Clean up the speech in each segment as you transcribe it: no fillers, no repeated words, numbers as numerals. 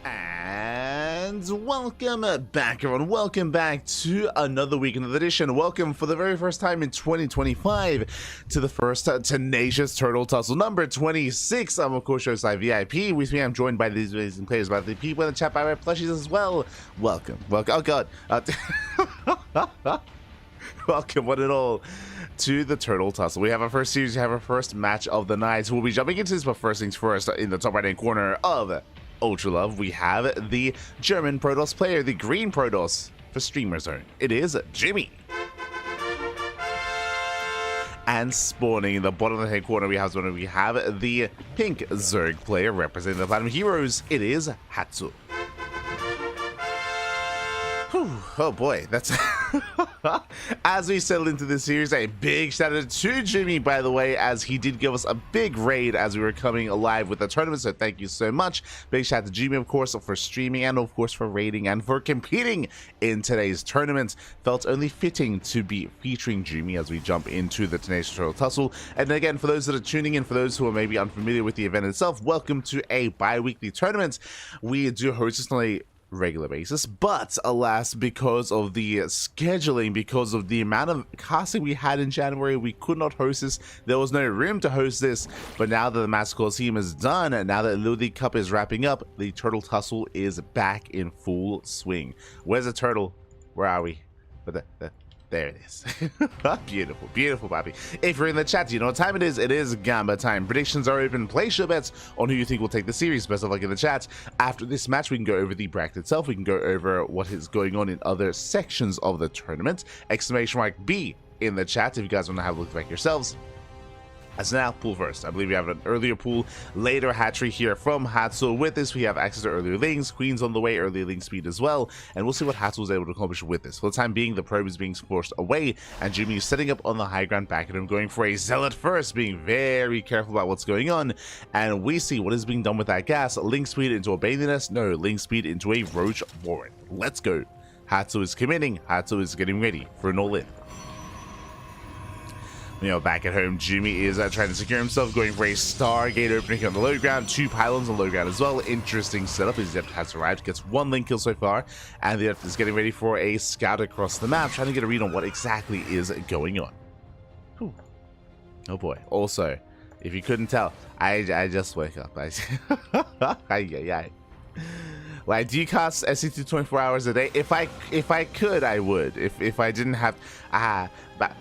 And welcome back, everyone. Welcome back to another week, another edition. Welcome for the very first time in 2025 to the first Tenacious Turtle Tussle number 26. I'm, of course, your side VIP. With me, I'm joined by these amazing players, by the people in the chat, by my plushies as well. Welcome. Oh, God. Welcome, one and all, to the Turtle Tussle. We have our first series, we have our first match of the night. We'll be jumping into this, but first things first, in the top right-hand corner of Ultra Love, we have the German Protoss player, the green Protoss for Streamer Zoun. It is Jumy. And spawning in the bottom of the head corner, we have the pink Zerg player representing the Platinum Heroes. It is Hatsu. Whew, oh boy, that's as we settle into this series, a big shout out to Jumy, by the way, as he did give us a big raid as we were coming alive with the tournament, so thank you so much. Big shout out to Jumy, of course, for streaming and of course for raiding and for competing in today's tournament. Felt only fitting to be featuring Jumy as we jump into the Tenacious Turtle Tussle. And again, for those that are tuning in, for those who are maybe unfamiliar with the event itself, welcome to a bi-weekly tournament. We do host this on a regular basis, but alas, because of the scheduling, because of the amount of casting we had in January, we could not host this. There was no room to host this, but now that the Master Coliseum is done, and now that Lily Cup is wrapping up, the Turtle Tussle is back in full swing. Where's the turtle? Where are we? There it is. Beautiful, beautiful, Bobby. If you're in the chat, you know what time it is. It is Gamba time. Predictions are open. Place your bets on who you think will take the series. Best of luck in the chat. After this match, we can go over the bracket itself. We can go over what is going on in other sections of the tournament. Exclamation mark B in the chat if you guys want to have a look back yourselves. As now, pool first. I believe we have an earlier pool, later hatchery here from Hatsu. With this, we have access to earlier links, queens on the way, earlier link speed as well, and we'll see what Hatsu was able to accomplish with this. For the time being, the probe is being forced away, and Jumy is setting up on the high ground back at him, going for a zealot first, being very careful about what's going on, and we see what is being done with that gas. Link speed into a bathing nest, no, link speed into a roach warren. Let's go. Hatsu is committing, Hatsu is getting ready for an all-in. You know, back at home, Jumy is trying to secure himself, going for a Stargate opening on the low ground, 2 pylons on the low ground as well. Interesting setup. His Adept has arrived, gets 1 link kill so far, and the Adept is getting ready for a scout across the map, trying to get a read on what exactly is going on. Whew. Oh boy. Also, if you couldn't tell, I just wake up. Well, I do cast SC2 24 hours a day. If I could, I would. If I didn't have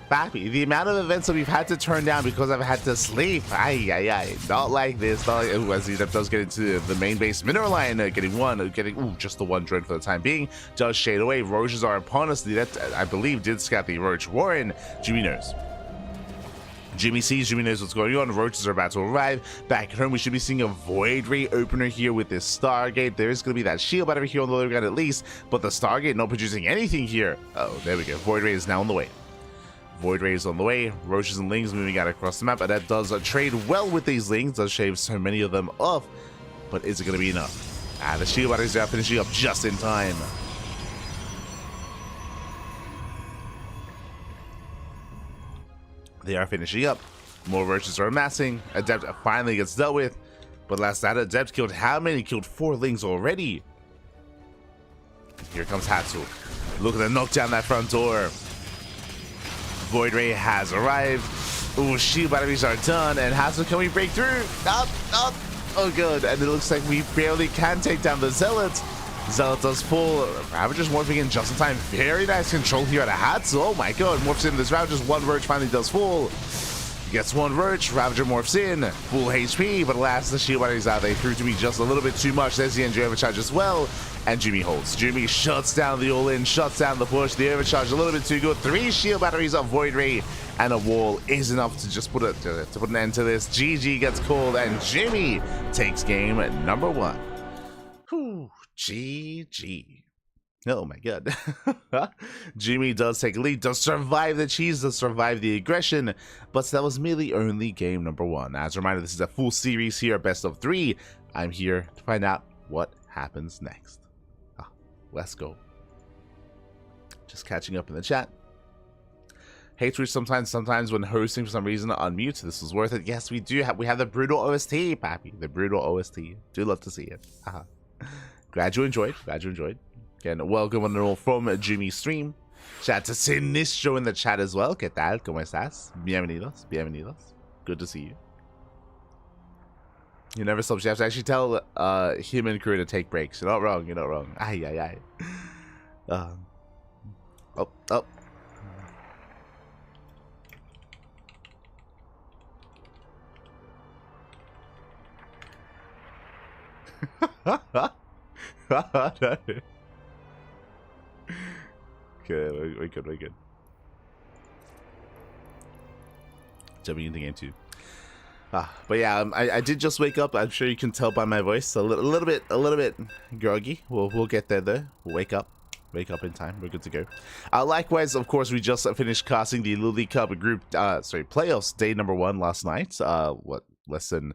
Bappy, the amount of events that we've had to turn down because I've had to sleep. Not like this. Not like, ooh, as he does get into the main base mineral line, getting just the 1 drone for the time being. Does shade away. Roaches are upon us. That I believe did scout the Roach Warren. Jumy knows. Jumy sees, Jumy knows what's going on. Roaches are about to arrive. Back at home, we should be seeing a Void Ray opener here with this Stargate. There is going to be that shield battery here on the low ground at least, but the Stargate not producing anything here. Oh, there we go. Void Ray is now on the way. Void Ray is on the way. Roaches and Lings moving out across the map, and that does trade well with these Lings. Does shave so many of them off, but is it going to be enough? The shield batteries are finishing up just in time. They are finishing up. More roaches are amassing. Adept finally gets dealt with. But last that Adept killed how many? Killed 4 Lings already. Here comes Hatsu. Look at the knock down that front door. Void Ray has arrived. Ooh, shield batteries are done. And Hatsu, can we break through? Up. Oh, good. And it looks like we barely can take down the Zealot. Zealot does full. Ravager's morphing in just in time. Very nice control here at a Hatsu. Oh my god, morphs in this Ravager's 1 Roach finally does full. Gets 1 Roach, Ravager morphs in. Full HP, but alas, the shield batteries out. They threw to me just a little bit too much. There's the NG overcharge as well. And Jumy holds. Jumy shuts down the all-in, shuts down the push. The overcharge a little bit too good. 3 shield batteries of Void Ray and a wall is enough to just put an end to this. GG gets called, and Jumy takes game number 1. Whew. GG. Oh my god. Jumy does take a lead, does survive the cheese, does survive the aggression, but that was merely only game number 1. As a reminder, this is a full series here, best of 3. I'm here to find out what happens next. Let's go. Just catching up in the chat. Hatred sometimes when hosting for some reason unmute. This was worth it. Yes, we do have the brutal OST, Pappy. The brutal OST. Do love to see it. Glad you enjoyed. Glad you enjoyed. Again, welcome one and all from Jumy stream. Shout out to Sinistro in the chat as well. ¿Qué tal? ¿Cómo estás? Bienvenidos. Bienvenidos. Good to see you. You never stop. You have to actually tell him and crew to take breaks. You're not wrong. You're not wrong. Ay, ay, ay. Oh, oh. Okay, we're good, we're good. Jumping into game 2. But yeah, I did just wake up. I'm sure you can tell by my voice. A little bit groggy. We'll get there though. We'll wake up in time. We're good to go. Likewise, of course, we just finished casting the Lily Cup group playoffs day number 1 last night. Less than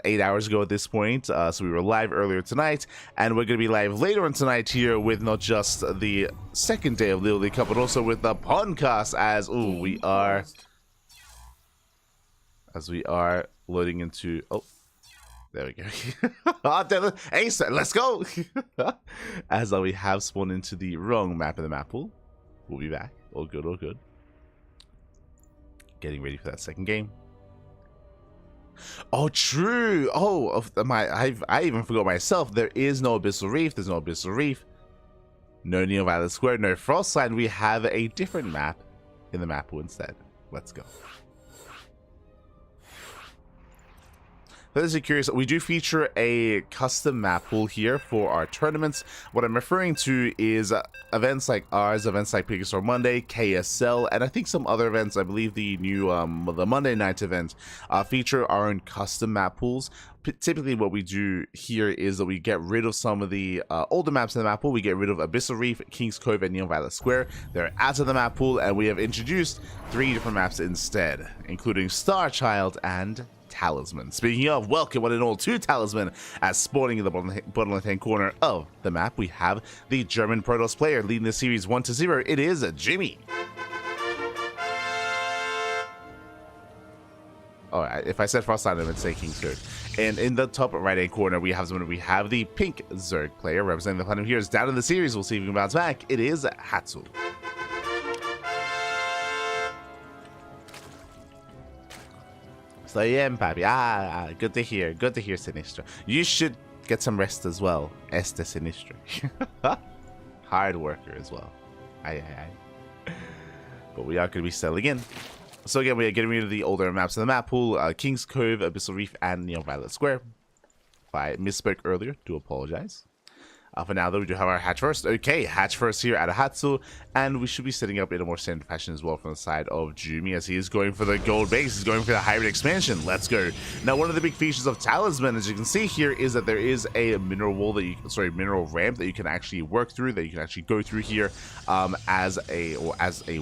8 hours ago at this point. So we were live earlier tonight, and we're gonna be live later on tonight here with not just the second day of Lily Cup, but also with the podcast as we are loading into there we go. Ace, let's go. As we have spawned into the wrong map of the map pool. We'll be back. All good, all good. Getting ready for that second game. Oh, true. Oh, I even forgot myself. There is no Abyssal Reef. There's no Abyssal Reef. No Neo Violet Square. No Frostline. We have a different map in the map pool instead. Let's go. For those who are curious, we do feature a custom map pool here for our tournaments. What I'm referring to is events like ours, events like Pickasaur Monday, KSL, and I think some other events. I believe the new the Monday night event feature our own custom map pools. Typically what we do here is that we get rid of some of the older maps in the map pool. We get rid of Abyssal Reef, King's Cove, and Neo Violet Square. They're out of the map pool, and we have introduced 3 different maps instead, including Star Child and Talisman. Speaking of, welcome one and all to Talisman. As spawning in the bottom left-hand corner of the map, we have the German Protoss player leading the series 1-0. It is Jumy. Oh, if I said Frostline, I would say King's Cove. And in the top right-hand corner, we have the pink Zerg player representing the Platinum Heroes down in the series. We'll see if we can bounce back. It is Hatsu. So yeah, papi. Good to hear. Good to hear, Sinistro. You should get some rest as well, Este Sinistro. Hard worker as well. Aye. But we are going to be settling in. So again, we are getting rid of the older maps in the map pool. King's Cove, Abyssal Reef, and Neo Violet Square. If I misspoke earlier, do apologize. For now, though, we do have our hatch first. Okay, hatch first here at Ahatsu, and we should be setting up in a more standard fashion as well from the side of Jumy, as he is going for the gold base. He's going for the hybrid expansion. Let's go. Now, one of the big features of Talisman, as you can see here, is that there is a mineral wall that mineral ramp that you can actually work through, that you can actually go through here as a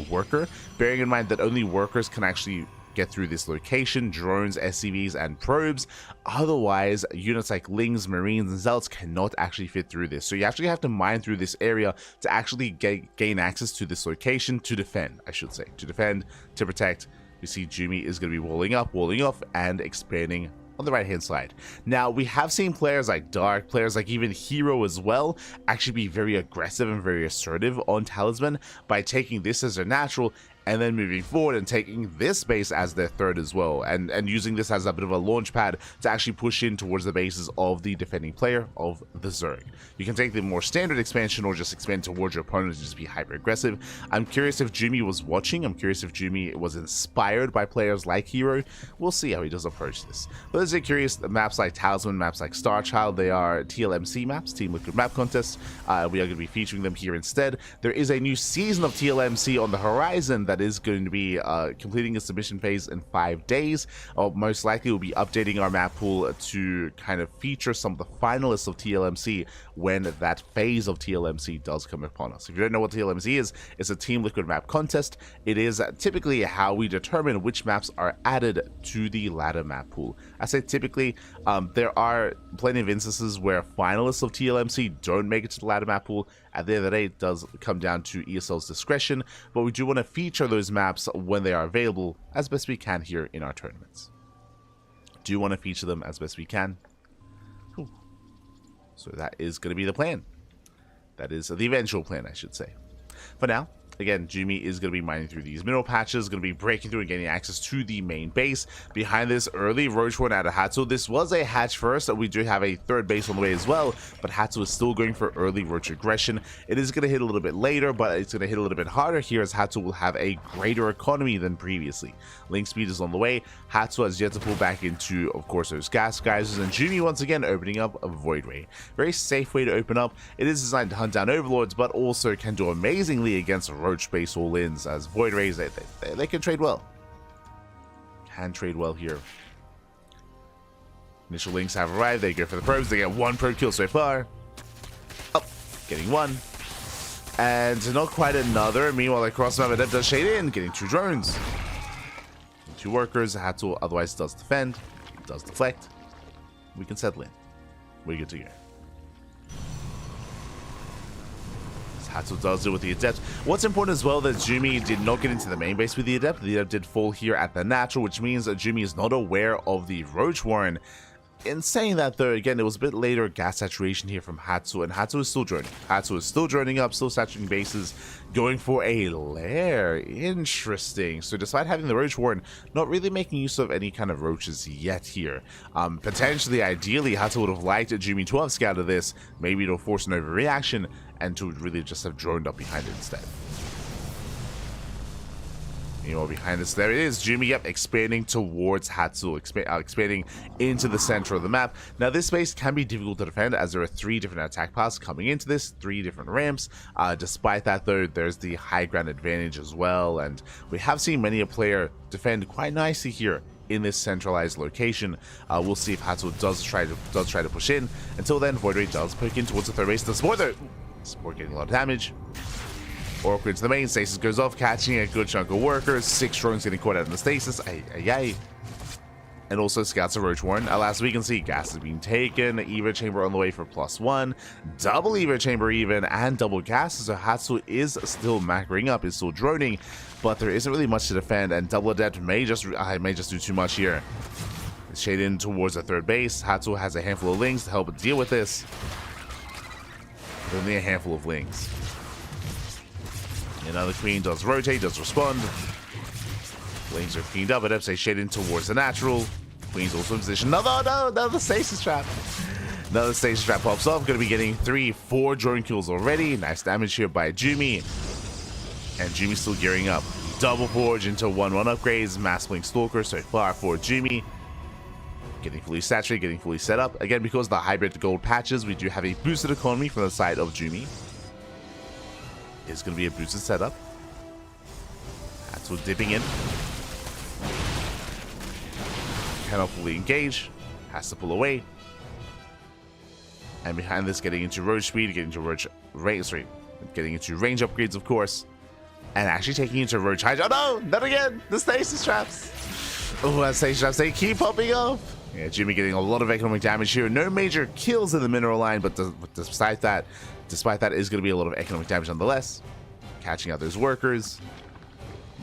worker. Bearing in mind that only workers can actually get through this location, drones, SCVs, and probes. Otherwise, units like Lings, Marines, and Zealots cannot actually fit through this. So you actually have to mine through this area to actually gain access to this location to defend, I should say. To defend, to protect. You see Jumy is going to be walling up, walling off, and expanding on the right hand side. Now, we have seen players like Dark, players like even Hero as well, actually be very aggressive and very assertive on Talisman by taking this as their natural and then moving forward and taking this base as their third as well, and using this as a bit of a launch pad to actually push in towards the bases of the defending player of the Zerg. You can take the more standard expansion or just expand towards your opponent and just be hyper aggressive. I'm curious if Jumy was watching. I'm curious if Jumy was inspired by players like Hero. We'll see how he does approach this. But as you're curious, maps like Talisman, maps like Star Child, they are TLMC maps, Team Liquid Map Contest. We are going to be featuring them here instead. There is a new season of TLMC on the horizon that is going to be completing a submission phase in 5 days. Most likely we'll be updating our map pool to kind of feature some of the finalists of TLMC when that phase of TLMC does come upon us. If you don't know what TLMC is, it's a Team Liquid Map Contest. It is typically how we determine which maps are added to the ladder map pool. I say typically, there are plenty of instances where finalists of TLMC don't make it to the ladder map pool. At the end of the day, it does come down to ESL's discretion, but we do want to feature those maps when they are available as best we can here in our tournaments. Do want to feature them as best we can. So that is going to be the plan. That is the eventual plan, I should say. For now, again, Jumy is going to be mining through these mineral patches, going to be breaking through and getting access to the main base. Behind this early roach one out of Hatsu. This was a hatch first, and we do have a third base on the way as well, but Hatsu is still going for early roach aggression. It is going to hit a little bit later, but it's going to hit a little bit harder here as Hatsu will have a greater economy than previously. Link speed is on the way. Hatsu has yet to pull back into, of course, those gas geysers, and Jumy once again opening up a Void Ray. Very safe way to open up. It is designed to hunt down overlords, but also can do amazingly against roach base all-ins, as Void Rays, they can trade well. Can trade well here. Initial links have arrived. They go for the probes. They get one probe kill so far. Oh, getting one. And not quite another. Meanwhile, across the map, Adept does shade in, getting 2 drones. 2 workers. Hatsu otherwise does defend. Does deflect. We can settle in. We're good to go. Hatsu does it with the Adept. What's important as well that Jumy did not get into the main base with the Adept. The Adept did fall here at the natural, which means that Jumy is not aware of the Roach Warren. In saying that, though, again, it was a bit later gas saturation here from Hatsu, and Hatsu is still droning. Hatsu is still droning up, still saturating bases, going for a lair. Interesting. So despite having the Roach Warren, not really making use of any kind of roaches yet here. Potentially, ideally, Hatsu would have liked Jumy to have scouted this, maybe to force an overreaction, and to really just have droned up behind it instead. Meanwhile, behind us, there it is. Jumy, yep, expanding towards Hatsu, expanding into the center of the map. Now, this space can be difficult to defend as there are 3 different attack paths coming into this, 3 different ramps. Despite that, though, there's the high ground advantage as well, and we have seen many a player defend quite nicely here in this centralized location. We'll see if Hatsu does try to push in. Until then, Void Ray does poke in towards the third base. The Spore, though, Spore getting a lot of damage. Oracle into the main, stasis goes off, catching a good chunk of workers. 6 drones getting caught out in the stasis. Ay. And also scouts a Roach Warren. Last we can see gas is being taken. Evo chamber on the way for +1. Double Evo chamber even, and double gas. So Hatsu is still macroing up, is still droning, but there isn't really much to defend, and double Adept may just do too much here. Shade in towards the third base. Hatsu has a handful of Lings to help deal with this. Only a handful of Lings. Another Queen does rotate, does respond. Lings are cleaned up, Adepts shade in towards the natural. Queen's also in position. No, another stasis trap. Another stasis trap pops off. Going to be getting 3-4 drone kills already. Nice damage here by Jumy. And Jumy's still gearing up. Double Forge into 1-1 upgrades. Mass Blink Stalker so far for Jumy. Getting fully saturated, getting fully set up. Again, because of the hybrid gold patches, we do have a boosted economy from the side of Jumy. It's going to be a boosted setup. That's what dipping in. Cannot fully engage. Has to pull away. And behind this, getting into roach speed, getting into getting into range upgrades, of course. And actually taking into roach hydra. Oh no, not again! The stasis traps. Oh, that stasis traps, they keep popping up. Yeah, Jumy getting a lot of economic damage here. No major kills in the mineral line, but despite that is going to be a lot of economic damage nonetheless. Catching out those workers,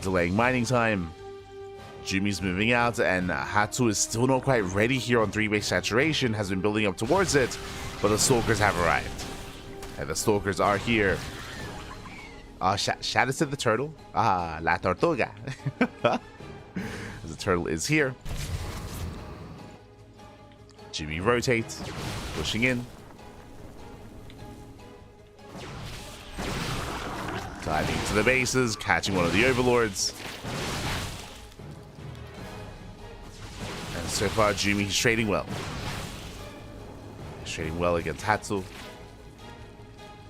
delaying mining time. Jumy's moving out, and Hatsu is still not quite ready here on 3-base saturation. Has been building up towards it, but the Stalkers have arrived. And the Stalkers are here. Shout out to the turtle. La tortuga. The turtle is here. Jumy rotates, pushing in. Diving to the bases, catching one of the overlords. And so far, Jumy is trading well. He's trading well against Hatsu.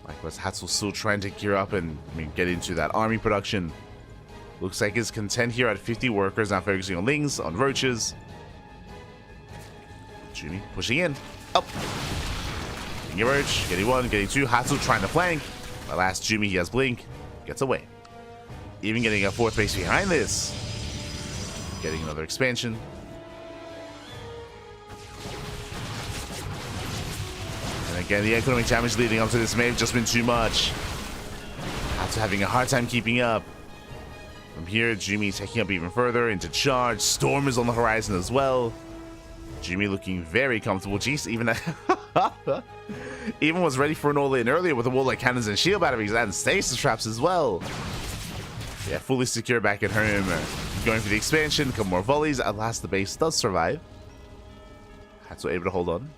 Likewise, Hatsu's still trying to gear up and get into that army production. Looks like he's content here at 50 workers, now focusing on Lings, on roaches. Jumy pushing in. Up. Getting a roach, getting 1, getting 2. Hatsu trying to flank. Alas, Jumy, he has blink. Gets away. Even getting a 4th base behind this. Getting another expansion. And again, the economic damage leading up to this may have just been too much. Hatsu having a hard time keeping up. From here, Jumy taking up even further into charge. Storm is on the horizon as well. Jumy looking very comfortable. Jeez, even Even was ready for an all-in earlier with the wall-like cannons and shield batteries and stasis traps as well. Yeah, fully secure back at home. Going for the expansion, a couple more volleys. At last, the base does survive. Hatsu able to hold on.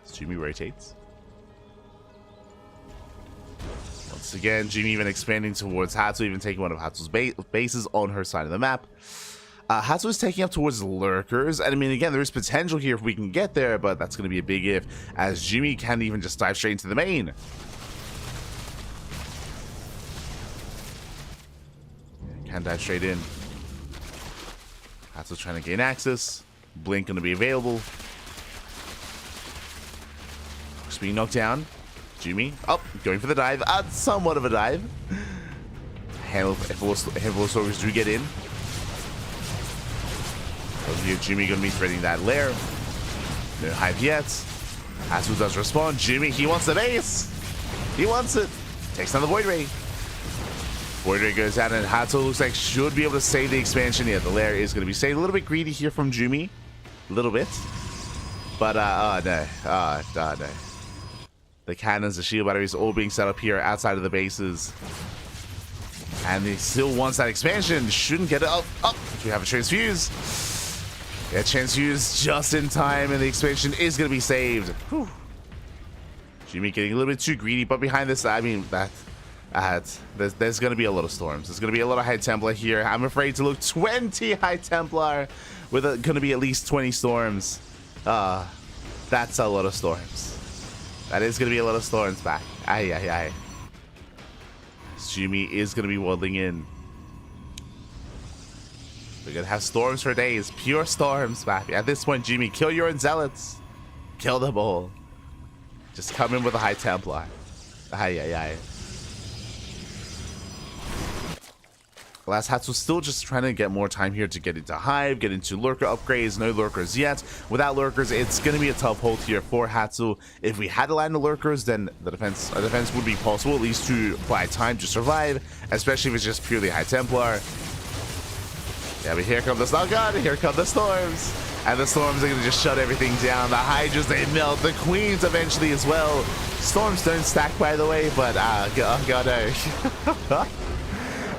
Jumy rotates. Once again, Jumy even expanding towards Hatsu, even taking one of Hatsu's bases on her side of the map. Hatsu is taking up towards lurkers, and I mean, again, there is potential here if we can get there, but that's going to be a big if, as Jumy can even just dive straight into the main. Can dive straight in. Hatsu's trying to gain access. Blink going to be available. Just being knocked down. Jumy, going for the dive. Somewhat of a dive. Handful of soldiers do get in. Jumy going to be threading that lair. No hive yet. Hatsu does respond. Jumy, he wants the base. He wants it. Takes down the Void Ray. Void Ray goes out, and Hatsu looks like should be able to save the expansion. Yeah, the lair is going to be saved. A little bit greedy here from Jumy. A little bit. But, no. No. The cannons, the shield batteries all being set up here outside of the bases. And he still wants that expansion. Shouldn't get it up. We have a transfuse. Yeah, transfuse just in time, and the expansion is going to be saved. Whew. Jumy getting a little bit too greedy, but behind this, I mean, there's going to be a lot of storms. There's going to be a lot of High Templar here. I'm afraid to look 20 High Templar with going to be at least 20 storms. That's a lot of storms. That is going to be a lot of storms back. Aye. Jumy is going to be waddling in. We're going to have storms for days. Pure storms back. At this point, Jumy, kill your own zealots. Kill them all. Just come in with a High Templar. Aye. Last Hatsu still just trying to get more time here to get into Hive, get into Lurker upgrades. No Lurkers yet. Without Lurkers, it's going to be a tough hold here for Hatsu. If we had to land the Lurkers, then a defense would be possible, at least to buy time to survive, especially if it's just purely High Templar. Yeah, but here come the storms. Oh god, here come the storms. And the storms are going to just shut everything down. The Hydras, they melt. The Queens eventually as well. Storms don't stack, by the way, but oh god, no.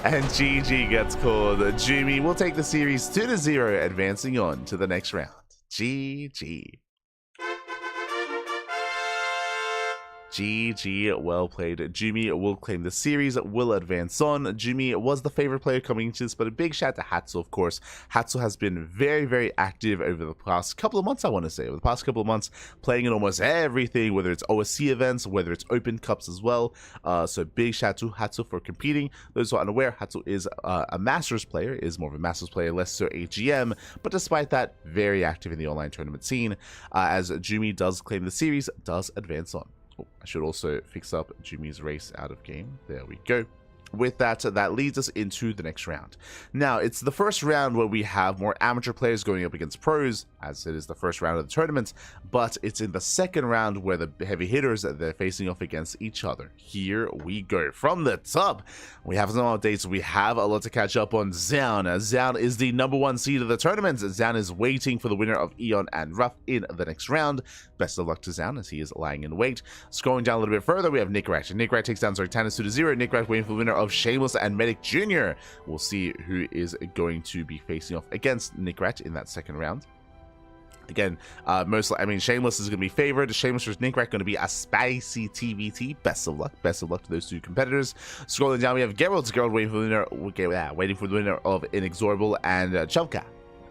And GG gets called. Jumy will take the series 2-0, advancing on to the next round. GG. GG, well played. Jumy will claim the series, will advance on. Jumy was the favorite player coming into this, but a big shout to Hatsu, of course. Hatsu has been very, very active over the past couple of months, I want to say. Over the past couple of months, playing in almost everything, whether it's OSC events, whether it's Open Cups as well. So big shout to Hatsu for competing. Those who are unaware, Hatsu is a Masters player, is more of a Masters player, less so a GM, but despite that, very active in the online tournament scene. As Jumy does claim the series, does advance on. Oh, I should also fix up Jumy's race out of game. There we go. With that, that leads us into the next round. Now, it's the first round where we have more amateur players going up against pros, as it is the first round of the tournament, but it's in the second round where the heavy hitters, they're facing off against each other. Here we go. From the top, we have some updates. We have a lot to catch up on. Zoun. Zoun is the #1 seed of the tournament. Zoun is waiting for the winner of Eon and Ruff in the next round. Best of luck to Zoun as he is lying in wait. Scrolling down a little bit further, we have Nicoract. Nicoract takes down Zortanis 2-0. Nicoract waiting for the winner of Shameless and Medic Jr. We'll see who is going to be facing off against Nicoract in that second round. Again, Shameless is going to be favored. Shameless versus Nicoract going to be a spicy TBT. Best of luck. Best of luck to those two competitors. Scrolling down, we have Gerald. Gerald waiting for the winner of Inexorable and Chelka,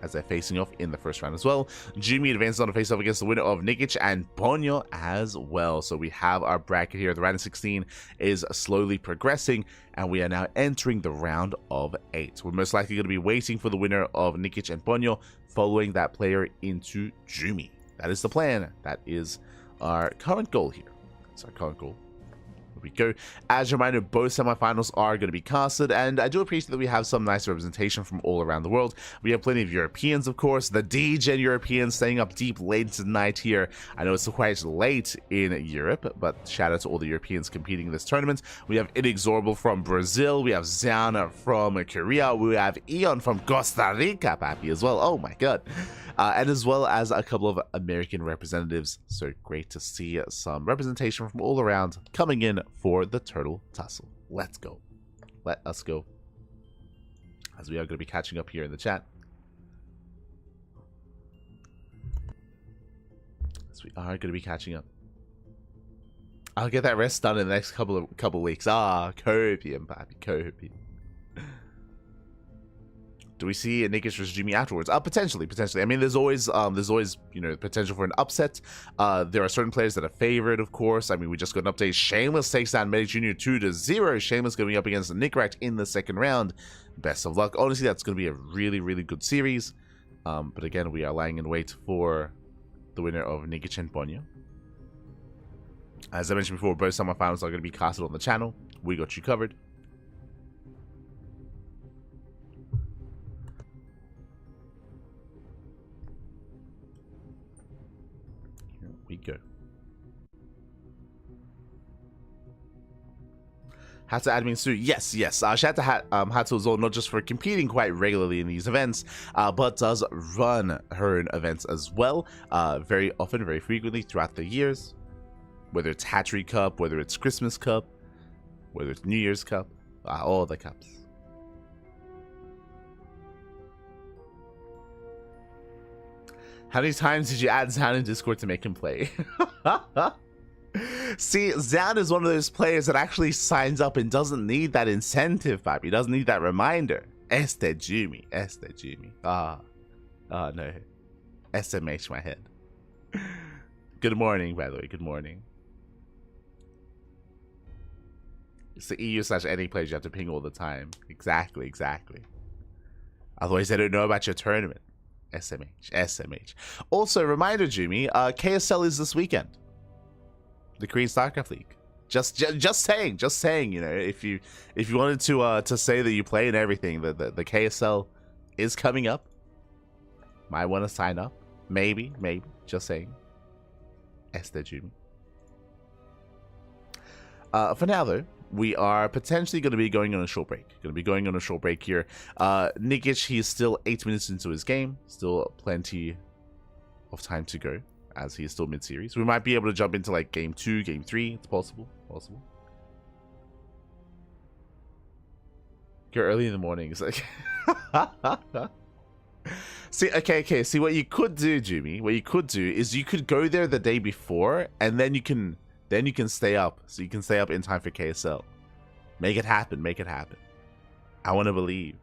as they're facing off in the first round as well. Jumy advances on to face off against the winner of Nikic and Ponyo as well. So we have our bracket here. The round of 16 is slowly progressing, and we are now entering the round of 8. We're most likely going to be waiting for the winner of Nikic and Ponyo, following that player into Jumy. That is the plan. That is our current goal here. That's our current goal. There we go. As a reminder, both semifinals are going to be casted, and I do appreciate that we have some nice representation from all around the world. We have plenty of Europeans, of course, the DJ Europeans staying up deep late tonight here. I know it's quite late in Europe, but shout out to all the Europeans competing in this tournament. We have Inexorable from Brazil, we have Zoun from Korea, we have Eon from Costa Rica, papi, as well. Oh my god. And as well as a couple of American representatives. So great to see some representation from all around coming in for the Turtle Tussle. Let's go. Let us go. As we are going to be catching up here in the chat. As we are going to be catching up. I'll get that rest done in the next couple weeks. Ah, copium, papi, copium. Do we see a Nicoract versus Jumy afterwards? Potentially. I mean, there's always, you know, potential for an upset. There are certain players that are favored, of course. I mean, we just got an update. Shameless takes down Medic Jr. 2-0. Shameless going up against Nicoract in the second round. Best of luck. Honestly, that's going to be a really, really good series. But again, we are lying in wait for the winner of Nicoract and Ponyo. As I mentioned before, both semifinals are going to be casted on the channel. We got you covered. We go. Had to admin Sue. Yes. Shout out to Hatto Zoun, not just for competing quite regularly in these events, but does run her own events as well, very often, very frequently throughout the years. Whether it's Hatchery Cup, whether it's Christmas Cup, whether it's New Year's Cup, all the cups. How many times did you add Zoun in Discord to make him play? See, Zoun is one of those players that actually signs up and doesn't need that incentive, papi. He doesn't need that reminder. Jumy. No. SMH my head. Good morning, by the way. Good morning. It's the EU/NA players you have to ping all the time. Exactly. Otherwise, they don't know about your tournament. SMH. Also, reminder, Jumy, KSL is this weekend. The Korean StarCraft League. Just saying. You know, if you wanted to say that you play and everything, the KSL is coming up. Might want to sign up. Maybe. Just saying. Jumy. For now, though, we are potentially going to be going on a short break. Here. Nikic, he's still 8 minutes into his game. Still plenty of time to go, as he is still mid-series. We might be able to jump into like game 2, game 3. It's possible. Go early in the morning. It's like... See, okay. See, what you could do, Jumy, is you could go there the day before, and then you can stay up. So you can stay up in time for KSL. Make it happen. I want to believe.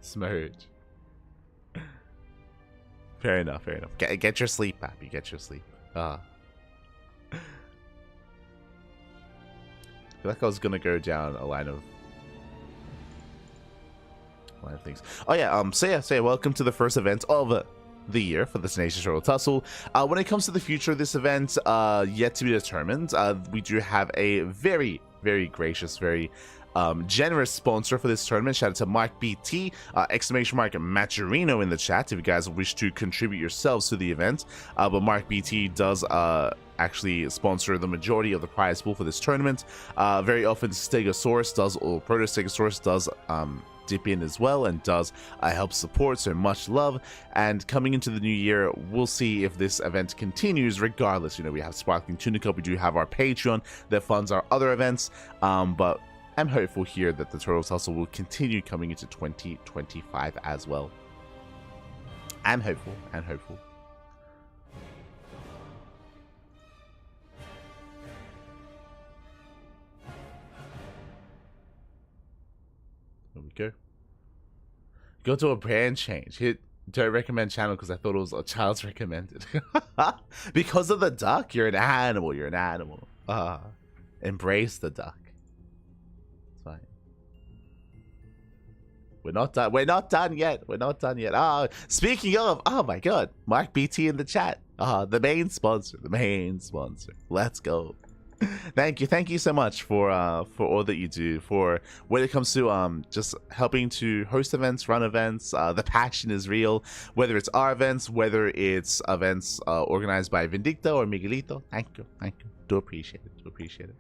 Smurge. Fair enough. Get your sleep, papi. Get your sleep. I feel like I was gonna go down a line of things. Oh yeah. So yeah. Welcome to the first event of the year for the Tenacious Turtle Tussle. When it comes to the future of this event, yet to be determined. We do have a very, very gracious, very generous sponsor for this tournament. Shout out to Mark BT, exclamation mark Maturino in the chat if you guys wish to contribute yourselves to the event. But Mark BT does actually sponsor the majority of the prize pool for this tournament. Very often Stegosaurus does, or Proto Stegosaurus does dip in as well and does help support, so much love. And coming into the new year, we'll see if this event continues. Regardless, you know, we have Sparkling Tuna Cup, we do have our Patreon that funds our other events, but I'm hopeful here that the Turtle Tussle will continue coming into 2025 as well. I'm hopeful. There we go. Go to a brand change. Don't recommend channel because I thought it was a child's recommended. Because of the duck? You're an animal. Embrace the duck. It's fine. We're not done. We're not done yet. We're not done yet. Speaking of, oh my god, Mark BT in the chat. The main sponsor. The main sponsor. Let's go. Thank you so much for all that you do. For when it comes to just helping to host events, run events. The passion is real. Whether it's our events, whether it's events organized by Vindicto or Miguelito. Thank you. Do appreciate it.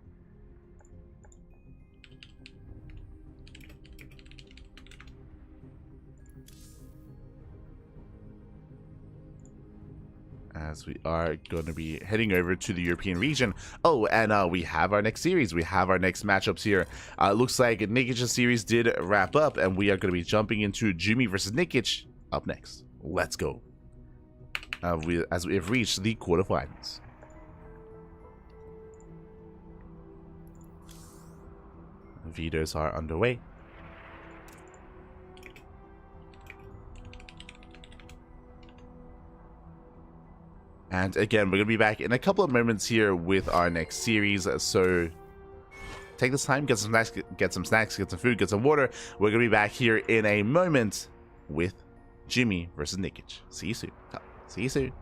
As we are going to be heading over to the European region. Oh, and we have our next series. We have our next matchups here. Looks like Nikic's series did wrap up, and we are going to be jumping into Jumy versus Nikic up next. Let's go. As we have reached the quarterfinals. Vetoes are underway. And again, we're going to be back in a couple of moments here with our next series. So take this time, get some snacks, get some food, get some water. We're going to be back here in a moment with Jumy versus Nikic. See you soon. See you soon.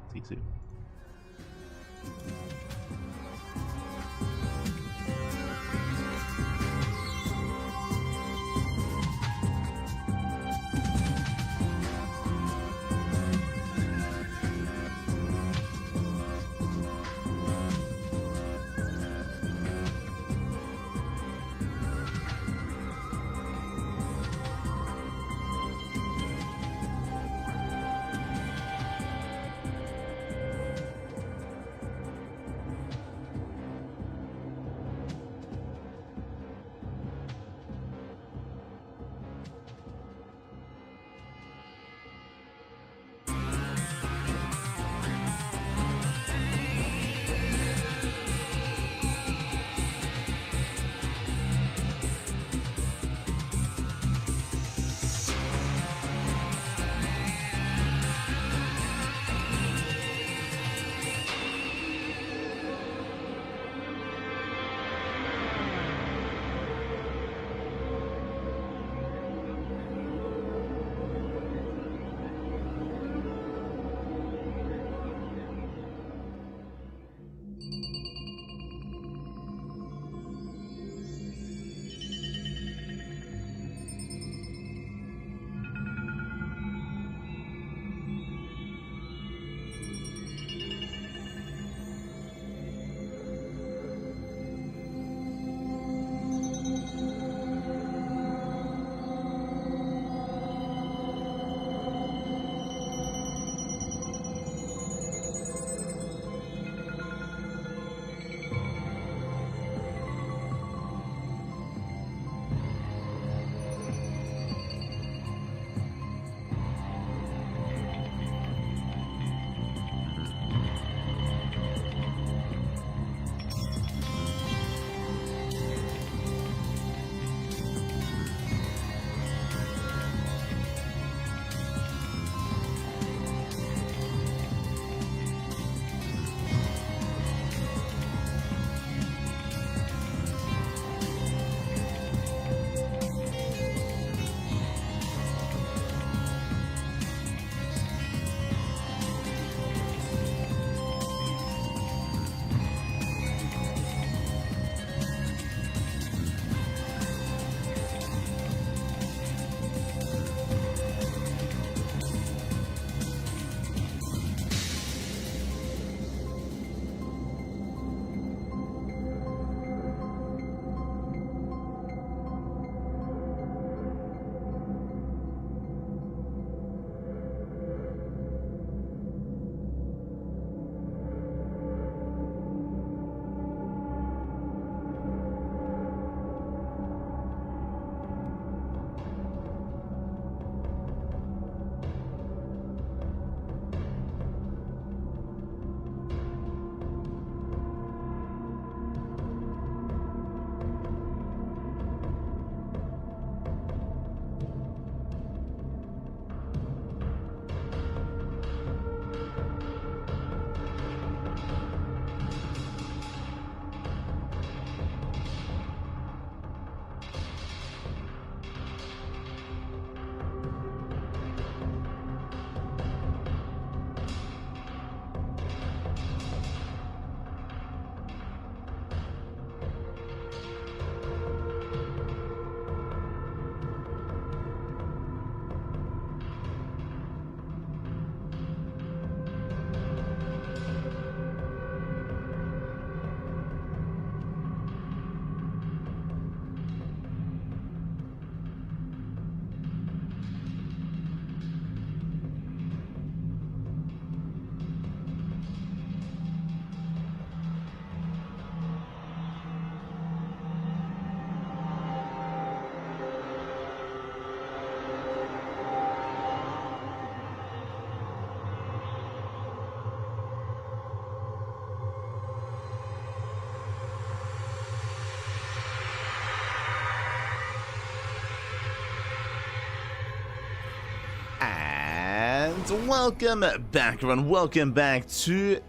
Alright, welcome back everyone, welcome back to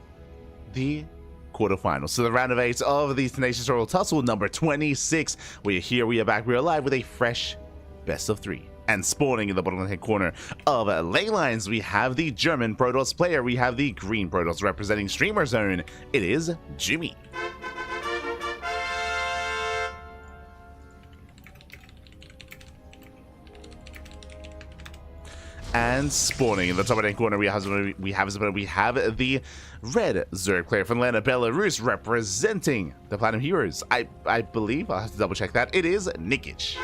the quarterfinals. So the round of 8 of the Tenacious Turtle Tussle number 26. We're here, we are back, we are live with a fresh best of 3. And spawning in the bottom left corner of ley lines, we have the German Protoss player, we have the green Protoss representing Streamer Zone. It is Jumy. And spawning in the top right corner, we have the red Zerg player from Atlanta, Belarus, representing the Platinum Heroes. I believe, I'll have to double check that, it is Nicoract.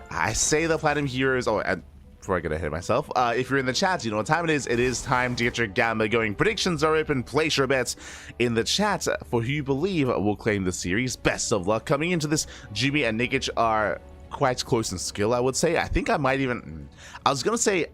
I say the Platinum Heroes, and before I get ahead of myself, if you're in the chat, you know what time it is. It is time to get your gamba going. Predictions are open, place your bets in the chat for who you believe will claim the series. Best of luck. Coming into this, Jumy and Nicoract are quite close in skill, I would say. I think I might even, I was gonna say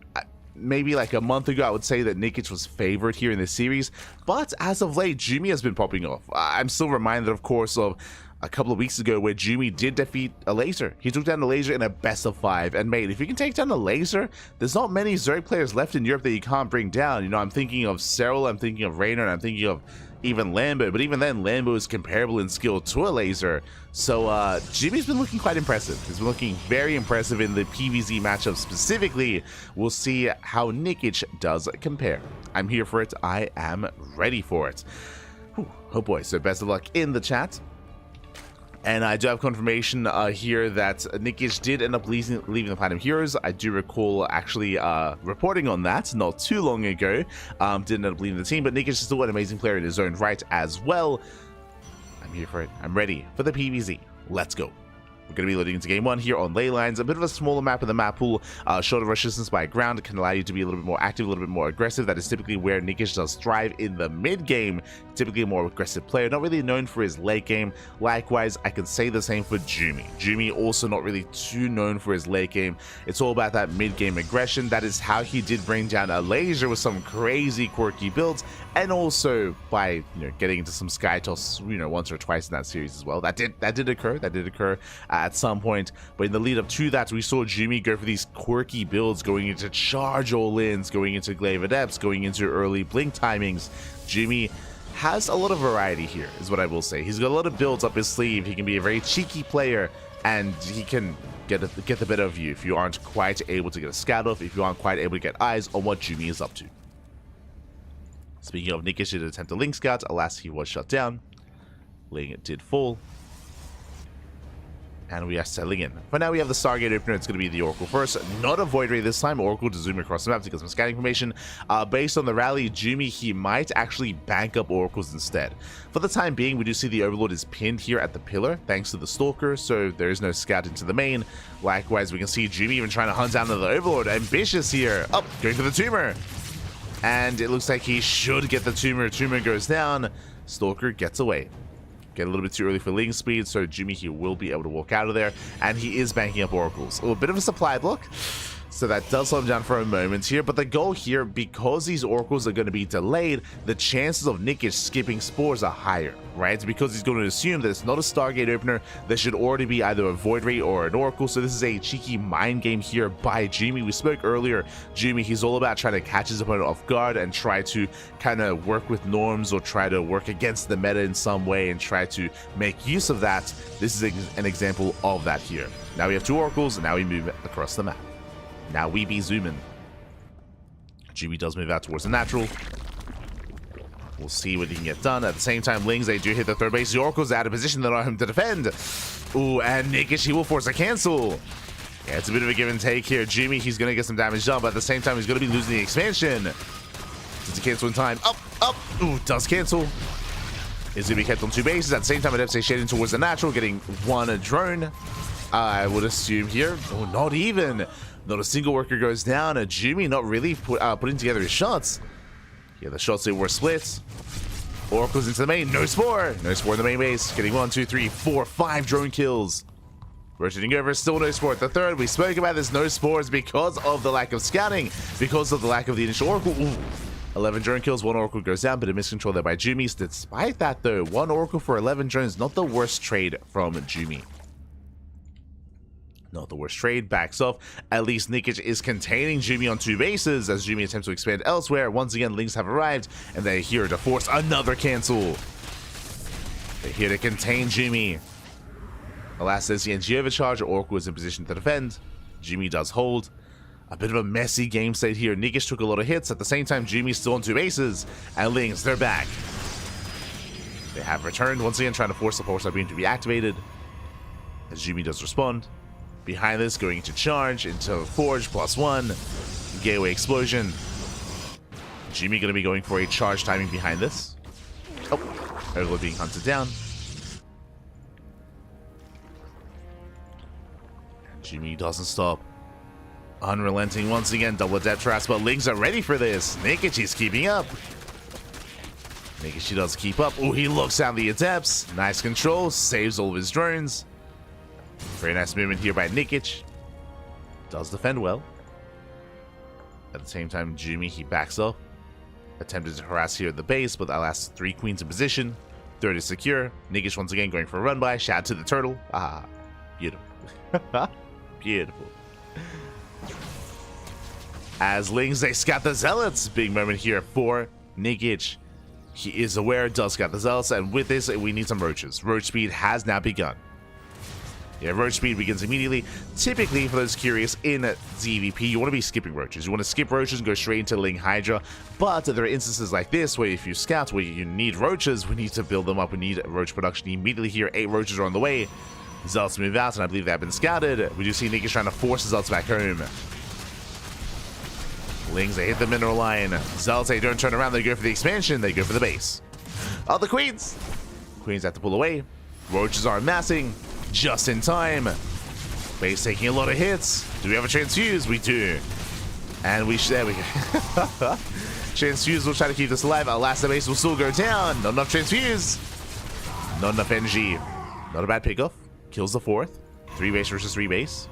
maybe like a month ago I would say that Nicoract was favored here in this series, but as of late Jumy has been popping off. I'm still reminded of course of a couple of weeks ago where Jumy did defeat a laser. He took down a laser in a best of 5, and mate, if you can take down a laser, there's not many Zerg players left in Europe that you can't bring down. You know, I'm thinking of Cyril, I'm thinking of Raynor, and I'm thinking of even Lambo, but even then Lambo is comparable in skill to a laser. So Jumy's been looking quite impressive. He's been looking very impressive in the PvZ matchup specifically. We'll see how Nicoract does compare. I'm here for it. I am ready for it. Whew. Oh boy, so best of luck in the chat. And I do have confirmation here that Nicoract did end up leaving the Platinum Heroes. I do recall actually reporting on that not too long ago. Did end up leaving the team, but Nicoract is still an amazing player in his own right as well. I'm here for it. I'm ready for the PvZ. Let's go. We're going to be loading into game 1 here on ley lines. A bit of a smaller map in the map pool. Shorter rush distance by ground can allow you to be a little bit more active, a little bit more aggressive. That is typically where Nicoract does thrive in the mid game. Typically a more aggressive player, not really known for his late game. Likewise, I can say the same for Jumy. Jumy also not really too known for his late game. It's all about that mid game aggression. That is how he did bring down a laser with some crazy quirky builds, and also by getting into some sky toss once or twice in that series as well. That did occur at some point, but in the lead up to that, we saw Jumy go for these quirky builds, going into charge all-ins, going into glaive adepts, going into early blink timings. Jumy has a lot of variety here, is what I will say. He's got a lot of builds up his sleeve. He can be a very cheeky player, and he can get the better of you if you aren't quite able to get a scout off, if you aren't quite able to get eyes on what Jumy is up to. Speaking of, Nicoract did attempt a link scout. Alas, he was shut down. Ling did fall. And we are settling in. For now, we have the Stargate opener. It's going to be the Oracle first. Not a Void Ray this time. Oracle to zoom across the map to get some scanning information. Based on the rally, Jumy, he might actually bank up Oracles instead. For the time being, we do see the Overlord is pinned here at the pillar, thanks to the Stalker, so there is no scout into the main. Likewise, we can see Jumy even trying to hunt down the Overlord. Ambitious here. Up, going for the tumor. And it looks like he should get the tumor. Tumor goes down. Stalker gets away. Get a little bit too early for ling speed, so Jumy he will be able to walk out of there, and he is banking up Oracles. A bit of a supply block, so that does slow him down for a moment here, but the goal here, because these Oracles are going to be delayed, the chances of Nicoract skipping spores are higher, right? Because he's going to assume that it's not a Stargate opener, there should already be either a Void Ray or an Oracle, so this is a cheeky mind game here by Jumy. We spoke earlier, Jumy, he's all about trying to catch his opponent off guard and try to kind of work with norms or try to work against the meta in some way and try to make use of that. This is an example of that here. Now we have 2 Oracles, and now we move across the map. Now we be zooming. Jumy does move out towards the natural. We'll see what he can get done. At the same time, Lings, they do hit the third base. The Oracle's out of position. They're not home to defend. Ooh, and Nicoract, he will force a cancel. Yeah, it's a bit of a give and take here. Jumy, he's going to get some damage done, but at the same time, he's going to be losing the expansion. Does he cancel in time? Up, up. Ooh, does cancel. Is going to be kept on 2 bases. At the same time, Adepts shading towards the natural, getting 1 drone. I would assume here. Oh, not even. Not a single worker goes down. Jumy not really putting together his shots. Yeah, the shots, they were split. Oracle's into the main. No spore. No spore in the main base. Getting 1, 2, 3, 4, 5 drone kills. Rotating over, still no spore. The third, we spoke about this no spores because of the lack of scouting, because of the lack of the initial Oracle. Ooh. 11 drone kills, 1 Oracle goes down, but a miscontrol there by Jumy. Despite that, though, 1 Oracle for 11 drones, not the worst trade from Jumy. Not the worst trade, backs off. At least Nikic is containing Jumy on 2 bases as Jumy attempts to expand elsewhere. Once again, Lings have arrived, and they're here to force another cancel. They're here to contain Jumy. Alas, there's the NG overcharge. Oracle is in position to defend. Jumy does hold. A bit of a messy game state here. Nikic took a lot of hits. At the same time, Jumy's still on 2 bases. And Lings, they're back. They have returned once again, trying to force the force beam to be activated. As Jumy does respond. Behind this, going into charge, into Forge, +1. Gateway explosion. Jumy going to be going for a charge timing behind this. Oh, Overlord being hunted down. Jumy doesn't stop. Unrelenting once again, double depth traps, but Lings are ready for this. Nikic, he's keeping up. Nikic, he does keep up. Oh, he looks down the adepts. Nice control, saves all of his drones. Very nice movement here by Nikic. Does defend well. At the same time, Jumy, he backs up. Attempted to harass here at the base, but that last 3 queens in position. Third is secure. Nikic once again going for a run by. Shout to the turtle. Ah, beautiful. Beautiful. As Lings, they scout the zealots. Big moment here for Nikic. He is aware, does scout the zealots, and with this, we need some roaches. Roach speed has now begun. Yeah, roach speed begins immediately. Typically, for those curious, in ZVP, you want to be skipping roaches. You want to skip roaches and go straight into Ling Hydra. But there are instances like this where if you scout where you need roaches, we need to build them up. We need roach production immediately here. 8 roaches are on the way. Zealots move out, and I believe they have been scouted. We do see Nikic trying to force the Zealots back home. Lings, they hit the mineral line. Zealots, they don't turn around. They go for the expansion. They go for the base. Oh, the queens. Queens have to pull away. Roaches are amassing. Just in time. Base taking a lot of hits. Do we have a transfuse? We do. And there we go. Transfuse will try to keep this alive. Alas, the base will still go down. Not enough transfuse. Not enough NG. Not a bad pickoff. Kills the 4th. 3 base versus 3 base.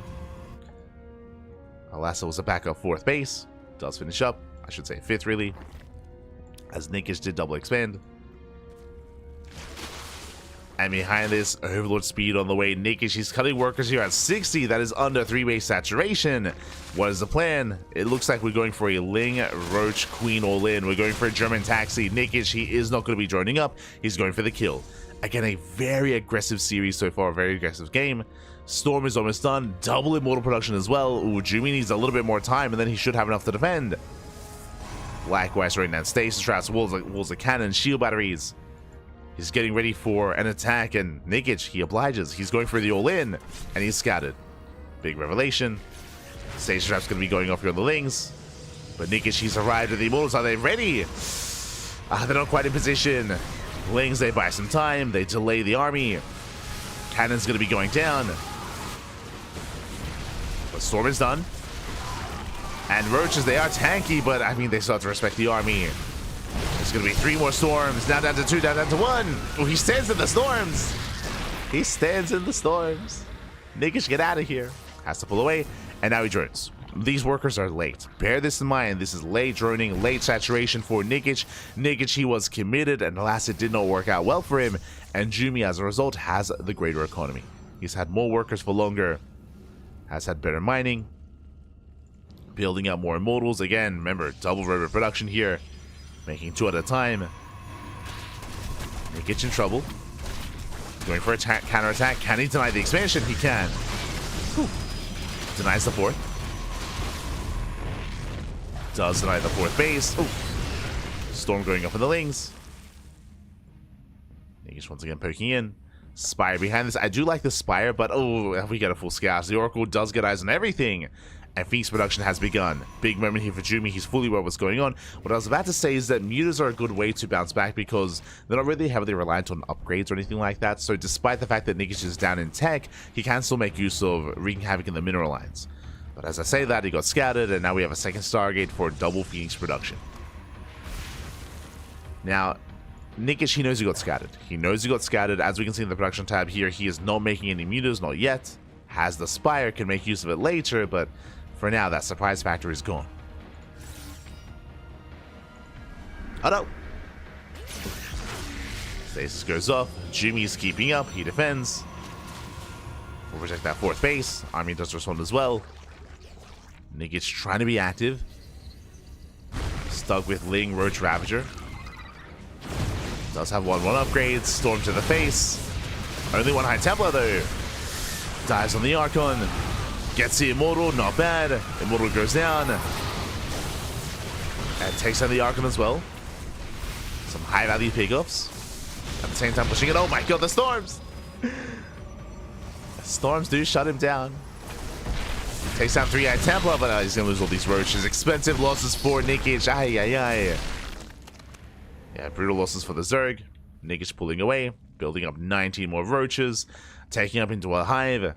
Alas, it was a backup 4th base. Does finish up. I should say 5th, really. As Nikic did double expand. And behind this, Overlord speed on the way. Nikic, he's cutting workers here at 60. That is under 3 base saturation. What is the plan? It looks like we're going for a Ling, Roach, Queen all in. We're going for a German taxi. Nikic, he is not going to be joining up. He's going for the kill. Again, a very aggressive series so far. A very aggressive game. Storm is almost done. Double immortal production as well. Ooh, Jumy needs a little bit more time, and then he should have enough to defend. Likewise, right now, stasis traps, walls of cannon, shield batteries. He's getting ready for an attack, and Nikic, he obliges. He's going for the all-in, and he's scattered. Big revelation. Stage trap's going to be going off here on the Lings. But Nikic, he's arrived at the Immortals. Are they ready? They're not quite in position. Lings, they buy some time. They delay the army. Cannon's going to be going down. But Storm is done. And Roaches, they are tanky, but I mean, they still have to respect the army. There's going to be 3 more storms. Now down to 2, down to 1. Oh, he stands in the storms. He stands in the storms. Nikic, get out of here. Has to pull away. And now he drones. These workers are late. Bear this in mind. This is late droning, late saturation for Nikic. Nikic, he was committed, and alas, it did not work out well for him. And Jumy, as a result, has the greater economy. He's had more workers for longer. Has had better mining. Building out more immortals. Again, remember, double robot production here. Making 2 at a time. Nikic in trouble. Going for a counter attack. Can he deny the expansion? He can. Whew. Denies the 4th. Does deny the 4th base. Ooh. Storm going up in the Lings. Nikic once again poking in. Spire behind this. I do like the Spire, but oh, we get a full scout. The Oracle does get eyes on everything. And Phoenix production has begun. Big moment here for Jumy. He's fully aware of what's going on. What I was about to say is that mutas are a good way to bounce back because they're not really heavily reliant on upgrades or anything like that. So despite the fact that Nikic is down in tech, he can still make use of wreaking havoc in the mineral lines. But as I say that, he got scattered, and now we have a second Stargate for double Phoenix production. Now, Nikic, he knows he got scattered. He knows he got scattered. As we can see in the production tab here, he is not making any mutas, not yet. Has the Spire, can make use of it later, but for now, that surprise factor is gone. Oh no! Stasis goes off. Jumy's keeping up. He defends. We'll protect that 4th base. Army does respond as well. Nickage trying to be active. Stuck with Ling, Roach, Ravager. Does have 1 upgrade. Storm to the face. Only 1 High Templar though. Dives on the Archon. Gets the Immortal, not bad. Immortal goes down. And takes down the Archon as well. Some high value pickups. At the same time pushing it. Oh my god, the Storms! The Storms do shut him down. Takes down 3 High Templar, but he's gonna lose all these roaches. Expensive losses for Nickage. Yeah, brutal losses for the Zerg. Nickage pulling away, building up 19 more roaches, taking up into a hive.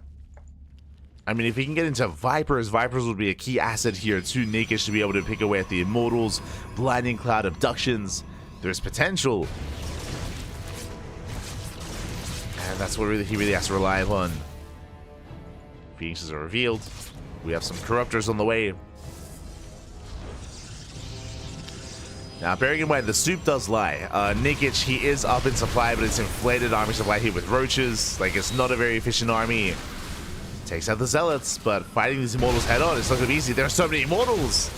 I mean, if he can get into Vipers, Vipers would be a key asset here to Nickage to be able to pick away at the Immortals, Blinding Cloud, Abductions. There's potential. And that's what he really has to rely upon. Phoenixes are revealed. We have some Corruptors on the way. Now, bearing in mind, the soup does lie. Nickage, he is up in supply, but it's inflated army supply here with roaches. Like, it's not a very efficient army. Takes out the Zealots, but fighting these Immortals head on is not going to be easy. There are so many Immortals!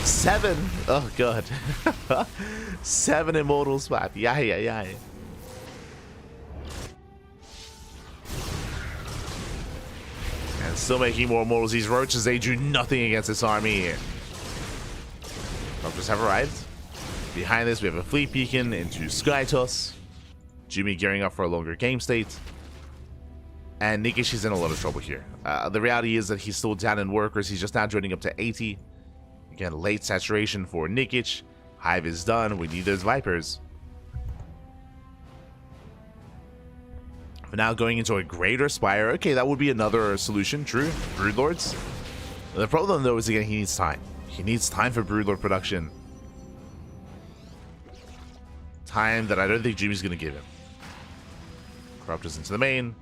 7! Oh, God. 7 Immortals, man. Yeah. And still making more Immortals. These roaches, they do nothing against this army. Corruptors have arrived. Behind this, we have a Fleet Beacon into Sky Toss. Jumy gearing up for a longer game state. And Nickage is in a lot of trouble here. The reality is that he's still down in workers. He's just now joining up to 80. Again, late saturation for Nickage. Hive is done. We need those Vipers. For now, going into a Greater Spire. Okay, that would be another solution. True. Broodlords. The problem, though, is again, he needs time. He needs time for Broodlord production. Time that I don't think Jumy's going to give him. Corruptors into the main.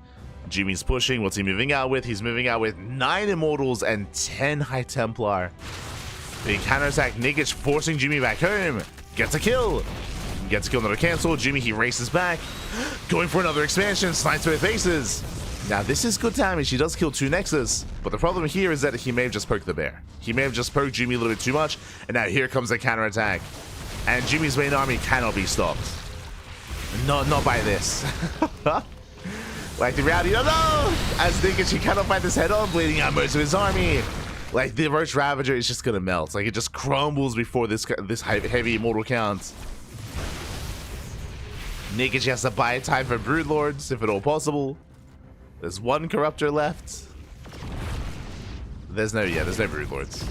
Jumy's pushing. What's he moving out with? He's moving out with 9 Immortals and 10 High Templar. Big counterattack. Nickage forcing Jumy back home. Gets a kill. Gets a kill, another cancel. Jumy, he races back. Going for another expansion. Snipes to his faces. Now, this is good damage. He does kill 2 Nexus. But the problem here is that he may have just poked the bear. He may have just poked Jumy a little bit too much. And now here comes the counterattack. And Jumy's main army cannot be stopped. Not by this. Like, the reality, no! As Nickage, he cannot fight this head on, bleeding out most of his army. Like, the Roach Ravager is just gonna melt. Like, it just crumbles before this heavy Immortal count. Nickage has to buy time for Broodlords, if at all possible. There's 1 Corruptor left. There's no Broodlords.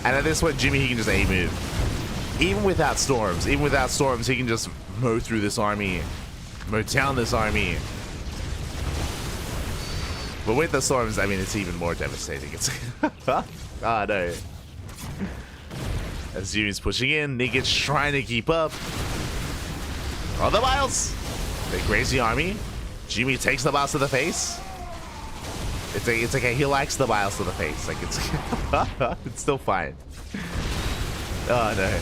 And at this point, Jumy, he can just A-move. Even without Storms, he can just mow through this army. Mow down this army. But with the Storms, I mean, it's even more devastating. It's oh no. As Jumy's pushing in, Nickage trying to keep up. Oh, the Biles! They graze the army. Jumy takes the Biles to the face. It's okay, he likes the Biles to the face. Like, it's it's still fine. Oh no.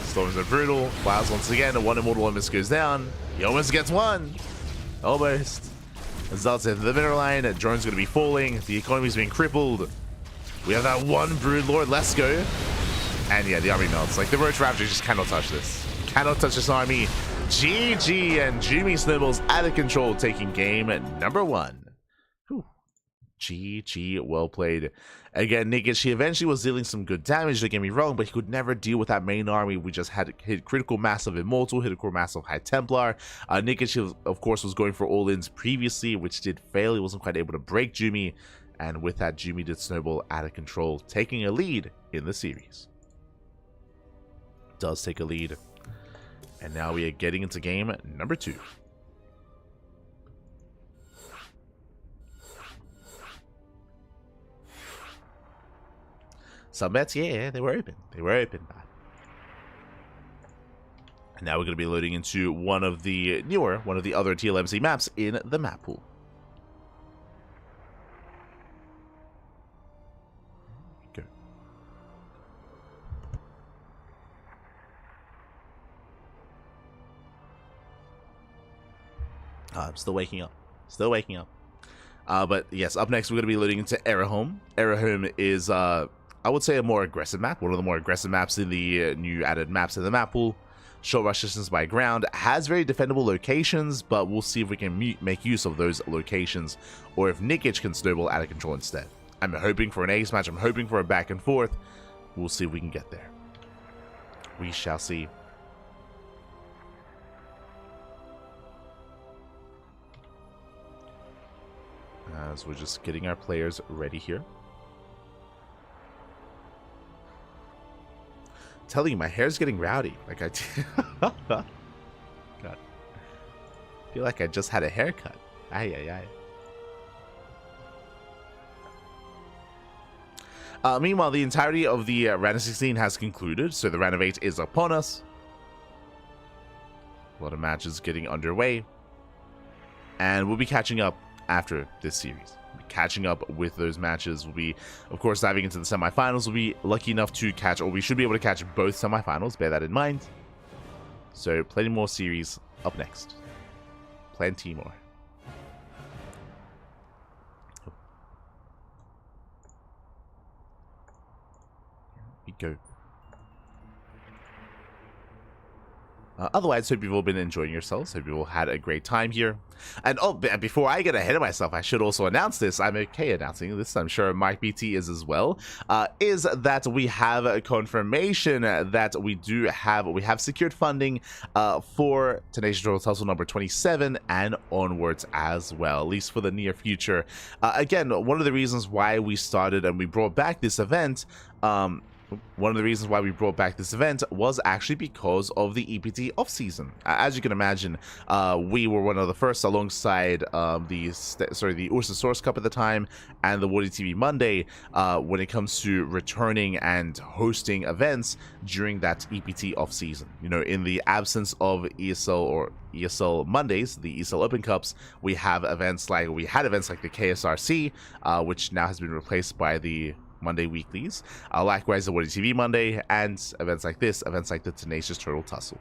Storms are brutal. Biles once again, 1 Immortal almost goes down. He almost gets 1. Almost. Zealots into the middle line. Drone's going to be falling. The economy's being crippled. We have that 1 Broodlord. Let's go. And yeah, the army melts. Like, the Roach Ravager just cannot touch this. Cannot touch this army. GG, and Jumy snowballs out of control, taking game number 1. Whew. GG, well played. Again, Nickage, he eventually was dealing some good damage, don't get me wrong, but he could never deal with that main army. We just had hit critical mass of Immortal, hit a critical mass of High Templar. Nickage, of course, was going for all-ins previously, which did fail. He wasn't quite able to break Jumy, and with that, Jumy did snowball out of control, taking a lead in the series. Does take a lead. And now we are getting into game number 2. Some bets, yeah, they were open. They were open. And now we're going to be loading into one of the other TLMC maps in the map pool. Go. I'm still waking up. Still waking up. But yes, up next we're going to be loading into Erahome. Erahome is, I would say, a more aggressive map. One of the more aggressive maps in the new added maps in the map pool. Short rush distance by ground. Has very defendable locations, but we'll see if we can make use of those locations, or if Nicoract can snowball out of control instead. I'm hoping for an ace match. I'm hoping for a back and forth. We'll see if we can get there. We shall see. As we're just getting our players ready here. Telling you, my hair's getting rowdy. Like God. I feel like I just had a haircut. Ay, ay, ay. Meanwhile, the entirety of the round of 16 has concluded, so the round of 8 is upon us. A lot of matches getting underway. And we'll be catching up after this series. We'll be catching up with those matches. We'll be, of course, diving into the semifinals. We'll be lucky enough to catch, or we should be able to catch both semifinals. Bear that in mind. So, plenty more series up next. Plenty more. Here we go. Otherwise, hope you've all been enjoying yourselves. Hope you all had a great time here. And oh, before I get ahead of myself, I should also announce this. I'm okay announcing this. I'm sure Mike BT is as well. Is that we have a confirmation that we have secured funding for Tenacious Turtle Tussle number 27 and onwards as well, at least for the near future. Again, one of the reasons why we started and we brought back this event. One of the reasons why we brought back this event was actually because of the EPT off-season. As you can imagine, we were one of the first alongside the Ursa Source Cup at the time and the Woody TV Monday when it comes to returning and hosting events during that EPT off-season. You know, in the absence of ESL or ESL Mondays, the ESL Open Cups, we had events like the KSRC, which now has been replaced by the Monday weeklies, likewise the Woody TV Monday, and events like this, events like the Tenacious Turtle Tussle.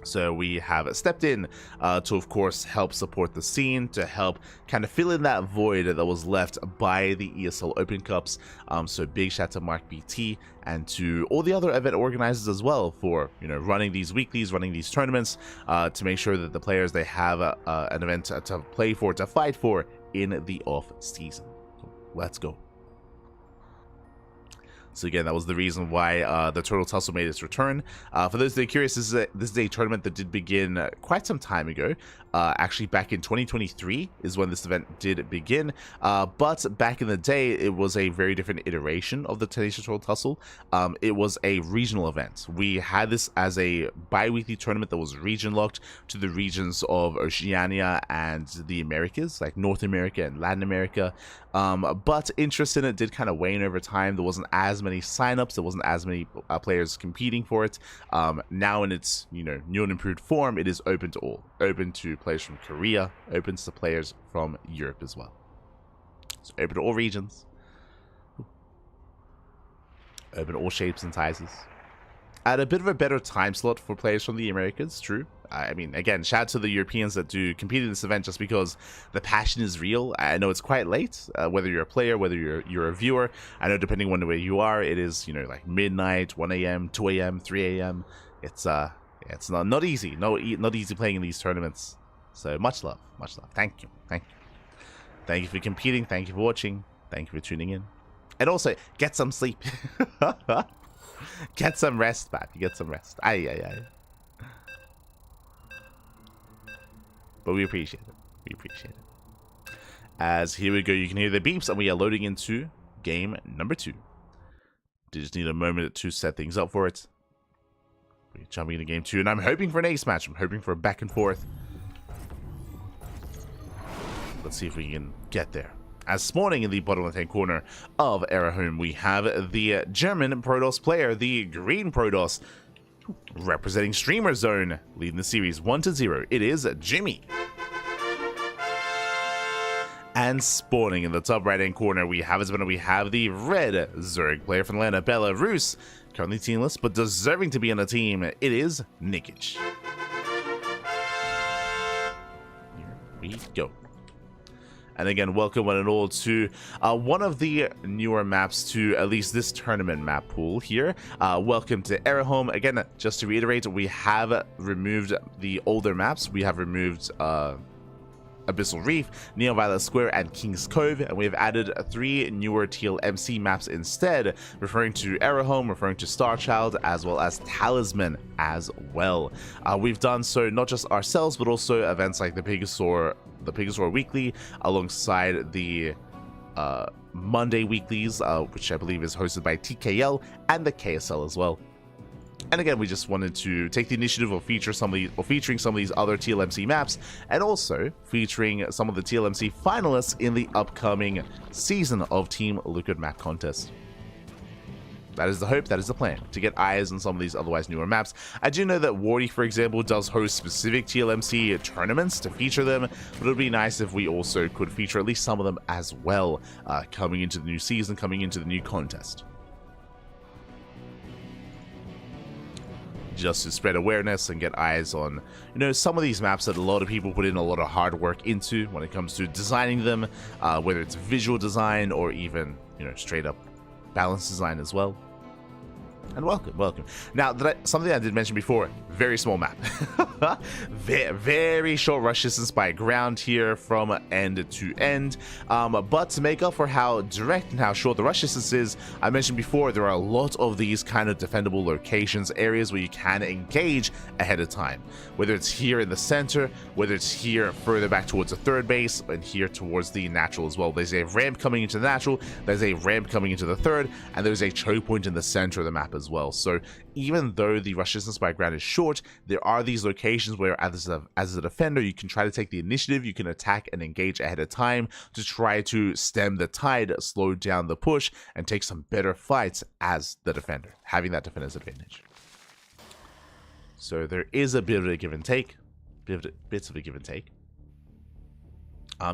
So we have stepped in to, of course, help support the scene, to help kind of fill in that void that was left by the ESL Open Cups. So big shout out to Mark BT and to all the other event organizers as well for, you know, running these weeklies, running these tournaments, to make sure that the players, they have an event to play for, to fight for in the off season. So let's go. So again, that was the reason why the Turtle Tussle made its return. For those that are curious, this is a tournament that did begin quite some time ago. Actually, back in 2023 is when this event did begin. But back in the day, it was a very different iteration of the Tenacious Turtle Tussle. It was a regional event. We had this as a bi-weekly tournament that was region locked to the regions of Oceania and the Americas, like North America and Latin America. But interest in it did kind of wane over time. There wasn't as many signups. There wasn't as many players competing for it. Now in its, you know, new and improved form, it is open to all. Open to players from Korea, open to players from Europe as well. So open to all regions. Open to all shapes and sizes. At a bit of a better time slot for players from the Americas, true. I mean, again, shout out to the Europeans that do compete in this event just because the passion is real. I know it's quite late, whether you're a player, whether you're a viewer. I know depending on where you are, it is, you know, like midnight, 1 a.m., 2 a.m., 3 a.m. It's not easy. Not easy playing in these tournaments. So much love, much love. Thank you, thank you. Thank you for competing. Thank you for watching. Thank you for tuning in. And also, get some sleep. Get some rest, man. Get some rest. Aye, aye, aye. But we appreciate it. We appreciate it. As here we go, you can hear the beeps, and we are loading into game number 2. Just need a moment to set things up for it. We're jumping into game 2, and I'm hoping for an ace match. I'm hoping for a back and forth. Let's see if we can get there. As spawning in the bottom left-hand corner of Erahome, we have the German Protoss player, the Green Protoss, representing Streamer Zone, leading the series 1-0. It is Jumy. And spawning in the top right-hand corner, we have the red Zerg player from Atlanta, Belarus, currently teamless, but deserving to be on the team. It is Nicoract. Here we go. And again, welcome one and all to one of the newer maps to at least this tournament map pool here. Welcome to Erehome. Again, just to reiterate, we have removed the older maps. We have removed Abyssal Reef, Neon Violet Square, and King's Cove, and we have added 3 newer TLMC maps instead, referring to Erehome, referring to Starchild, as well as Talisman as well. We've done so not just ourselves, but also events like the Pegasaur Weekly, alongside the Monday Weeklies, which I believe is hosted by TKL, and the KSL as well. And again, we just wanted to take the initiative of featuring some of these other TLMC maps, and also featuring some of the TLMC finalists in the upcoming season of Team Liquid Map Contest. That is the hope, that is the plan, to get eyes on some of these otherwise newer maps. I do know that Wardy, for example, does host specific TLMC tournaments to feature them, but it would be nice if we also could feature at least some of them as well, coming into the new season, coming into the new contest. Just to spread awareness and get eyes on, you know, some of these maps that a lot of people put in a lot of hard work into when it comes to designing them, whether it's visual design or even, you know, straight up balance design as well. And welcome. Now, something I did mention before, very small map. Very short rush distance by ground here from end to end. But to make up for how direct and how short the rush distance is, I mentioned before, there are a lot of these kind of defendable locations, areas where you can engage ahead of time. Whether it's here in the center, whether it's here further back towards the third base, and here towards the natural as well. There's a ramp coming into the natural, there's a ramp coming into the third, and there's a choke point in the center of the map as well. So even though the rush distance by ground is short, there are these locations where as a defender you can try to take the initiative, you can attack and engage ahead of time to try to stem the tide, slow down the push, and take some better fights as the defender, having that defender's advantage. So there is a bit of a give and take, bits of a give and take.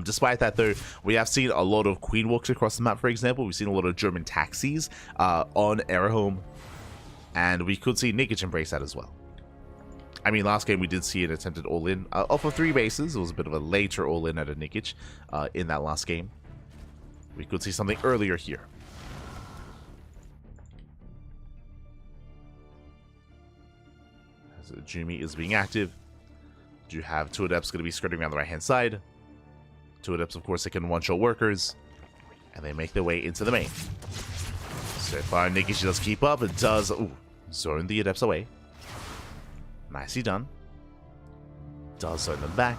Despite that, though, we have seen a lot of queen walks across the map. For example, we've seen a lot of German taxis on Erehome, and we could see Nicoract embrace that as well. I mean, last game we did see an attempted all-in off of 3 bases. It was a bit of a later all-in at a Nicoract in that last game. We could see something earlier here. As Jumy is being active, you have 2 adepts going to be skirting around the right-hand side. 2 adepts, of course, they can one-shot workers, and they make their way into the main. So far, Nicoract does keep up. It does zone the adepts away. Nicely done. Does zone them back.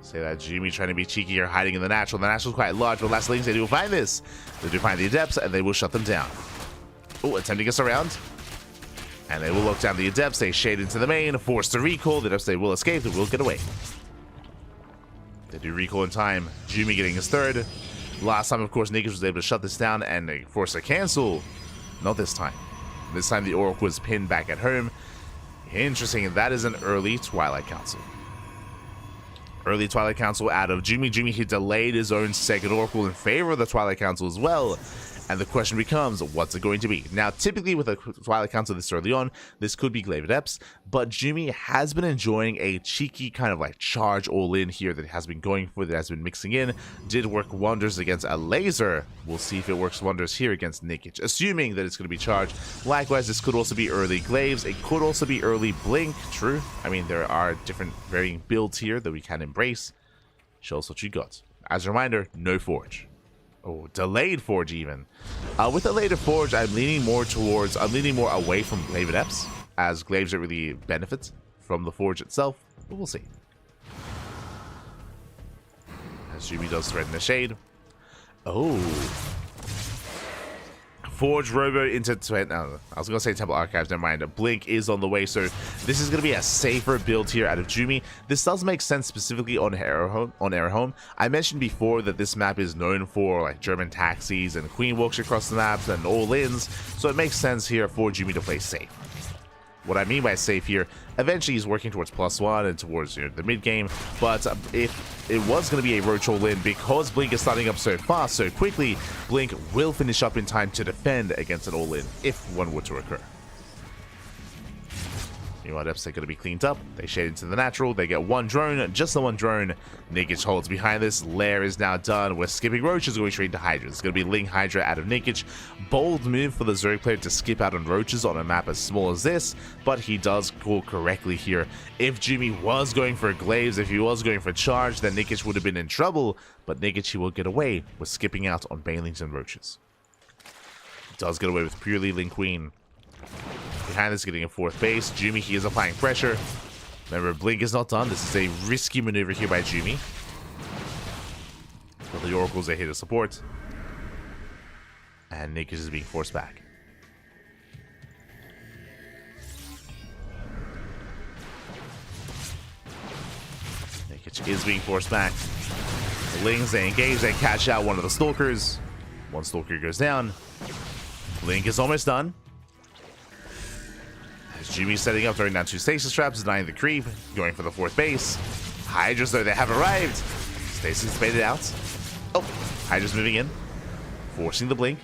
Say that Jumy trying to be cheeky here, hiding in the natural. The natural's quite large, but last links, they do find this. They do find the adepts, and they will shut them down. Attempting us around. And they will lock down the adepts. They shade into the main, forced to recall. The adepts, they will escape. They will get away. They do recall in time. Jumy getting his 3rd. Last time, of course, Nicoract was able to shut this down and they forced a cancel. Not this time. This time, the Oracle was pinned back at home. Interesting. That is an early Twilight Council. Early Twilight Council out of Jumy. Jumy, he delayed his own 2nd Oracle in favor of the Twilight Council as well. And the question becomes, what's it going to be? Now, typically with a Twilight Council this early on, this could be Glaive Adepts, but Jumy has been enjoying a cheeky kind of like charge all-in here that has been going for, that has been mixing in. Did work wonders against a laser. We'll see if it works wonders here against Nicoract, assuming that it's going to be charged. Likewise, this could also be early Glaives. It could also be early Blink. True. I mean, there are different varying builds here that we can embrace. Show us what you got. As a reminder, no Forge. Delayed Forge even. With the later Forge, I'm leaning more away from Glaive Adepts, as Glaives don't really benefit from the Forge itself, but we'll see. As Jumy does threaten the shade. Forge Robo into I was gonna say Temple Archives, never mind. Blink is on the way, so this is gonna be a safer build here out of Jumy. This does make sense specifically on Erehome. I mentioned before that this map is known for like German taxis and queen walks across the maps and all-ins, so it makes sense here for Jumy to play safe. What I mean by safe here, eventually he's working towards +1 and towards, you know, the mid game, but if it was going to be a Roach all-in, because Blink is starting up so fast, so quickly, Blink will finish up in time to defend against an all-in, if one were to occur. Meanwhile, depths are going to be cleaned up. They shade into the natural. They get one drone, just the one drone. Nikic holds behind this. Lair is now done. We're skipping roaches, going straight into Hydra. It's going to be Ling Hydra out of Nikic. Bold move for the Zerg player to skip out on roaches on a map as small as this, but he does call correctly here. If Jumy was going for glaives, if he was going for charge, then Nikic would have been in trouble, but Nikic, he will get away with skipping out on banelings and roaches. He does get away with purely Ling Queen. Behind this, getting a fourth base. Jumy, he is applying pressure. Remember, Blink is not done. This is a risky maneuver here by Jumy. But the Oracles are here to support. And Nikic is being forced back. Nikic is being forced back. The Lings, they engage, they catch out one of the Stalkers. One Stalker goes down. Link is almost done. Jumy setting up, throwing down 2 stasis traps, denying the creep, going for the fourth base. Hydras, though, they have arrived. Stasis faded out. Oh, Hydra's moving in, forcing the blink.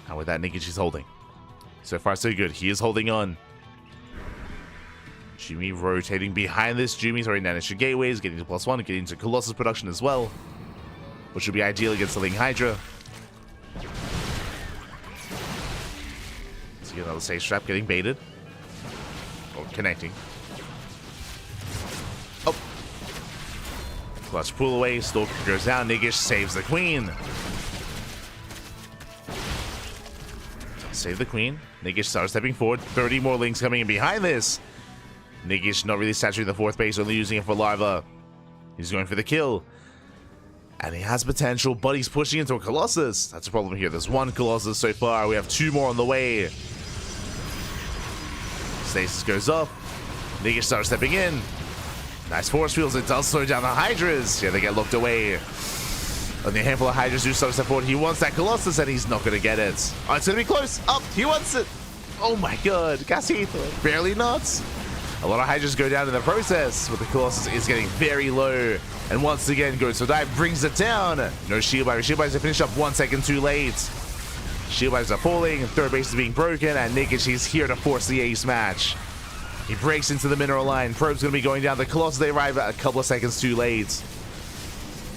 And with that, Nikic is holding. So far, so good. He is holding on. Jumy rotating behind this. Jumy throwing down extra gateways, getting to +1, getting into Colossus production as well, which would be ideal against the Ling Hydra. Another safe trap getting baited. Or connecting. Oh. Clutch pull away. Stalker goes down. Nikic saves the queen. Save the queen. Nikic starts stepping forward. 30 more Lings coming in behind this. Nikic not really saturating the fourth base, only using it for lava. He's going for the kill. And he has potential, but he's pushing into a Colossus. That's a problem here. There's one Colossus so far. We have 2 more on the way. Stasis goes up. Nikic starts stepping in. Nice force fields. It does slow down the Hydras. Yeah, they get locked away. Only a handful of Hydras do start to step forward. He wants that Colossus, and he's not going to get it. Oh, it's going to be close. Up. He wants it. Oh my god. Casito. Barely nuts. A lot of Hydras go down in the process, but the Colossus is getting very low. And once again, goes for dive, brings it down. No shield by. Shield by to finish up 1 second too late. Shield vibes are falling, third base is being broken, and Nikic, he's here to force the ace match. He breaks into the mineral line. Probe's going to be going down. The Colossus, they arrive a couple of seconds too late.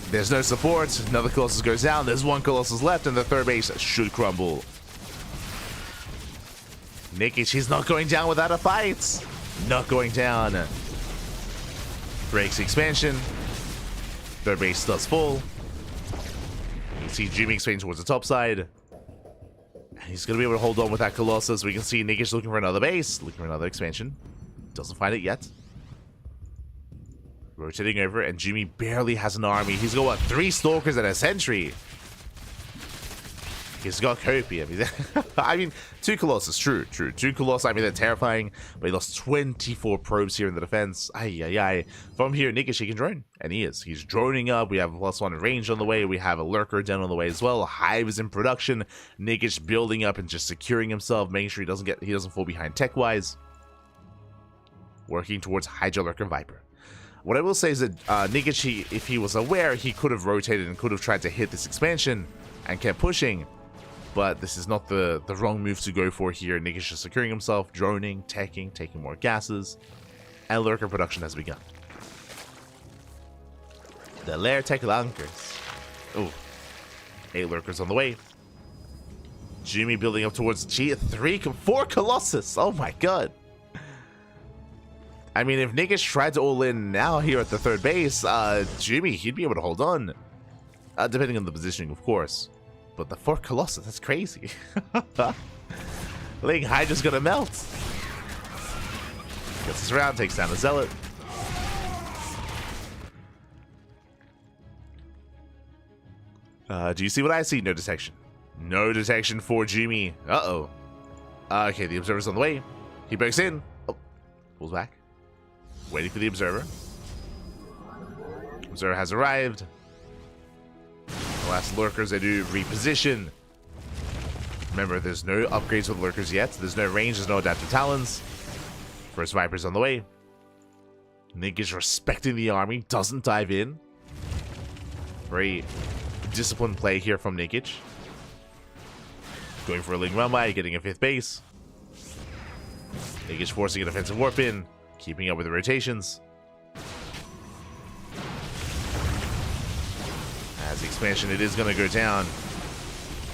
There's no support. Another Colossus goes down. There's one Colossus left, and the third base should crumble. Nikic, he's not going down without a fight. Not going down. Breaks expansion. Third base does fall. You can see Jumy expanding towards the top side. He's going to be able to hold on with that Colossus. We can see Nikic looking for another base, looking for another expansion. Doesn't find it yet. Rotating over, and Jumy barely has an army. He's got, what, 3 Stalkers and a Sentry. He's got Copium. I mean, 2 Colossus, true. 2 Colossus, I mean, they're terrifying, but he lost 24 probes here in the defense. Ay. From here, Nikic, he can drone, and he is. He's droning up. We have a +1 range on the way. We have a Lurker down on the way as well. Hive is in production. Nikic building up and just securing himself, making sure he doesn't fall behind tech-wise. Working towards Hydra, Lurker, Viper. What I will say is that Nikic, if he was aware, he could have rotated and could have tried to hit this expansion and kept pushing. But this is not the wrong move to go for here. Nikic is securing himself, droning, teching, taking more gases, and Lurker production has begun. The Lair tech Lunkers. Oh, 8 Lurkers on the way. Jumy building up towards G. 4 Colossus. Oh my god. I mean, if Nikic tried to all in now here at the third base, Jumy, he'd be able to hold on. Depending on the positioning, of course. But the 4 Colossus, that's crazy. Ling Hydra's gonna melt. Gets us around, takes down the Zealot. Do you see what I see? No detection. No detection for Jumy. Uh-oh. Okay, the Observer's on the way. He breaks in. Oh, pulls back. Waiting for the Observer. Observer has arrived. The last Lurkers, they do reposition. Remember, there's no upgrades with Lurkers yet. There's no range, there's no adaptive talons. First Viper's on the way. Nikic respecting the army, doesn't dive in. Very disciplined play here from Nikic. Going for a Ling run by, getting a 5th base. Nikish forcing a defensive warp in, keeping up with the rotations. As the expansion, it is going to go down.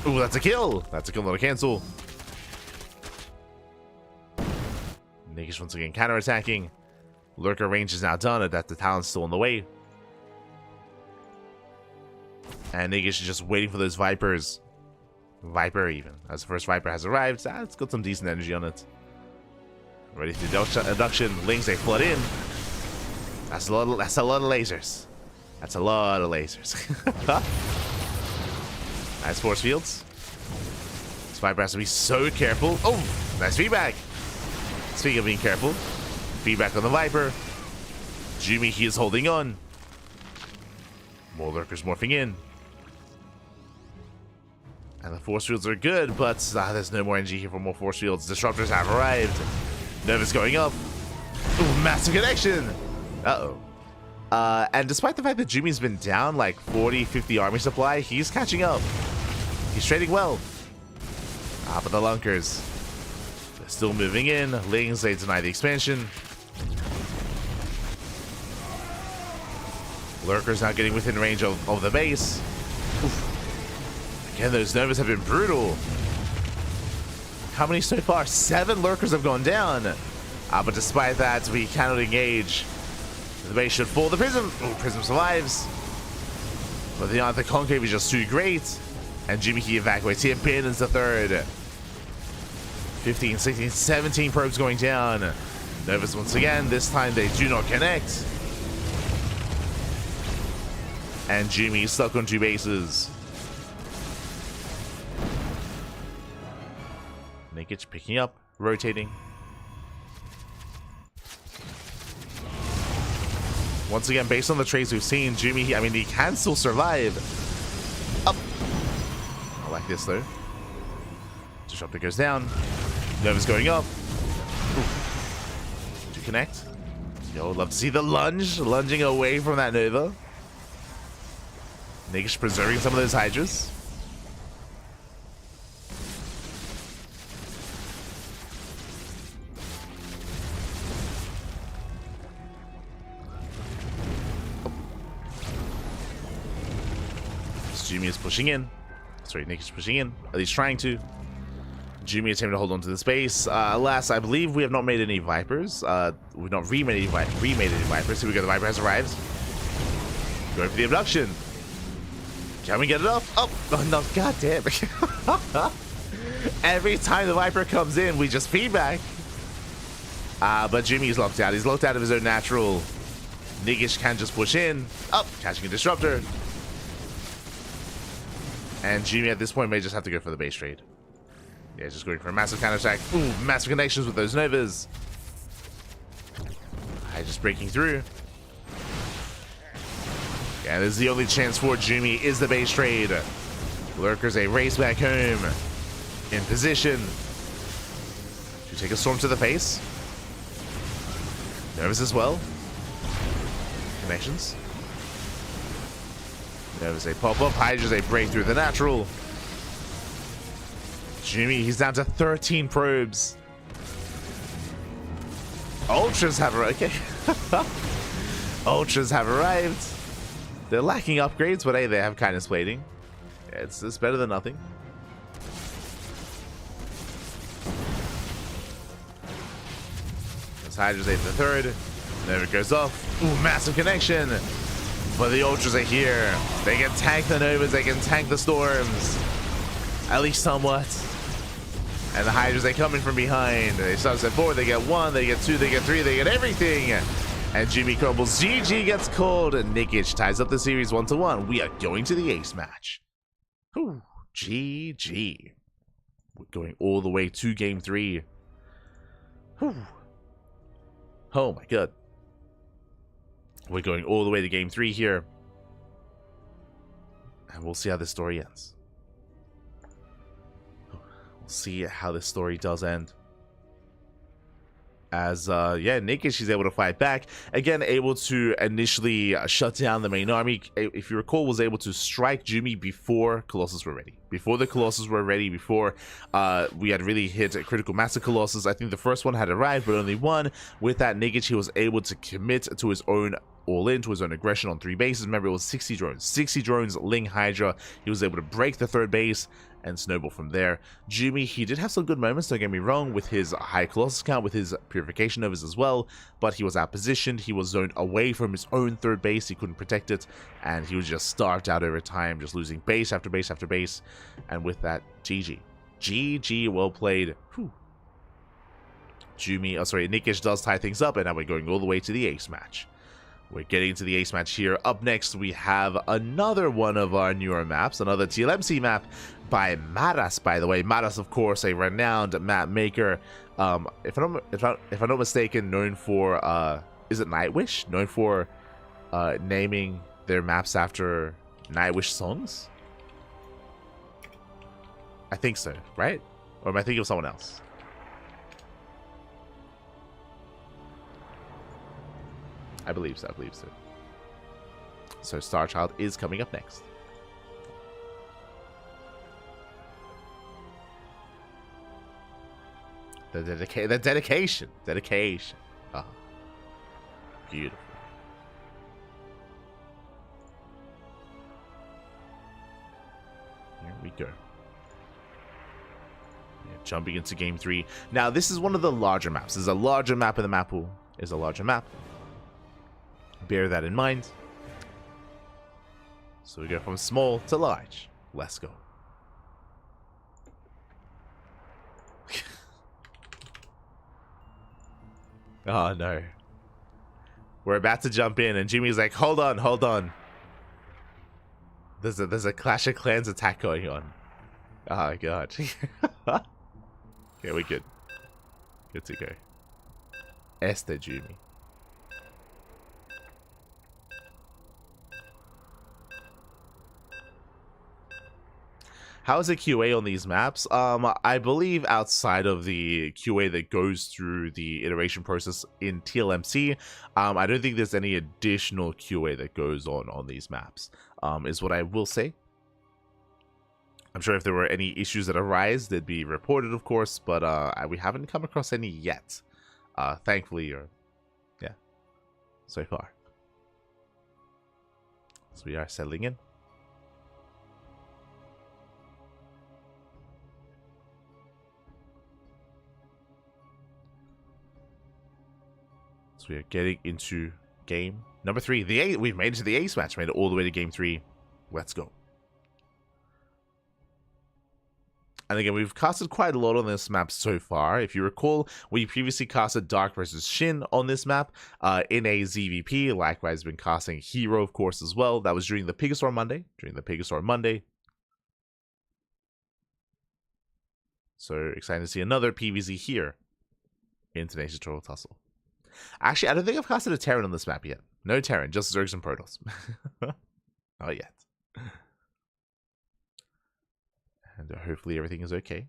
Ooh, that's a kill. That's a kill, not a cancel. Nikish once again counterattacking. Lurker range is now done, that the talent's still in the way. And Nikish is just waiting for those Vipers. Viper even. As the first Viper has arrived, it's got some decent energy on it. Ready for the abduction. Lings, they flood in. That's a lot of lasers. That's a lot of lasers. Nice force fields. This Viper has to be so careful. Oh, nice feedback. Speaking of being careful, feedback on the Viper. Jumy, he is holding on. More Lurkers morphing in. And the force fields are good, but there's no more energy here for more force fields. Disruptors have arrived. Nova's going up. Ooh, massive connection. Uh-oh. And despite the fact that Jumy's been down like 40, 50 army supply, he's catching up. He's trading well. But the Lunkers, they're still moving in. Lings, they deny the expansion. Lurkers now getting within range of the base. Oof. Again, those Novas have been brutal. How many so far? 7 Lurkers have gone down. But despite that, we cannot engage. The base should fall. The Prism. Oh, Prism survives. But the Concave is just too great. And Jumy, he evacuates. He abandons the third. 15, 16, 17 probes going down. Novas once again. This time they do not connect. And Jumy is stuck on 2 bases. Nikish picking up, rotating. Once again, based on the trades we've seen, Jumy, he can still survive. Up. I like this though. Disruptor goes down. Nova's going up. Ooh. To connect. Yo, love to see the lunge, lunging away from that Nova. Nikish preserving some of those Hydras. Jumy is pushing in. Sorry, Nikish is pushing in. At least trying to. Jumy attempting to hold on to the space. Alas, I believe we have not made any Vipers. We've not remade any Vipers. Here we go. The Viper has arrived. Going for the abduction. Can we get it up? Oh no, god damn. Every time the Viper comes in, we just feedback. But Jumy's locked out. He's locked out of his own natural. Nikish can just push in. Up, catching a disruptor. And Jumy at this point may just have to go for the base trade. Yeah, just going for a massive counterattack. Ooh, massive connections with those Novas. Just breaking through. Yeah, this is the only chance for Jumy is the base trade. Lurkers a race back home. In position. To take a storm to the face. Novas as well. Connections. Novas a pop-up. Hydras a break through the natural. Jumy, he's down to 13 probes. Ultras have arrived. Okay. Ultras have arrived. They're lacking upgrades, but hey, they have kindness plating. Yeah, it's better than nothing. As Hydra's ate the third. There it goes off. Ooh, massive connection. But the Ultras are here. They can tank the Novas, they can tank the Storms. At least somewhat. And the Hydras, they come in from behind. They sunset forward, they get 1, they get 2, they get 3, they get everything. And Jumy crumbles. GG gets called. And Nikish ties up the series 1-1. We are going to the ace match. Whew. GG. We're going all the way to game 3. Whew. Oh my god. We're going all the way to game 3 here. And we'll see how this story ends. We'll see how this story does end. As yeah, naked, she's able to fight back again, able to initially shut down the main army. If you recall, was able to strike Jumy before Colossus were ready, before the Colossus were ready, before we had really hit a critical mass of Colossus. I think the first one had arrived, but only one. With that, naked, he was able to commit to his own all in, to his own aggression on 3 bases. Remember, it was 60 drones, Ling Hydra. He was able to break the 3rd base and snowball from there. Jumy, he did have some good moments, don't get me wrong, with his high Colossus count, with his purification overs as well, but he was outpositioned. He was zoned away from his own 3rd base. He couldn't protect it, and he was just starved out over time, just losing base after base after base. And with that, GG, well played. Whew. Jumy, oh sorry, Nikish does tie things up, and now we're going all the way to the ace match. We're getting to the ace match here. Up next, we have another one of our newer maps, another TLMC map by Maras, by the way. Maras, of course, a renowned map maker. If I'm not mistaken, known for is it Nightwish? Known for naming their maps after Nightwish songs. I think so, right? Or am I thinking of someone else? I believe so. So Starchild is coming up next. The dedication. Oh, beautiful. Here we go. Yeah, jumping into game 3. Now, this is one of the larger maps. This is a larger map in the map pool. Is a larger map. Bear that in mind. So we go from small to large. Let's go. Oh no. We're about to jump in and Jimmy's like, hold on. There's a Clash of Clans attack going on. Oh god. Okay, we're good. Good to go. Esther Jumy. How's the QA on these maps? I believe outside of the QA that goes through the iteration process in TLMC, I don't think there's any additional QA that goes on these maps, is what I will say. I'm sure if there were any issues that arise, they'd be reported, of course, but we haven't come across any yet, thankfully, or yeah, so far. So we are settling in. We are getting into game number 3. We've made it to the ace match. Made it all the way to game 3. Let's go. And again, we've casted quite a lot on this map so far. If you recall, we previously casted Dark versus Shin on this map in a ZVP. Likewise, been casting Hero, of course, as well. That was during the Pegasaur Monday. So excited to see another PvZ here in Tenacious Turtle Tussle. Actually, I don't think I've casted a Terran on this map yet. No Terran, just Zergs and Protoss. Not yet. And hopefully everything is okay.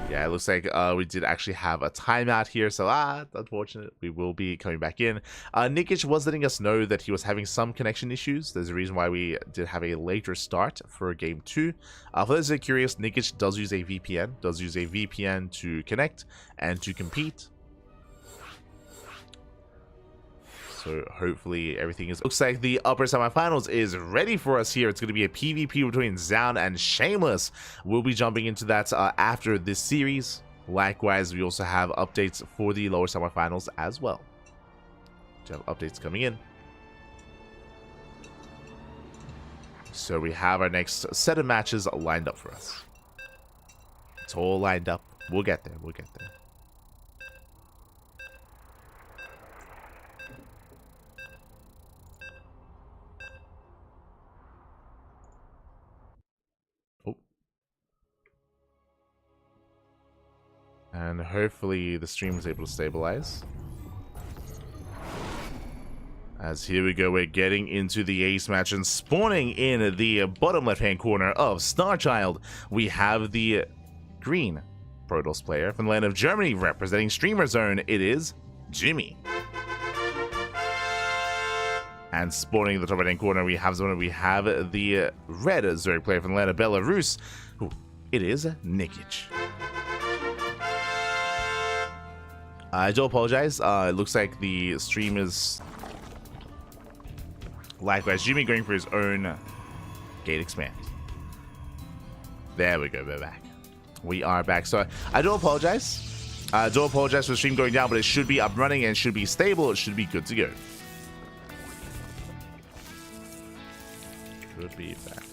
Yeah, it looks like we did actually have a timeout here, so unfortunate. We will be coming back in. Nikic was letting us know that he was having some connection issues. There's a reason why we did have a later start for game 2. For those that are curious, Nikic does use a VPN, to connect and to compete. So hopefully everything is... Looks like the upper semifinals is ready for us here. It's going to be a PvP between Zoun and Shameless. We'll be jumping into that after this series. Likewise, we also have updates for the lower semifinals as well. We have updates coming in. So we have our next set of matches lined up for us. It's all lined up. We'll get there. And hopefully the stream is able to stabilize. As here we go, we're getting into the ace match, and spawning in the bottom left-hand corner of Starchild, we have the green Protoss player from the land of Germany representing Streamer Zoun. It is Jumy. And spawning in the top right-hand corner, we have the red Zerg player from the land of Belarus. Ooh, it is Nicoract. I do apologize. It looks like the stream is likewise. Jumy going for his own gate expand. There we go. We're back. We are back. So I do apologize. I do apologize for the stream going down, but it should be up running and should be stable. It should be good to go. Could be back.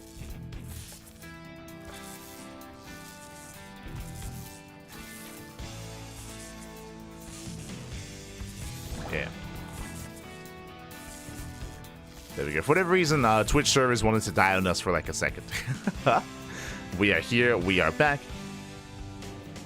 Yeah. There we go. For whatever reason, Twitch servers wanted to die on us for like a second. We are here. We are back.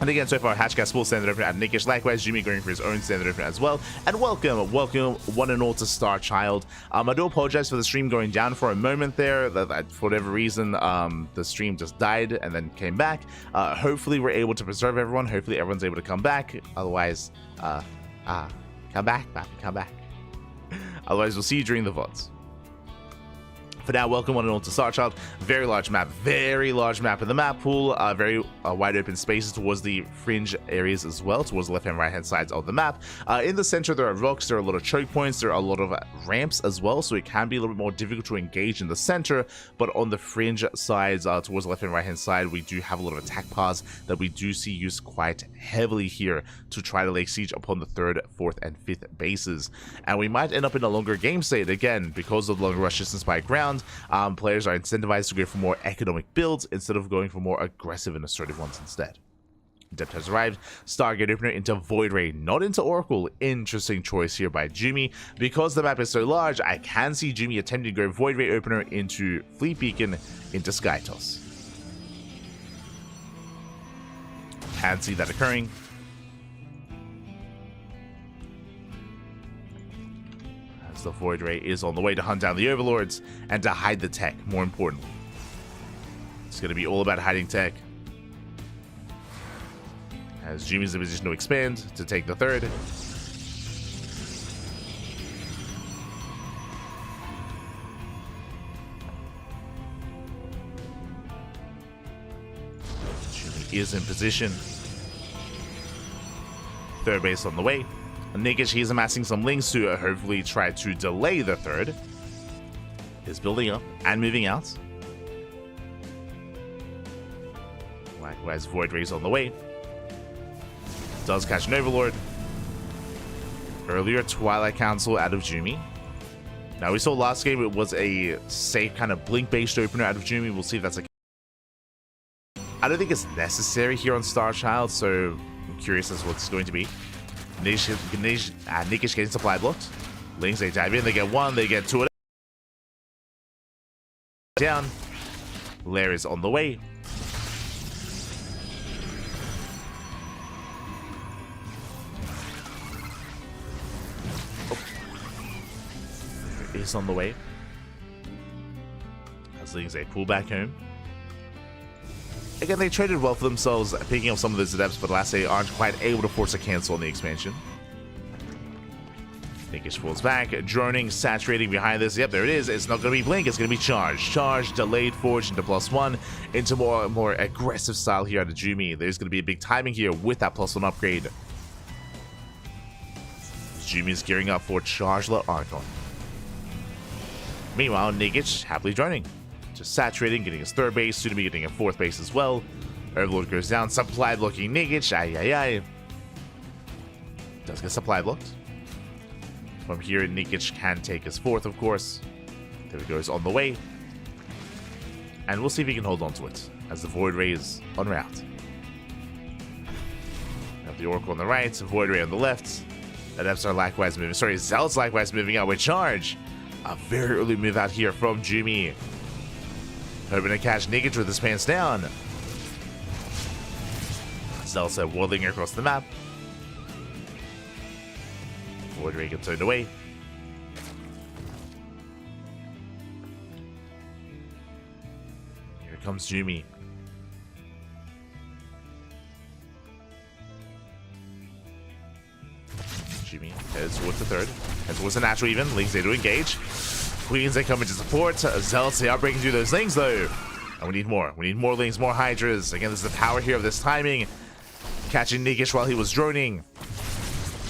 And again, so far, Hatchcast full standard opener at Nicoract. Likewise, Jumy going for his own standard opener as well. And welcome one and all to Starchild. I do apologize for the stream going down for a moment there. That for whatever reason, the stream just died and then came back. Hopefully, we're able to preserve everyone. Hopefully, everyone's able to come back. Otherwise, come back, come back. Otherwise, we'll see you during the VODs. For now, welcome one and all to Starchild. Very large map in the map pool. Very wide open spaces towards the fringe areas as well, towards the left and right hand sides of the map. In the center, there are rocks, there are a lot of choke points, there are a lot of ramps as well, so it can be a little bit more difficult to engage in the center. But on the fringe sides, towards the left and right hand side, we do have a lot of attack paths that we do see used quite heavily here to try to lay siege upon the 3rd, 4th, and 5th bases. And we might end up in a longer game state again because of the long rush distance by ground. Players are incentivized to go for more economic builds instead of going for more aggressive and assertive ones instead. Depth has arrived. Stargate opener into Void Ray, not into Oracle. Interesting choice here by Jumy. Because the map is so large, I can see Jumy attempting to go Void Ray opener into Fleet Beacon into Skytoss. Can see that occurring. The Void Ray is on the way to hunt down the Overlords and to hide the tech, more importantly. It's going to be all about hiding tech. As Jumy's in a position to expand, to take the 3rd. Jumy is in position. 3rd base on the way. Nicoract, he's amassing some links to hopefully try to delay the 3rd. Is building up and moving out. Likewise, Void Ray's on the way. Does catch an Overlord. Earlier, Twilight Council out of Jumy. Now, we saw last game it was a safe kind of blink-based opener out of Jumy. We'll see if that's a... I don't think it's necessary here on Starchild, so I'm curious as to what it's going to be. Nicoract getting supply blocked. Links, they dive in, they get 1, they get 2. Down. Lair is on the way. Oh. Is on the way. As Links, they pull back home. Again, they traded well for themselves, picking up some of those adepts, but last they aren't quite able to force a cancel on the expansion. Nicoract falls back, droning, saturating behind this. Yep, there it is. It's not going to be blink, it's going to be charge. Charge, delayed, forge into +1, into more aggressive style here out of Jumy. There's going to be a big timing here with that +1 upgrade. Jumy's gearing up for charge let Archon. Meanwhile, Nicoract happily droning. Just saturating, getting his 3rd base, soon to be getting a 4th base as well. Overlord goes down, supply blocking Nicoract. Does get supply blocked. From here, Nicoract can take his 4th, of course. There he goes on the way. And we'll see if he can hold on to it as the Void Ray is en route. We have the Oracle on the right, Void Ray on the left. Adepts are likewise moving. Sorry, Zealot's likewise moving out with charge. A very early move out here from Jumy. Hoping to catch Nicoract with his pants down. Zealot's waddling across the map. Void Ray gets turned away. comes Jumy. Jumy heads towards the third. Heads towards the natural even. Lings there to engage. Queens, they come into support. Zealots, they are breaking through those Lings though. And we need more. We need more Lings, more Hydras. Again, this is the power here of this timing. Catching Nikish while he was droning.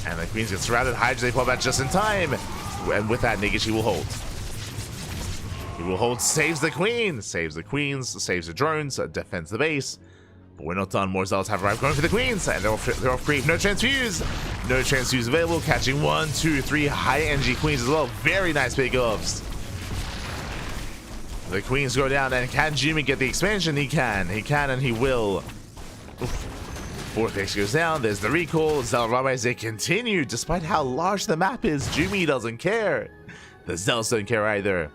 And the Queens get surrounded. Hydras, they fall back just in time. And with that, Nikish, he will hold. He will hold, saves the Queen. Saves the Queens, saves the drones, defends the base. But we're not done. More Zealots have arrived going for the Queens. And they're off creep. No transfuse. No transfuse available. Catching 1, 2, 3 high energy Queens as well. Very nice big offs. The Queens go down, and can Jumy get the expansion? He can and he will. Oof. Fourth base goes down, there's the recall. Zealot rabbis, they continue, despite how large the map is. Jumy doesn't care. The Zealots don't care either.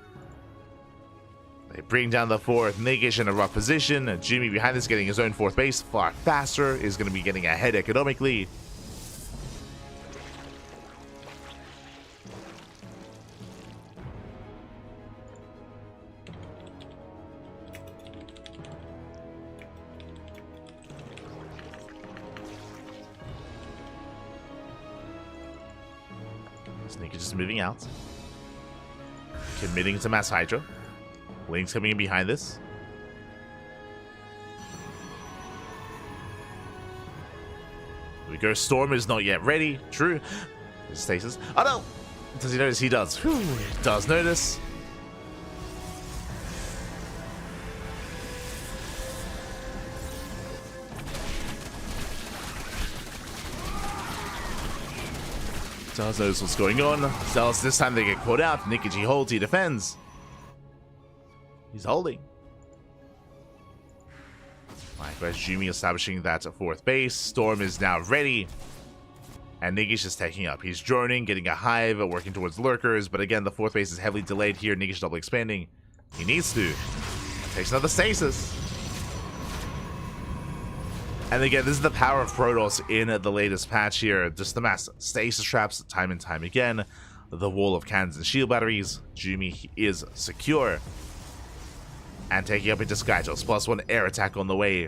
They bring down the fourth. Nikish in a rough position. Jumy behind this, getting his own fourth base far faster, is going to be getting ahead economically. Nikish just moving out. Committing to Mass Hydra. Lings coming in behind this. Here we go. Storm is not yet ready. True. There's stasis. Oh no! Does he notice? He does. Whew. Does notice. Zealots knows what's going on. Zealots, this time they get caught out. Nikish, he holds, he defends. He's holding. Likewise, Jumy establishing that fourth base. Storm is now ready. And Nikish is taking up. He's droning, getting a hive, working towards lurkers. But again, the fourth base is heavily delayed here. Nikish double expanding. He needs to. Takes another stasis. And again, this is the power of Protoss in the latest patch here. Just the mass stasis traps time and time again. The wall of cannons and shield batteries. Jumy is secure. And taking up into Skytoss. +1 air attack on the way.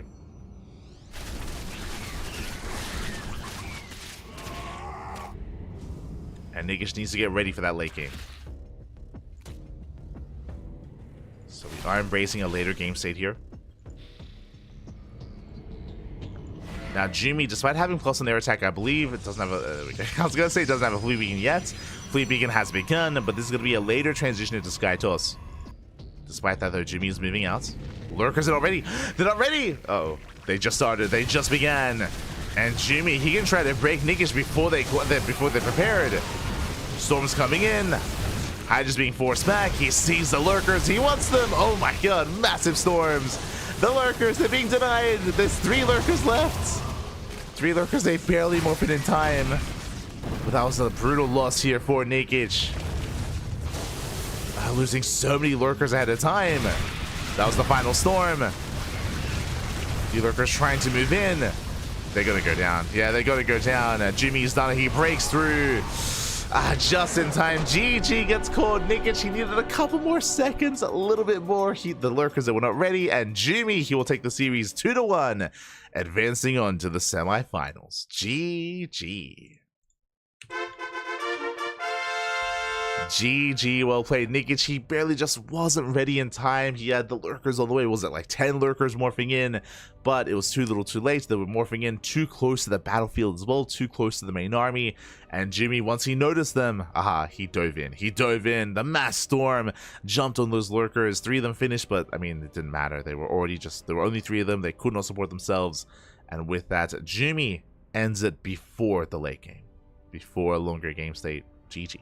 And Nikish needs to get ready for that late game. So we are embracing a later game state here. Now, Jumy, despite having +1 air attack, I believe it doesn't have a... I was going to say it doesn't have a fleet beacon yet. Fleet beacon has begun, but this is going to be a later transition into Skytoss. Despite that, though, Jumy is moving out. Lurkers are not ready. They're not ready! Uh-oh. They just started. They just began. And Jumy, he can try to break Nikish before they're prepared. Storm's coming in. Hydra's being forced back. He sees the Lurkers. He wants them. Oh my god, massive storms. The Lurkers, they're being denied. There's 3 Lurkers left. 3 Lurkers, they barely morphed in time. But that was a brutal loss here for Nikish. Losing so many Lurkers ahead of time. That was the final storm. The Lurkers trying to move in. They're gonna go down. Yeah, they're gonna go down. Jumy's done it. He breaks through. Just in time. GG gets caught. Nikish, he needed a couple more seconds, a little bit more. The Lurkers that were not ready, and Jumy, he will take the series 2-1, advancing on to the semifinals. GG. GG, well played. Nikish, he barely just wasn't ready in time. He had the Lurkers on the way. Was it like 10 Lurkers morphing in? But it was too little too late. They were morphing in too close to the battlefield as well, too close to the main army. And Jumy, once he noticed them, he dove in. He dove in. The mass storm jumped on those Lurkers. 3 of them finished, but I mean, it didn't matter. There were only 3 of them. They could not support themselves. And with that, Jumy ends it before the late game, before a longer game state. GG.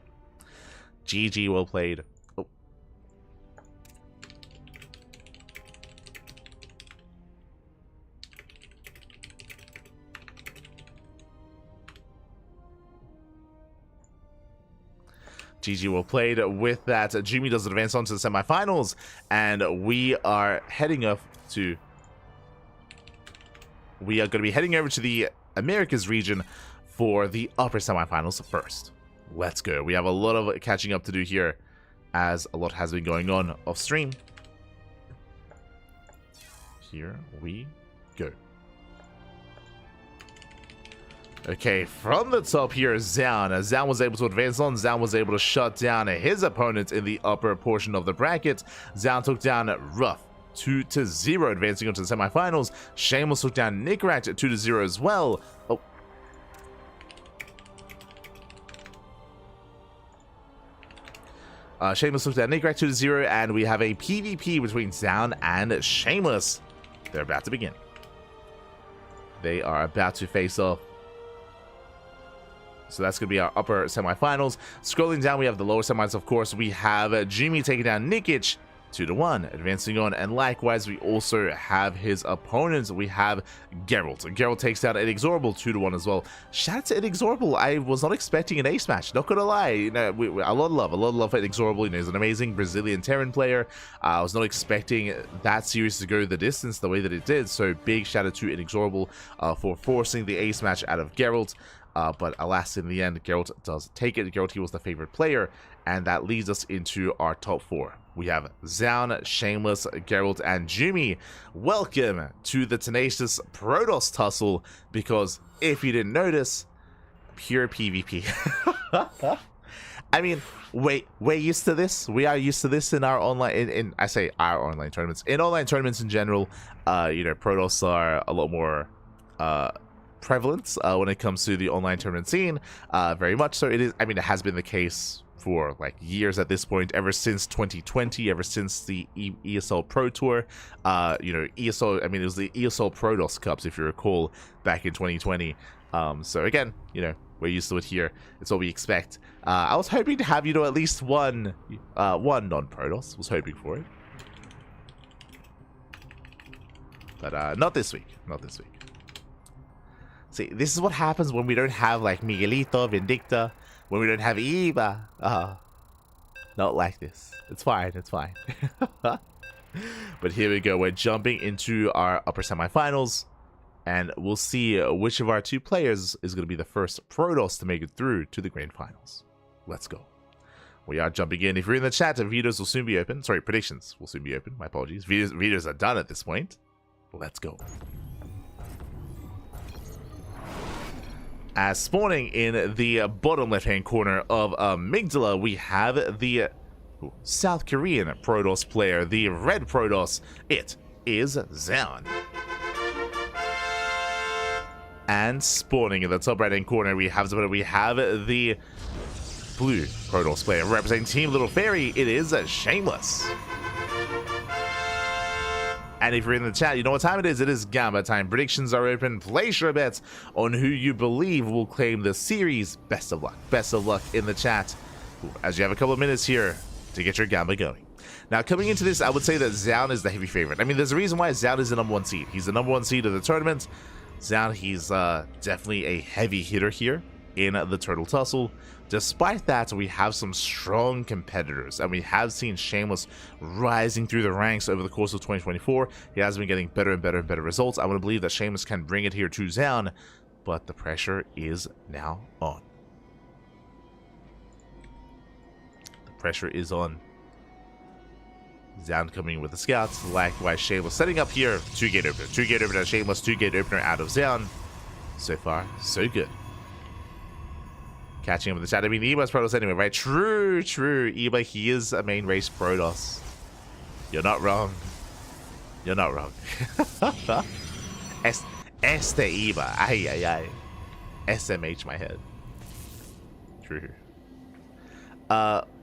GG, well played. Oh. GG, well played. With that, Jumy does advance on to the semifinals, and we are heading up to... We are going to be heading over to the Americas region for the upper semifinals first. Let's go. We have a lot of catching up to do here, as a lot has been going on off stream. here we go. Okay, from the top here is Zoun. As Zoun was able to advance on, Zoun was able to shut down his opponent in the upper portion of the bracket. Zoun took down Rough 2-0, advancing on to the semifinals. Shameless took down Nicoract 2-0 as well. Shameless took down Nicoract 2-0, and we have a PvP between Zoun and Shameless. They're about to begin. They are about to face off. So that's going to be our upper semifinals. Scrolling down, we have the lower semis, of course. We have Jumy taking down Nikic 2-1, advancing on. And likewise, we also have his opponents. We have Gerald. Gerald takes down Inexorable 2-1 as well. Shout out to Inexorable. I was not expecting an ace match. Not going to lie. You know, a lot of love for Inexorable. You know, he's an amazing Brazilian Terran player. I was not expecting that series to go the distance the way that it did. So big shout out to Inexorable for forcing the ace match out of Gerald. But alas, in the end, Gerald does take it. Gerald, he was the favorite player, and that leads us into our top four. We have Zoun, Shameless, Gerald, and Jumy. Welcome to the Tenacious Turtle Tussle, because if you didn't notice, pure PvP. I mean, we're used to this. We are used to this in our online, I say our online tournaments. In online tournaments in general, you know, Protoss are a lot more prevalent when it comes to the online tournament scene. Very much so. It is, I mean, it has been the case for like years at this point, ever since 2020, ever since the ESL Pro Tour. You know, ESL, I mean, it was the ESL Protoss Cups, if you recall, back in 2020. So again, you know, we're used to it here. It's what we expect. I was hoping to have, you know, at least one non-Protoss. Was hoping for it, but not this week. Not this week. See, this is what happens when we don't have, like, Miguelito, Vindicta, when we don't have Eva. Not like this. It's fine, it's fine. But here we go. We're jumping into our upper semifinals, and we'll see which of our two players is going to be the first Protoss to make it through to the grand finals. Let's go. We are jumping in. If you're in the chat, videos will soon be open. Sorry, predictions will soon be open. My apologies. Videos are done at this point. Let's go. As spawning in the bottom left-hand corner of Amygdala, we have the South Korean Protoss player, the red Protoss. It is Zoun. And spawning in the top right-hand corner, we have the blue Protoss player representing Team Little Fairy. It is Shameless. And if you're in the chat, you know what time it is. It is Gamba time. Predictions are open. Place your bets on who you believe will claim the series. Best of luck. Best of luck in the chat, as you have a couple of minutes here to get your Gamba going. Now, coming into this, I would say that Zoun is the heavy favorite. I mean, there's a reason why Zoun is the #1 seed. He's the #1 seed of the tournament. Zoun, he's definitely a heavy hitter here in the Turtle Tussle. Despite that, we have some strong competitors, and we have seen Shameless rising through the ranks over the course of 2024. He has been getting better and better and better results. I want to believe that Shameless can bring it here to Zoun, but the pressure is now on. The pressure is on. Zoun coming with the scouts, likewise Shameless setting up here. 2-gate opener. 2-gate opener Shameless, 2-gate opener out of Zoun. So far, so good. Catching up with the chat. I mean, Eba's Protoss anyway, right? True. Eba, he is a main race Protoss. You're not wrong. You're not wrong. Este Eba. Ay. SMH my head. True.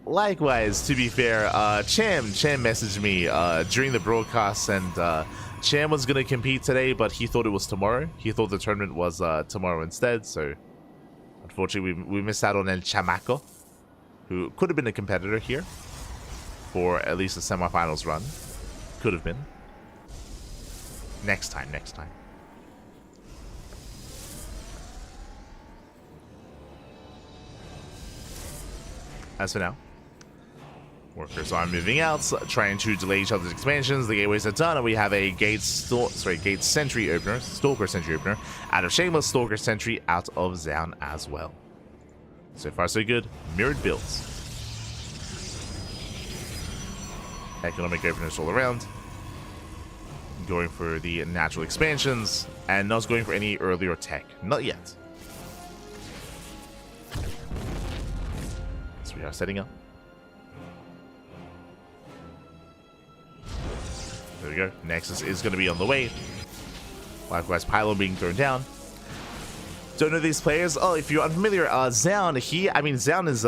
Likewise, to be fair, Cham messaged me during the broadcast, and Cham was going to compete today, but he thought it was tomorrow. He thought the tournament was tomorrow instead, so unfortunately, we missed out on El Chamaco, who could have been a competitor here for at least a semifinals run. Could have been. Next time. As for now, workers are moving out, trying to delay each other's expansions. The gateways are done, and we have a gate sentry opener, Stalker sentry opener out of Shameless, Stalker sentry out of Zoun as well. So far, so good. Mirrored builds. Economic openers all around. going for the natural expansions, and not going for any earlier tech. Not yet. So we are setting up. There we go. Nexus is going to be on the way. Likewise, Pylon being thrown down. Don't know these players. Oh, if you're unfamiliar, Zoun, Zoun is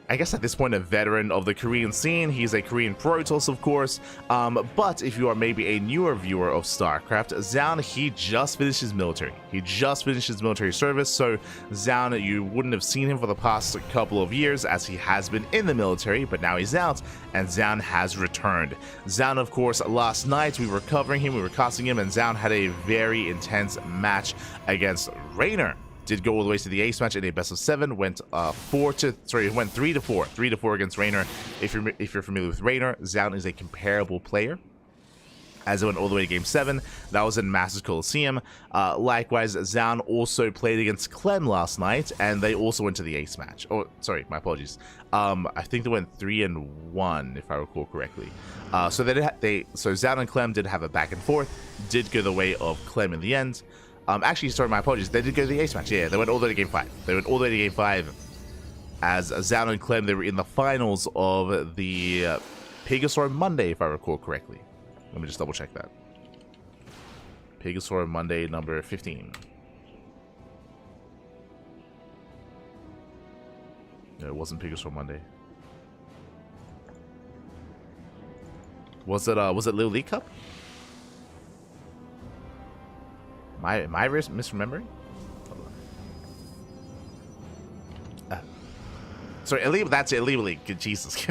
I guess at this point, a veteran of the Korean scene. He's a Korean Protoss, of course. But if you are maybe a newer viewer of StarCraft, Zoun, he just finished his military. He just finished his military service. So Zoun, you wouldn't have seen him for the past couple of years as he has been in the military, but now he's out and Zoun has returned. Zoun, of course, last night we were covering him, we were casting him, and Zoun had a very intense match against Raynor. Did go all the way to the ace match in a best of 7. Went 3-4, 3-4 against Raynor. If you're familiar with Raynor, Zoun is a comparable player. As it went all the way to game 7, that was in Masters Coliseum. Likewise, Zoun also played against Clem last night, and they also went to the ace match. Oh, sorry, my apologies. I think they went 3-1, if I recall correctly. So Zoun and Clem did have a back and forth. Did go the way of Clem in the end. Actually, sorry, my apologies. They did go to the ace match. Yeah, they went all the way to game 5. They went all the way to game 5. As Zoun and Clem, they were in the finals of the Pegasaur Monday, if I recall correctly. Let me just double check that. Pegasaur Monday number 15. No, it wasn't Pegasaur Monday. Was it Little League Cup? Am I misremembering? Sorry, that's it, Elite League. Jesus.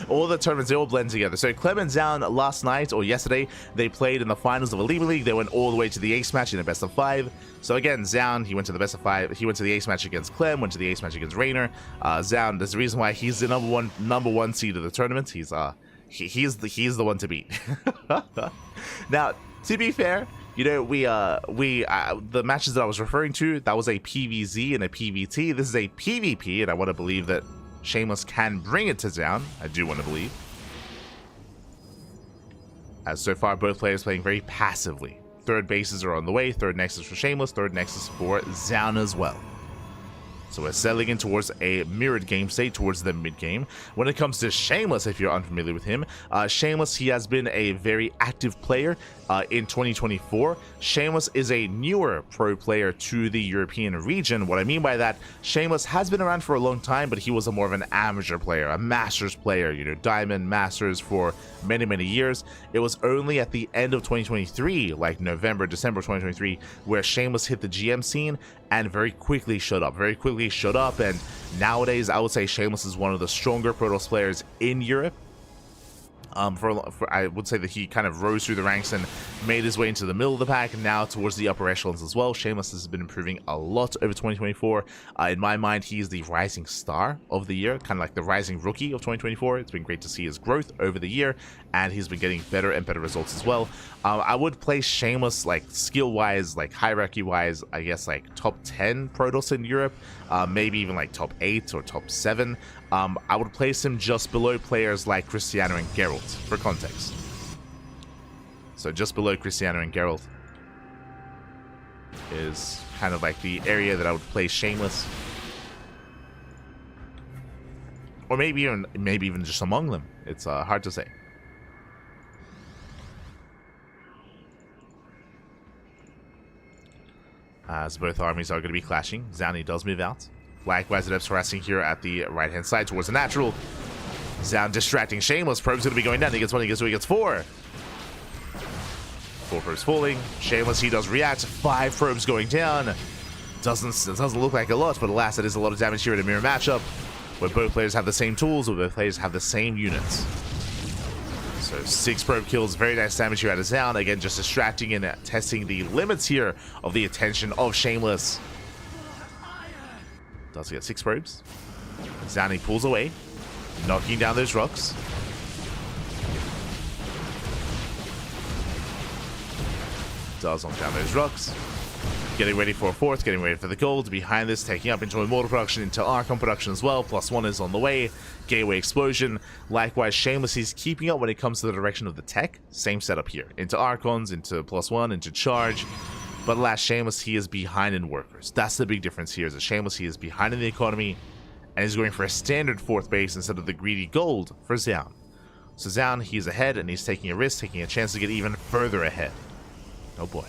All the tournaments, they all blend together. So Clem and Zoun last night, or yesterday, they played in the finals of Elite League. They went all the way to the ace match in a best of 5. So again, Zoun, he went to the best of 5. He went to the ace match against Clem, went to the ace match against Raynor. Zoun, there's the reason why he's the number one seed of the tournament. He's the one to beat. Now, to be fair, you know, the matches that I was referring to, that was a PvZ and a PvT. This is a PvP, and I want to believe that Shameless can bring it to Zoun. I do want to believe. As so far, both players playing very passively. Third bases are on the way. Third Nexus for Shameless. Third Nexus for Zoun as well. So we're settling in towards a mirrored game state, towards the mid-game. When it comes to Shameless, if you're unfamiliar with him, Shameless, he has been a very active player in 2024. Shameless is a newer pro player to the European region. What I mean by that, Shameless has been around for a long time, but he was more of an amateur player, a Masters player, you know, Diamond Masters for many, many years. It was only at the end of 2023, like November, December 2023, where Shameless hit the GM scene and very quickly showed up, and nowadays I would say Shameless is one of the stronger Protoss players in Europe. I would say that he kind of rose through the ranks and made his way into the middle of the pack, and now towards the upper echelons as well. Shameless has been improving a lot over 2024. In my mind, he is the rising star of the year, kind of like the rising rookie of 2024. It's been great to see his growth over the year, and he's been getting better and better results as well. I would place Shameless, like, skill-wise, like, hierarchy-wise, I guess, like, top 10 Protoss in Europe, maybe even, like, top 8 or top 7. I would place him just below players like Cristiano and Gerald, for context. So just below Cristiano and Gerald is kind of like the area that I would place Shameless. Or maybe even just among them. It's hard to say. As both armies are going to be clashing, Zoun does move out. Likewise, it is harassing here at the right-hand side towards the natural. Zoun distracting Shameless. Probe's going to be going down. He gets 1, he gets 2, he gets 4. 4 probes falling. Shameless, he does react. 5 probes going down. Doesn't look like a lot, but alas, it is a lot of damage here in a mirror matchup, where both players have the same tools, where both players have the same units. So 6 probe kills, very nice damage here out of Zoun. Again, just distracting and testing the limits here of the attention of Shameless. Does get 6 probes. Zoun pulls away, knocking down those rocks. Does knock down those rocks. Getting ready for a fourth, getting ready for the gold. Behind this, taking up into Immortal production, into Archon production as well. +1 is on the way. Gateway Explosion. Likewise, Shameless, he's keeping up when it comes to the direction of the tech. Same setup here. Into Archons, into +1, into Charge. But last Shameless, he is behind in workers. That's the big difference here. Is that Shameless, he is behind in the economy. And he's going for a standard fourth base instead of the greedy gold for Zoun. So Zoun, he's ahead, and he's taking a risk, taking a chance to get even further ahead. Oh boy.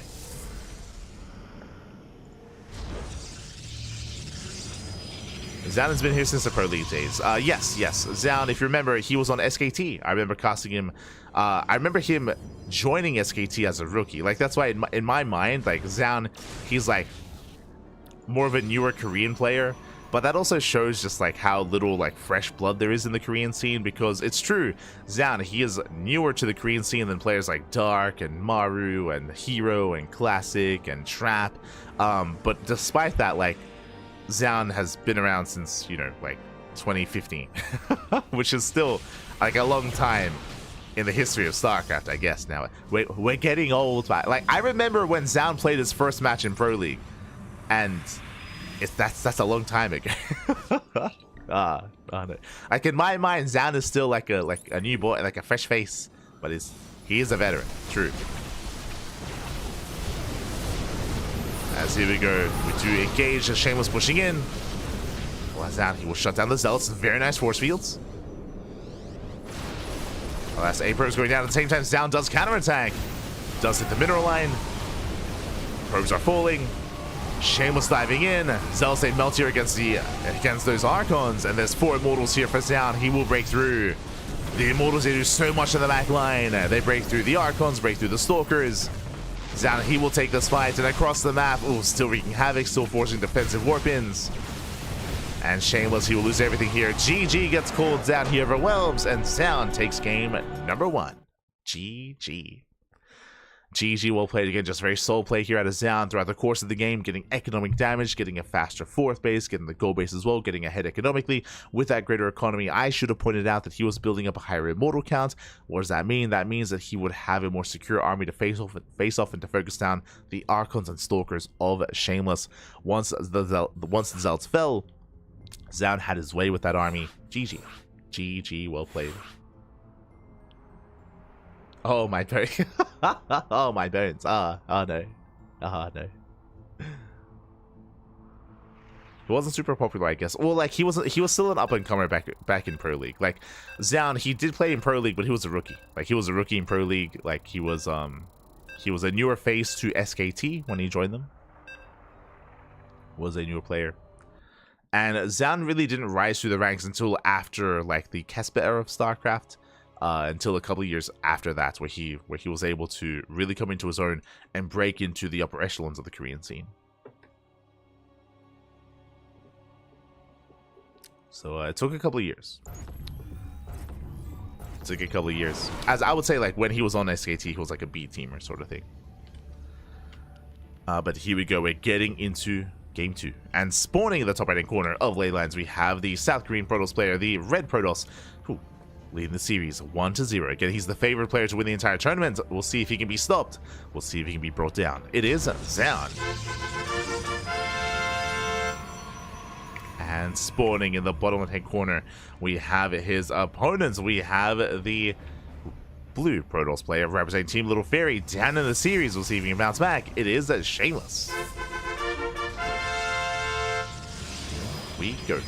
Zoun has been here since the Pro League days. Yes. Zoun, if you remember, he was on SKT. I remember casting him. I remember him joining SKT as a rookie. Like, that's why in my mind, like, Zoun, he's like more of a newer Korean player. But that also shows just like how little like fresh blood there is in the Korean scene, because it's true, Zoun, he is newer to the Korean scene than players like Dark and Maru and Hero and Classic and Trap. But despite that, like, Zoun has been around since, you know, like 2015, which is still like a long time in the history of StarCraft, I guess. Now we're getting old. Like, I remember when Zoun played his first match in Pro League, and that's a long time ago. No. Like, in my mind, Zoun is still like a new boy, like a fresh face, but he is a veteran. True. As here we go, we do engage as Shameless pushing in. Well, Zoun, he will shut down the Zealots. Very nice force fields. Well, that's A probes going down at the same time. Zoun does counterattack. Does hit the mineral line. Probes are falling. Shameless diving in. Zealots, they melt here against those Archons, and there's 4 Immortals here for Zoun. He will break through. The Immortals, they do so much in the back line. They break through the Archons, break through the Stalkers. Zoun, he will take this fight, and across the map, still wreaking havoc, still forcing defensive warp-ins. And Shameless, he will lose everything here. GG gets called. Zoun, he overwhelms, and Zoun takes game number 1. GG. GG, well played again. Just very soul play here out of Zoun throughout the course of the game, getting economic damage, getting a faster fourth base, getting the gold base as well, getting ahead economically with that greater economy. I should have pointed out that he was building up a higher immortal count. What does that mean? That means that he would have a more secure army to face off and to focus down the Archons and Stalkers of Shameless. Once the Zealots fell, Zoun had his way with that army. GG. GG, well played. Oh, my bones. Oh, my bones. Oh, no. Oh, no. He wasn't super popular, I guess. Well, like, he was still an up-and-comer back in Pro League. Like, Zoun, he did play in Pro League, but he was a rookie. Like, he was a rookie in Pro League. Like, he was a newer face to SKT when he joined them. Was a newer player. And Zoun really didn't rise through the ranks until after, like, the Kesper era of StarCraft. Until a couple of years after that, where he was able to really come into his own and break into the upper echelons of the Korean scene. So it took a couple of years. It took a couple of years. As I would say, like, when he was on SKT, he was like a B teamer sort of thing. But here we go. We're getting into Game 2. And spawning in the top right-hand corner of ley lines, we have the South Korean Protoss player, the Red Protoss, who leading the series 1-0. Again, he's the favorite player to win the entire tournament. We'll see if he can be stopped. We'll see if he can be brought down. It is Zoun. And spawning in the bottom left-hand corner, we have his opponents. We have the blue Protoss player representing Team Little Fairy down in the series. We'll see if he can bounce back. It is Shameless. We go.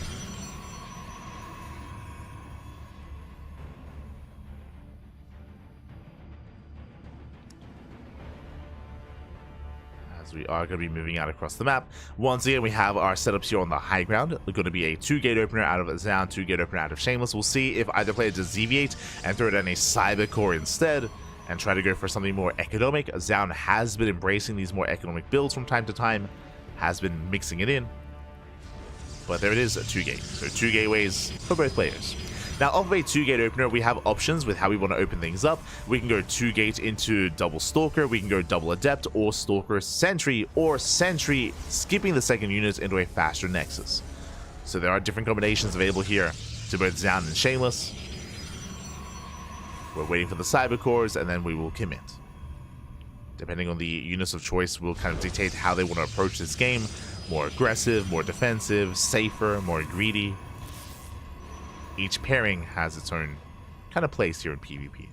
We are going to be moving out across the map. Once again, we have our setups here on the high ground. We're going to be a 2-gate opener out of Zoun, 2-gate opener out of Shameless. We'll see if either player does deviate and throw down a Cyber Core instead and try to go for something more economic. Zoun has been embracing these more economic builds from time to time, has been mixing it in. But there it is, a 2-gate. So 2 gateways for both players. Now, of a 2-gate opener, we have options with how we want to open things up. We can go 2-gate into double Stalker, we can go double Adept, or Stalker Sentry, or Sentry skipping the second unit into a faster Nexus. So there are different combinations available here to both Zoun and Shameless. We're waiting for the Cyber Cores, and then we will commit. depending on the units of choice, will kind of dictate how they want to approach this game. More aggressive, more defensive, safer, more greedy. Each pairing has its own kind of place here in PvP.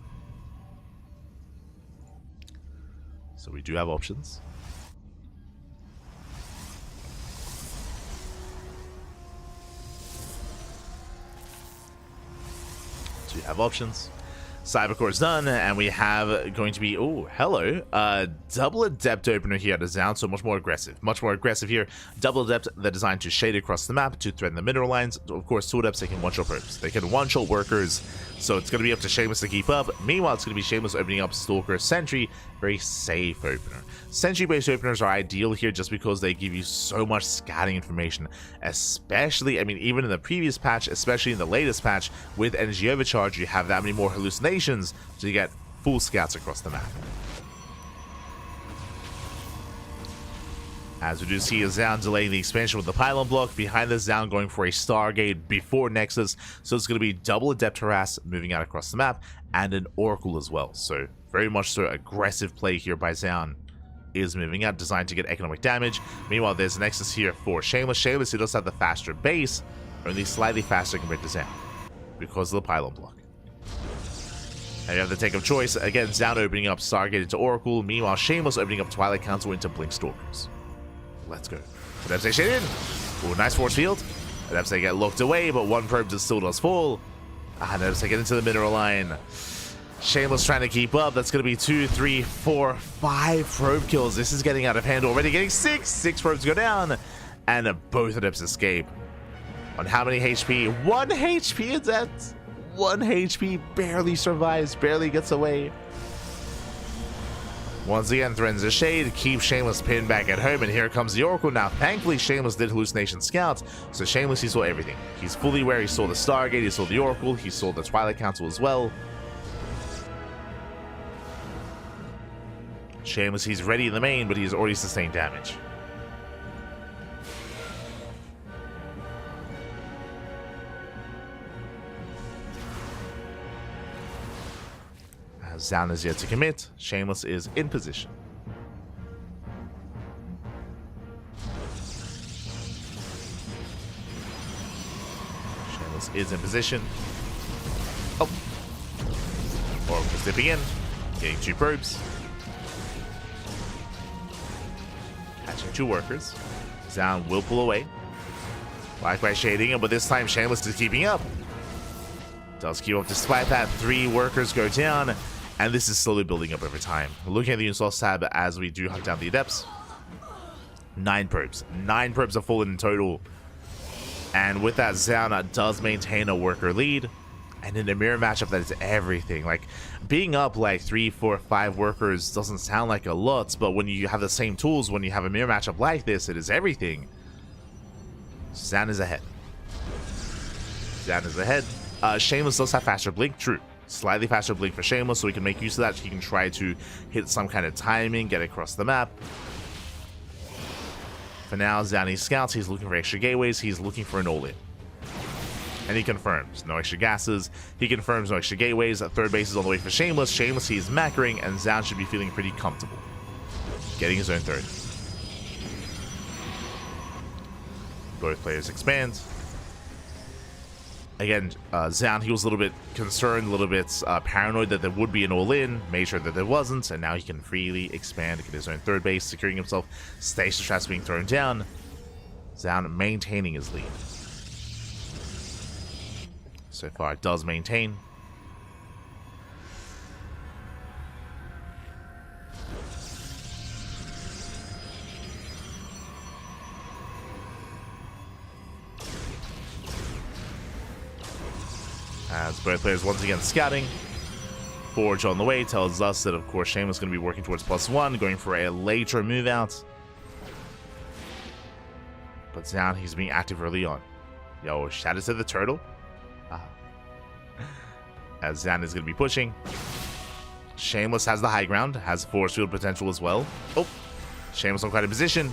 So we do have options. Cybercore's done, and we have going to be, oh, hello, double adept opener here at Zoun, so much more aggressive here. Double adept, they're designed to shade across the map to threaten the mineral lines. Of course, two adepts, they can one-shot probes, they can one-shot workers, so it's going to be up to Shameless to keep up. Meanwhile, it's going to be Shameless opening up Stalker, Sentry, very safe opener. Sentry-based openers are ideal here just because they give you so much scouting information, especially, I mean, even in the previous patch, especially in the latest patch, with Energy Overcharge, you have that many more hallucinations, so you get full scouts across the map. As we do see a Zoun delaying the expansion with the pylon block, behind the Zoun going for a Stargate before Nexus, so it's going to be double Adept Harass moving out across the map, and an Oracle as well, so very much so aggressive play here by Zoun is moving out, designed to get economic damage. Meanwhile, there's Nexus here for Shameless. Shameless, he does have the faster base, only slightly faster compared to Zoun, because of the pylon block. And you have the take of choice, again, Zoun opening up Stargate into Oracle, meanwhile Shameless opening up Twilight Council into Blink Stalkers. Let's go. Adepts they shade in. Ooh, nice force field. Adepts they get locked away, but one probe just still does fall. And Adepts they get into the mineral line. Shameless trying to keep up. That's going to be 2, 3, 4, 5 probe kills. This is getting out of hand already. Getting 6. 6 probes go down. And both Adepts escape. On how many HP? 1 HP Adept. 1 HP. Barely survives. Barely gets away. Once again, threatens a shade, keeps Shameless pinned back at home, and here comes the Oracle. Now, thankfully, Shameless did Hallucination Scout, so Shameless, he saw everything. He's fully aware, he saw the Stargate, he saw the Oracle, he saw the Twilight Council as well. Shameless, he's ready in the main, but he's already sustained damage. Zoun is yet to commit. Shameless is in position. Shameless is in position. Oh. Oracle stepping in. Getting 2 probes. Catching 2 workers. Zoun will pull away. Likewise shading him, but this time Shameless is keeping up. Does keep up despite that. 3 workers go down. And this is slowly building up over time. Looking at the unit tab as we do hunt down the Adepts. 9 probes. 9 probes are fallen in total. And with that, Zoun does maintain a worker lead. And in a mirror matchup, that is everything. Like, being up like 3, 4, 5 workers doesn't sound like a lot, but when you have the same tools, when you have a mirror matchup like this, it is everything. Zoun is ahead. Zoun is ahead. Shameless does have faster blink, true. Slightly faster blink for Shameless, so he can make use of that. He can try to hit some kind of timing, get across the map. For now, Zoun he scouts, he's looking for extra gateways, he's looking for an all-in. And he confirms, no extra gases, he confirms no extra gateways. Third base is on the way for Shameless. Shameless, he's macroing, and Zoun should be feeling pretty comfortable getting his own third. Both players expand. Again, Zoun, he was a little bit concerned, a little bit paranoid that there would be an all-in, made sure that there wasn't, and now he can freely expand, get his own third base, securing himself, station traps being thrown down. Zoun maintaining his lead. So far, it does maintain. As both players once again scouting. Forge on the way tells us that, of course, Shameless is going to be working towards +1, going for a later move out. But Zoun, he's being active early on. Yo, Shadows of the Turtle. As Zoun is going to be pushing. Shameless has the high ground, has force field potential as well. Oh, Shameless on quite a position.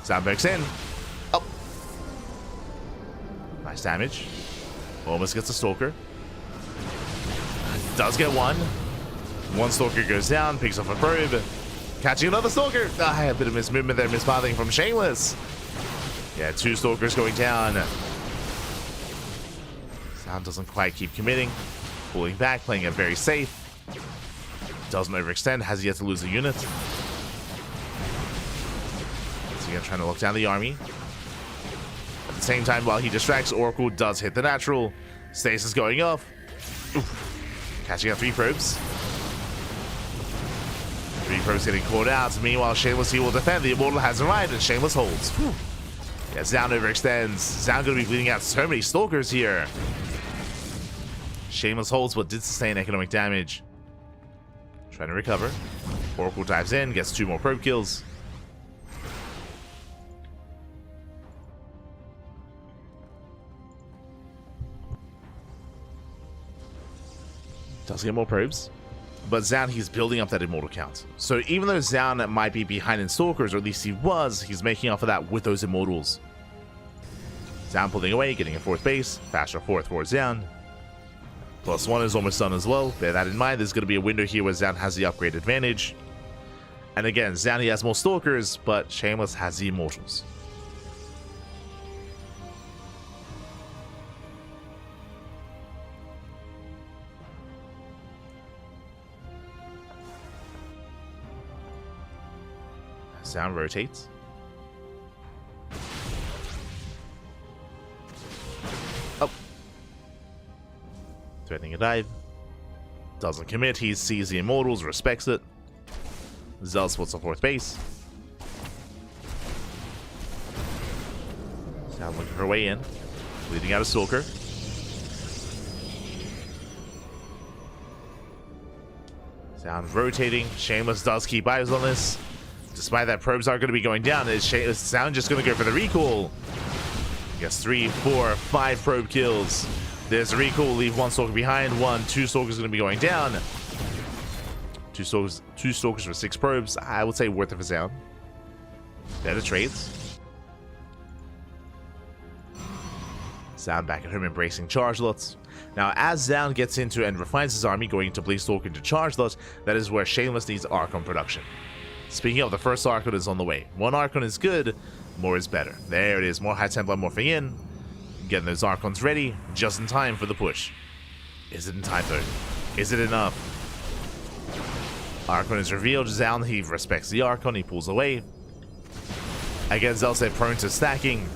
Zoun backs in. Oh, nice damage. Almost gets a Stalker. Does get one. One Stalker goes down, picks off a probe. Catching another Stalker. Ah, a bit of mismovement there, mispathing from Shameless. Yeah, 2 Stalkers going down. Zoun doesn't quite keep committing. Pulling back, playing it very safe. Doesn't overextend, has yet to lose a unit. So again, trying to lock down the army. At the same time, while he distracts, Oracle does hit the natural. Stasis going off. Oof. Catching out 3 probes. 3 probes getting caught out. Meanwhile, Shameless, he will defend. The Immortal has arrived, and Shameless holds. Whew. Yeah, Zoun overextends. Zoun going to be bleeding out so many Stalkers here. Shameless holds, but did sustain economic damage. Trying to recover. Oracle dives in, gets 2 more probe kills. Does get more probes. But Zoun, he's building up that Immortal count. So even though Zoun might be behind in Stalkers, or at least he was, he's making up for that with those Immortals. Zoun pulling away, getting a 4th base. Faster 4th for Zoun. +1 is almost done as well. Bear that in mind. There's going to be a window here where Zoun has the upgrade advantage. And again, Zoun, he has more Stalkers, but Shameless has the Immortals. Zoun rotates. Oh. Threatening a dive. Doesn't commit. He sees the Immortals, respects it. Zealous puts a 4th base. Zoun looking for a way in. Leading out a Stalker. Zoun rotating. Shameless does keep eyes on this. Despite that, probes are going to be going down. Is Zoun just going to go for the recall? Gets 3, 4, 5 probe kills. There's a recall. Leave 1 Stalker behind. 2 Stalkers going to be going down. 2 Stalkers for 6 probes. I would say worth it for Zoun. Better trades. Zoun back at home embracing charge lots. Now, as Zoun gets into and refines his army, going to Blaze Stalker into charge lots, that is where Shameless needs Archon production. Speaking of, the first Archon is on the way. 1 Archon is good, more is better. There it is, more High Templar morphing in. Getting those Archons ready, just in time for the push. Is it in time though? Is it enough? Archon is revealed. Zoun, he respects the Archon, he pulls away. Again, Zelsa prone to stacking.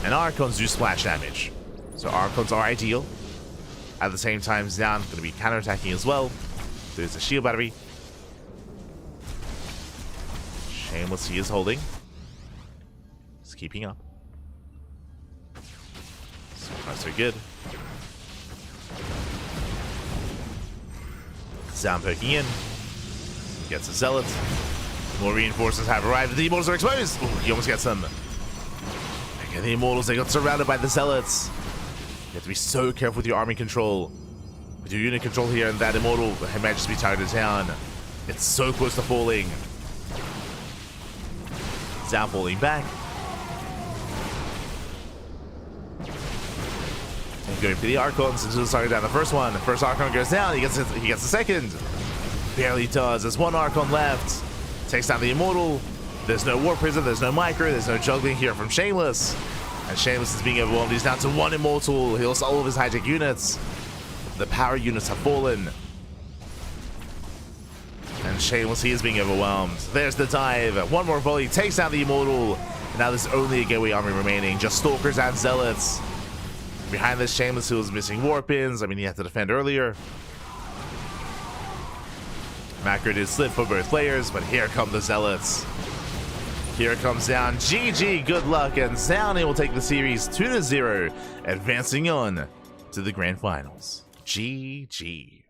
And Archons do splash damage. So Archons are ideal. At the same time, Zoun going to be counterattacking as well. There's a shield battery. Shameless, he is holding. He's keeping up. So far, so good. Zoun poking in. Gets a Zealot. More reinforcements have arrived. The Immortals are exposed. Ooh, he almost gets them. Again, the Immortals, they got surrounded by the Zealots. You have to be so careful with your army control. With your unit control here, and that Immortal, he might just be targeted down. It's so close to falling. Zoun falling back. And going for the Archons until it's targeted down the first one. The first Archon goes down, he gets the second. Barely does. There's 1 Archon left. Takes down the Immortal. There's no War Prison, there's no Micro, there's no juggling here from Shameless. And Shameless is being overwhelmed. He's down to 1 Immortal. He lost all of his high-tech units. The power units have fallen. And Shameless, he is being overwhelmed. There's the dive. 1 more volley takes down the Immortal. And now there's only a gateway army remaining. Just Stalkers and Zealots. Behind this, Shameless, who was missing war pins. I mean, he had to defend earlier. Macro did slip for both players, but here come the Zealots. Here comes Zoun. GG, good luck, and Zoun will take the series 2-0, advancing on to the grand finals. GG.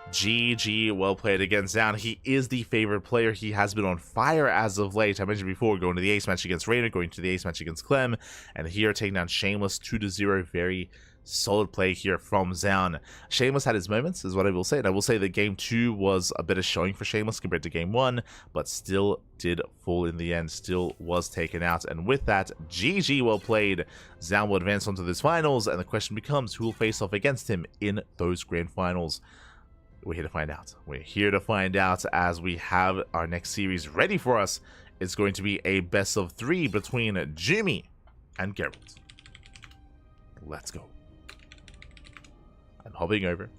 GG, well played against Zoun. He is the favorite player. He has been on fire as of late. I mentioned before, going to the ace match against Rainer, going to the ace match against Clem, and here taking down Shameless 2-0. Very solid play here from Zoun. Shameless had his moments, is what I will say. And I will say that game 2 was a bit of showing for Shameless compared to game 1, but still did fall in the end, still was taken out. And with that, GG, well played. Zoun will advance onto this finals, and the question becomes, who will face off against him in those grand finals? We're here to find out. We're here to find out as we have our next series ready for us. It's going to be a best of 3 between Jumy and Gerald. Let's go. I'm hopping over.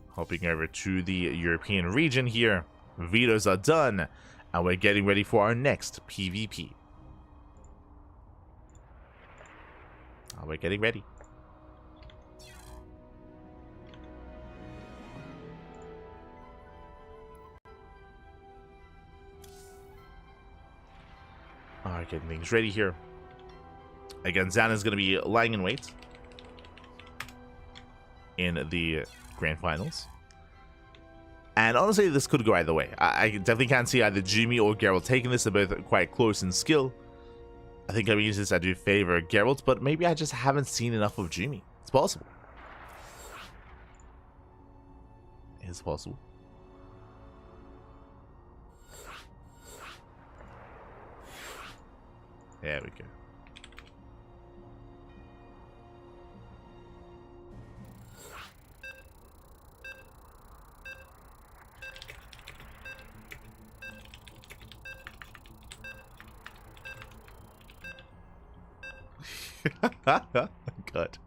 Hopping over to the European region here. Vetoes are done, and we're getting ready for our next PvP. We're getting ready. Alright, getting things ready here. Again, Zoun is going to be lying in wait in the grand finals. And honestly, this could go either way. I definitely can't see either Jumy or Gerald taking this. They're both quite close in skill. I think coming into this, I do favor Gerald, but maybe I just haven't seen enough of Jumy. It's possible. It's possible. There we go. God.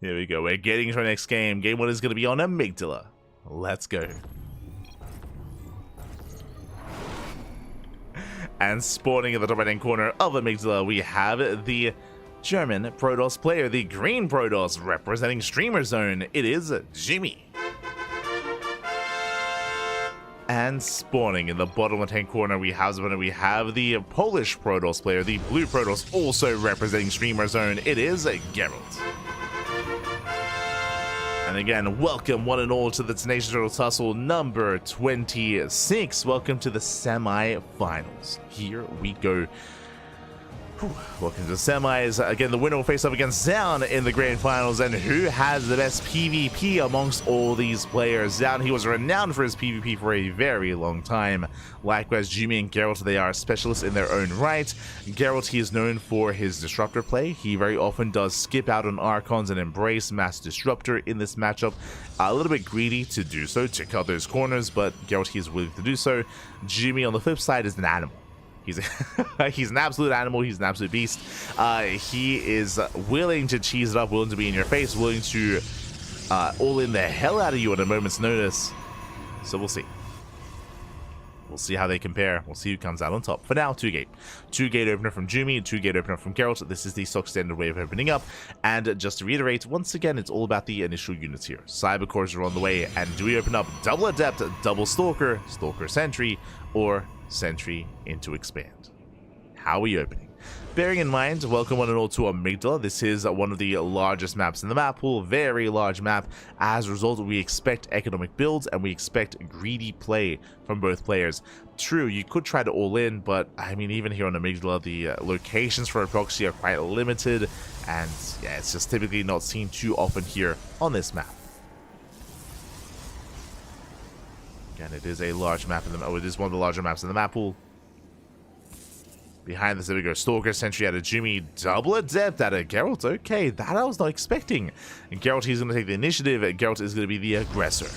Here we go. We're getting to our next game. Game 1 is going to be on Amygdala. Let's go. And spawning in the top right hand corner of Amygdala, we have the German Protoss player, the green Protoss, representing Streamer Zone. It is Jumy. And spawning in the bottom left-hand corner, we have the Polish Protoss player, the blue Protoss, also representing Streamer Zone. It is Gerald. And again, welcome one and all to the Tenacious Turtle Tussle number 26. Welcome to the semi-finals. Here we go. Welcome to the semis. Again, the winner will face up against Zoun in the grand finals. And who has the best PvP amongst all these players? Zoun, he was renowned for his PvP for a very long time. Likewise, Jumy and Gerald, they are specialists in their own right. Gerald, he is known for his disruptor play. He very often does skip out on Archons and embrace Mass Disruptor in this matchup. A little bit greedy to do so, to cut those corners, but Gerald, he is willing to do so. Jumy, on the flip side, is an animal. He's an absolute animal. He's an absolute beast. He is willing to cheese it up, willing to be in your face, willing to all in the hell out of you at a moment's notice. So we'll see. We'll see how they compare. We'll see who comes out on top. For now, 2-gate. 2-gate opener from Jumy, 2-gate opener from Gerald. This is the stock standard way of opening up. And just to reiterate, once again, it's all about the initial units here. Cyber cores are on the way. And do we open up double Adept, double Stalker, Stalker Sentry, or Sentry into Expand? How are we opening? Bearing in mind, welcome one and all to Amygdala. This is one of the largest maps in the map pool, very large map. As a result, we expect economic builds and we expect greedy play from both players. True, you could try to all in, but I mean, even here on Amygdala, the locations for a proxy are quite limited, and yeah, it's just typically not seen too often here on this map. Again, it is a large map in the it is one of the larger maps in the map pool. Behind this, there we go. Stalker Sentry out of Jumy. Double Adept out of Gerald. Okay, that I was not expecting. And Gerald, he's going to take the initiative. Gerald is going to be the aggressor.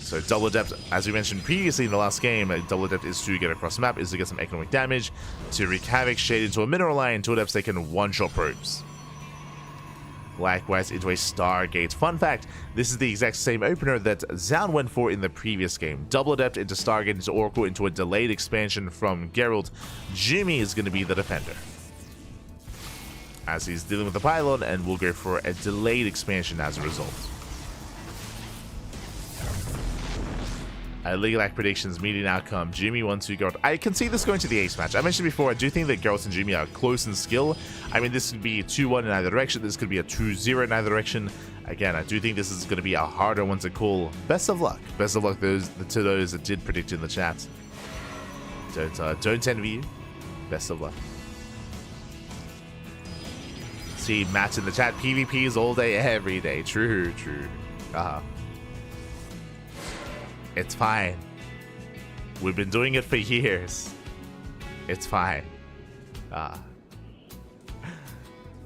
So double Adept, as we mentioned previously in the last game, double Adept is to get across the map, is to get some economic damage, to wreak havoc, shade into a mineral line. Two Adepts, they can one-shot probes. Likewise into a Stargate. Fun fact, this is the exact same opener that Zoun went for in the previous game. Double Adept into Stargate, into Oracle, into a delayed expansion from Gerald. Jumy is going to be the defender, as he's dealing with the pylon, and we'll go for a delayed expansion as a result. Legal Act predictions, median outcome. Jumy 1-2 Gerald. I can see this going to the ace match. I mentioned before, I do think that Gerald and Jumy are close in skill. I mean, this could be 2-1 in either direction. This could be a 2-0 in either direction. Again, I do think this is going to be a harder one to call. Best of luck. Best of luck to those that did predict in the chat. Don't envy you. Best of luck. See, Matt in the chat. PvPs all day, every day. True, true. It's fine. We've been doing it for years. It's fine.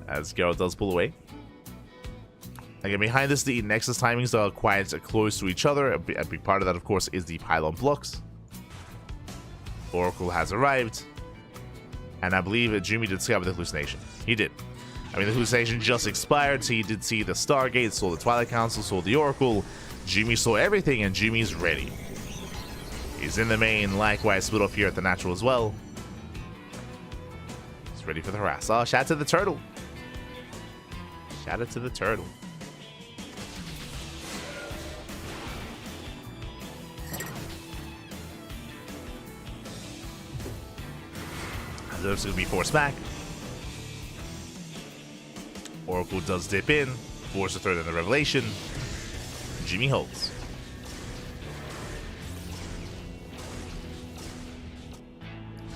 As Gerald does pull away. Again, behind this, the Nexus timings are quite close to each other. A big part of that, of course, is the pylon blocks. Oracle has arrived. And I believe Jumy did discover the hallucination. He did. I mean, the hallucination just expired, so he did see the Stargate, saw the Twilight Council, saw the Oracle. Jumy saw everything, and Jumy's ready. He's in the main, likewise split off here at the natural as well. He's ready for the harass. Oh, shout out to the turtle. Shout out to the turtle. This is going to be forced back. Oracle does dip in. Force the third in the revelation. Jumy holds.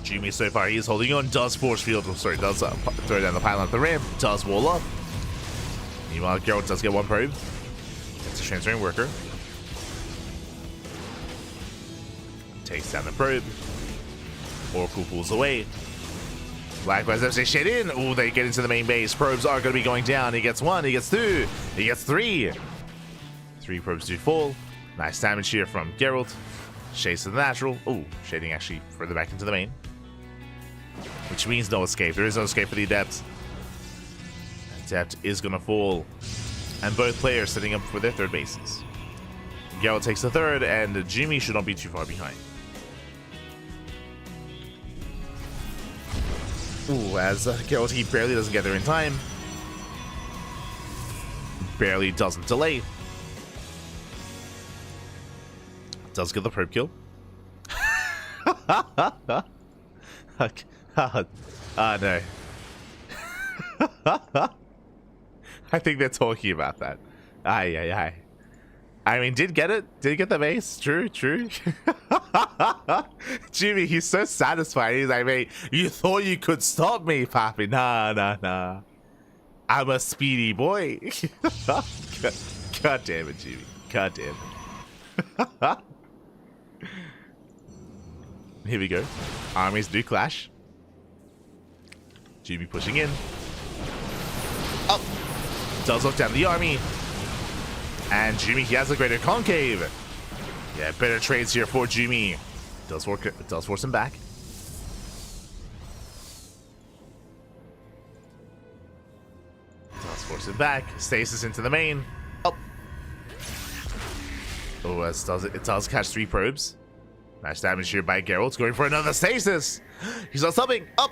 Jumy so far, he is holding on. Does force field. Sorry, does throw down the pylon at the ramp. Does wall up. Meanwhile, Gerald does get one probe. It's a transferring worker. Takes down the probe. Oracle pulls away. Likewise, they shade in. Oh, they get into the main base. Probes are going to be going down. He gets one. He gets two. He gets three. 3 probes do fall. Nice damage here from Gerald. Shades to the natural. Oh, shading actually further back into the main. Which means no escape. There is no escape for the Adept. Adept is going to fall. And both players setting up for their third bases. Gerald takes the third, and Jumy should not be too far behind. Ooh, as Gerald, he barely doesn't get there in time. Barely doesn't delay. Does get the probe kill. No. I think they're talking about that. Aye. I mean, did get it. Did get the base. True. Jumy, he's so satisfied. He's like, mate, you thought you could stop me, Papi. Nah. I'm a speedy boy. God damn it, Jumy. God damn it. Here we go. Armies do clash. Jumy pushing in. Up. Does look down the army. And Jumy, he has a greater concave. Yeah, better trades here for Jumy. Does force him back. Does force him back. Stasis into the main. Up. Oh, it does catch 3 probes. Nice damage here by Gerald. Going for another stasis. He's not stopping. Up.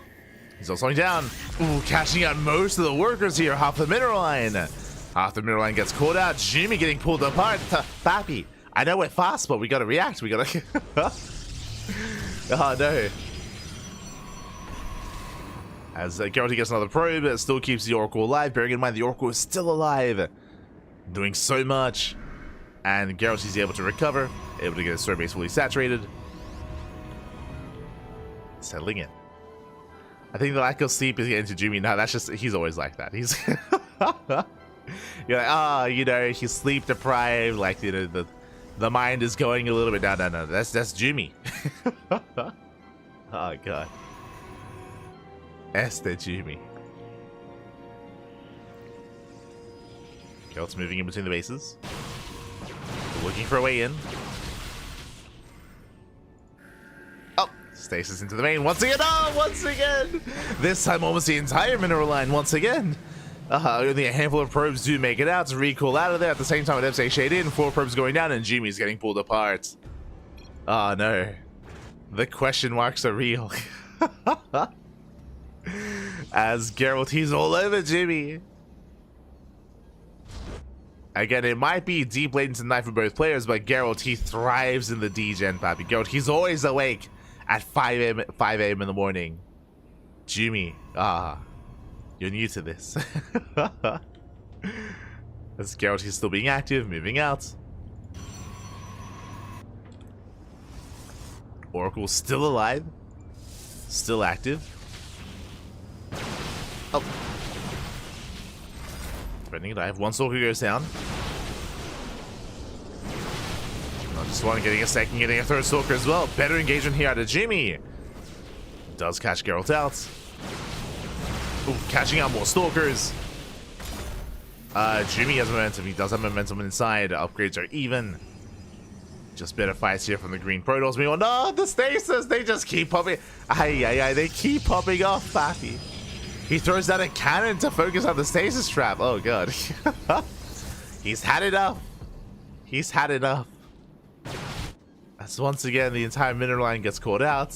He's not slowing down. Ooh, catching out most of the workers here. Half the mineral line. Half the mineral line gets caught out. Jumy getting pulled apart. Pappy, I know we're fast, but we gotta react. We gotta. Oh no. As Gerald gets another probe, it still keeps the Oracle alive. Bearing in mind the Oracle is still alive, doing so much. And Gerald is able to recover, able to get his third base fully saturated. Settling in. I think the lack of sleep is getting to Jumy. No, that's just, he's always like that. He's you're like, oh, you know, he's sleep deprived, like, you know, the mind is going a little bit down. No, that's Jumy. Oh god. Esther Jumy. Gerald's moving in between the bases. Looking for a way in. Oh, stasis into the main once again. Oh, once again. This time almost the entire mineral line once again. Only a handful of probes do make it out to recall out of there. At the same time, Adepts shade in, 4 probes going down, and Jumy's getting pulled apart. Oh no. The question marks are real. As Gerald, he's all over Jumy. Again, it might be deep latency night for both players, but Gerald, he thrives in the D-Gen, Pappy. Gerald, he's always awake at 5 a.m. in the morning. Jumy, you're new to this. As Gerald, he's still being active, moving out. Oracle still alive, still active. Oh. Threatening dive. One stalker goes down. Not just one, getting a second, getting a third stalker as well. Better engagement here out of Jumy. Does catch Gerald out. Ooh, catching out more stalkers. Jumy has momentum. He does have momentum inside. Upgrades are even. Just better fights here from the green Protoss. Oh no, the stasis! They just keep popping. They keep popping off, Faffy. He throws out a cannon to focus on the stasis trap. Oh god. He's had enough. He's had enough. As once again the entire mineral line gets caught out.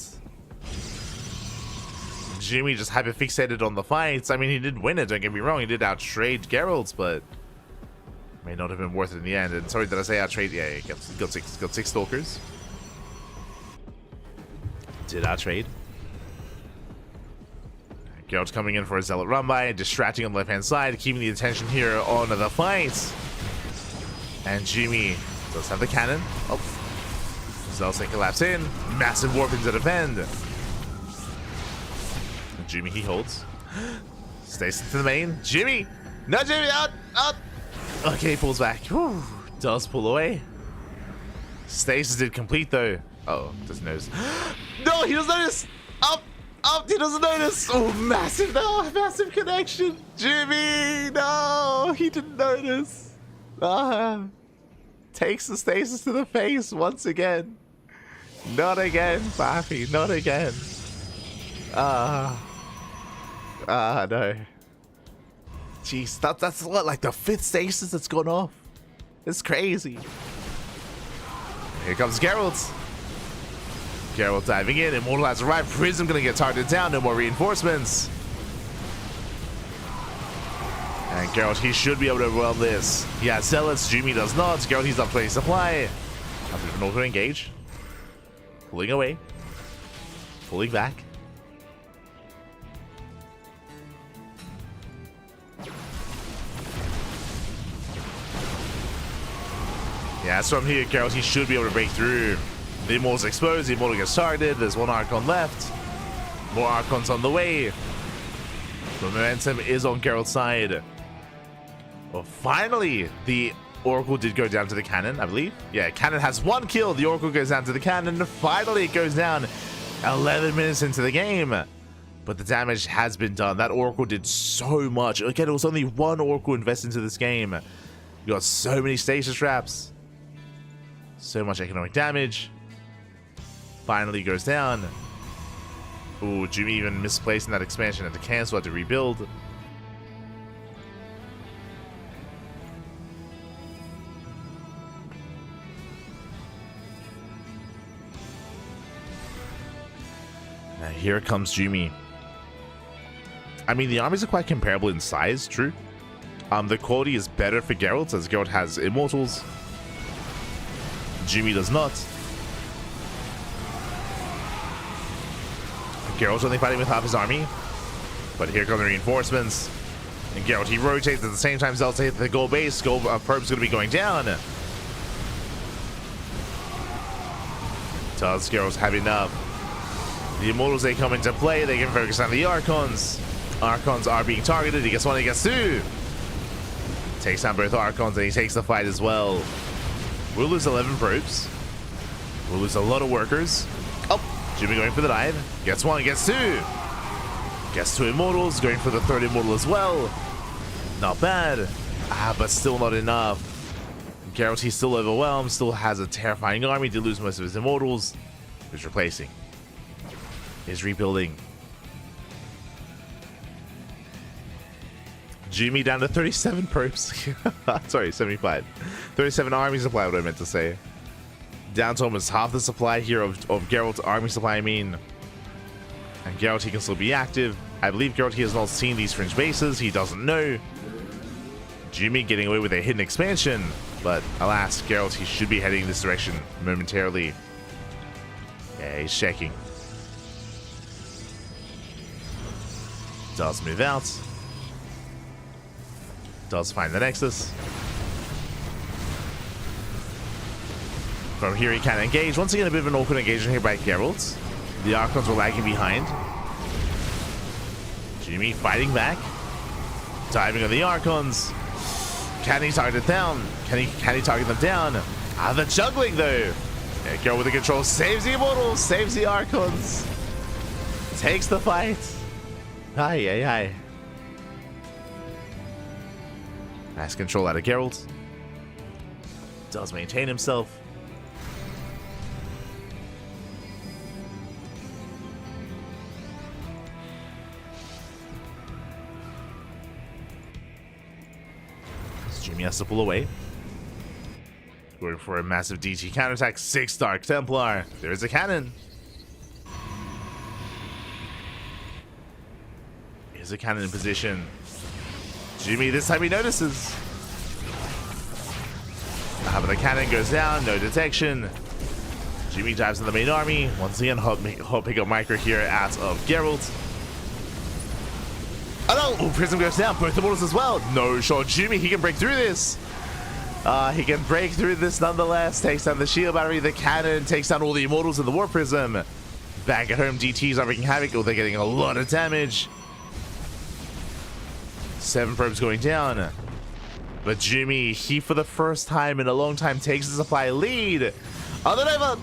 Jumy just hyper fixated on the fights. I mean, he did win it, don't get me wrong. He did outtrade Gerald, but may not have been worth it in the end. And sorry, did I say outtrade? Yeah, he got six stalkers. Did outtrade. Gerald's coming in for a zealot run by, distracting on the left hand side, keeping the attention here on the fight. And Jumy does have the cannon. Oh, Zealot's take a lapse in. Massive warp into defend. Jumy, he holds. Stays into the main. Jumy! No, Jumy! Out! Okay, he pulls back. Whew. Does pull away. Stasis did complete though. Oh, doesn't notice. No, he doesn't notice! Up! He doesn't notice! Oh, massive! No, massive connection! Jumy! No! He didn't notice. Takes the stasis to the face once again. Not again, Faffy. Not again. No. Jeez, that's what, like the 5th stasis that's gone off. It's crazy. Here comes Gerald. Gerald diving in. Immortal has arrived. Prism gonna get targeted down. No more reinforcements. And Gerald, he should be able to overwhelm this. Yeah, Zealots. Jumy does not. Gerald, he's up playing supply. A bit of an auto engage. Pulling away. Pulling back. Yeah, so from here, Gerald, he should be able to break through. The Immortal's exposed, the Immortal gets targeted, there's one Archon left. More Archons on the way. The momentum is on Gerald's side. Well, finally, the Oracle did go down to the cannon, I believe. Yeah, cannon has 1 kill, the Oracle goes down to the cannon. Finally, it goes down 11 minutes into the game. But the damage has been done. That Oracle did so much. Again, it was only 1 Oracle invested into this game. You got so many stasis traps. So much economic damage. Finally goes down. Ooh, Jumy even misplacing that expansion, had to cancel, had to rebuild. Now here comes Jumy. I mean, the armies are quite comparable in size, true. The quality is better for Gerald, as Gerald has Immortals. Jumy does not. Gerald's only fighting with half his army. But here come the reinforcements. And Gerald, he rotates at the same time. Zealot's hit the gold base. Gold Probe's going to be going down. Does Gerald's have enough? The Immortals, they come into play. They can focus on the Archons. Archons are being targeted. He gets 1, he gets 2. Takes down both Archons and he takes the fight as well. We'll lose 11 probes. We'll lose a lot of workers. Oh, Jumy going for the dive. Gets 1, gets 2. Gets 2 Immortals, going for the 3rd Immortal as well. Not bad. But still not enough. Gerald, he's still overwhelmed, still has a terrifying army. Did lose most of his Immortals. He's replacing. He's rebuilding. Jumy down to 37 probes. Sorry, 75. 37 army supply, what I meant to say. Down to almost half the supply here of Gerald's army supply, I mean. And Gerald, he can still be active. I believe Gerald, he has not seen these fringe bases. He doesn't know. Jumy getting away with a hidden expansion. But alas, Gerald, he should be heading this direction momentarily. Yeah, he's checking. Does move out. Does find the Nexus. From here he can engage. Once again, a bit of an awkward engagement here by Gerald. The Archons were lagging behind. Jumy fighting back. Diving on the Archons. Can he target it down? Can he target them down? The juggling though. Yeah, Gerald with the control saves the Immortals, saves the Archons. Takes the fight. Aye. Nice control out of Gerald. Does maintain himself. Jumy has to pull away. Going for a massive DT counterattack. 6 Dark Templar. There is a cannon. Is a cannon in position. Jumy this time he notices. But the cannon goes down. No detection. Jumy dives in the main army. Once again, hot pickup micro here out of Gerald. Oh no! Ooh, Prism goes down. Both the mortals as well. No shot. Jumy, he can break through this. He can break through this nonetheless. Takes down the shield battery, the cannon, takes down all the immortals in the war prism. Back at home, DTs are wreaking havoc. Oh, they're getting a lot of damage. 7 probes going down. But Jumy, he for the first time in a long time takes the supply lead. Oh, the Nova!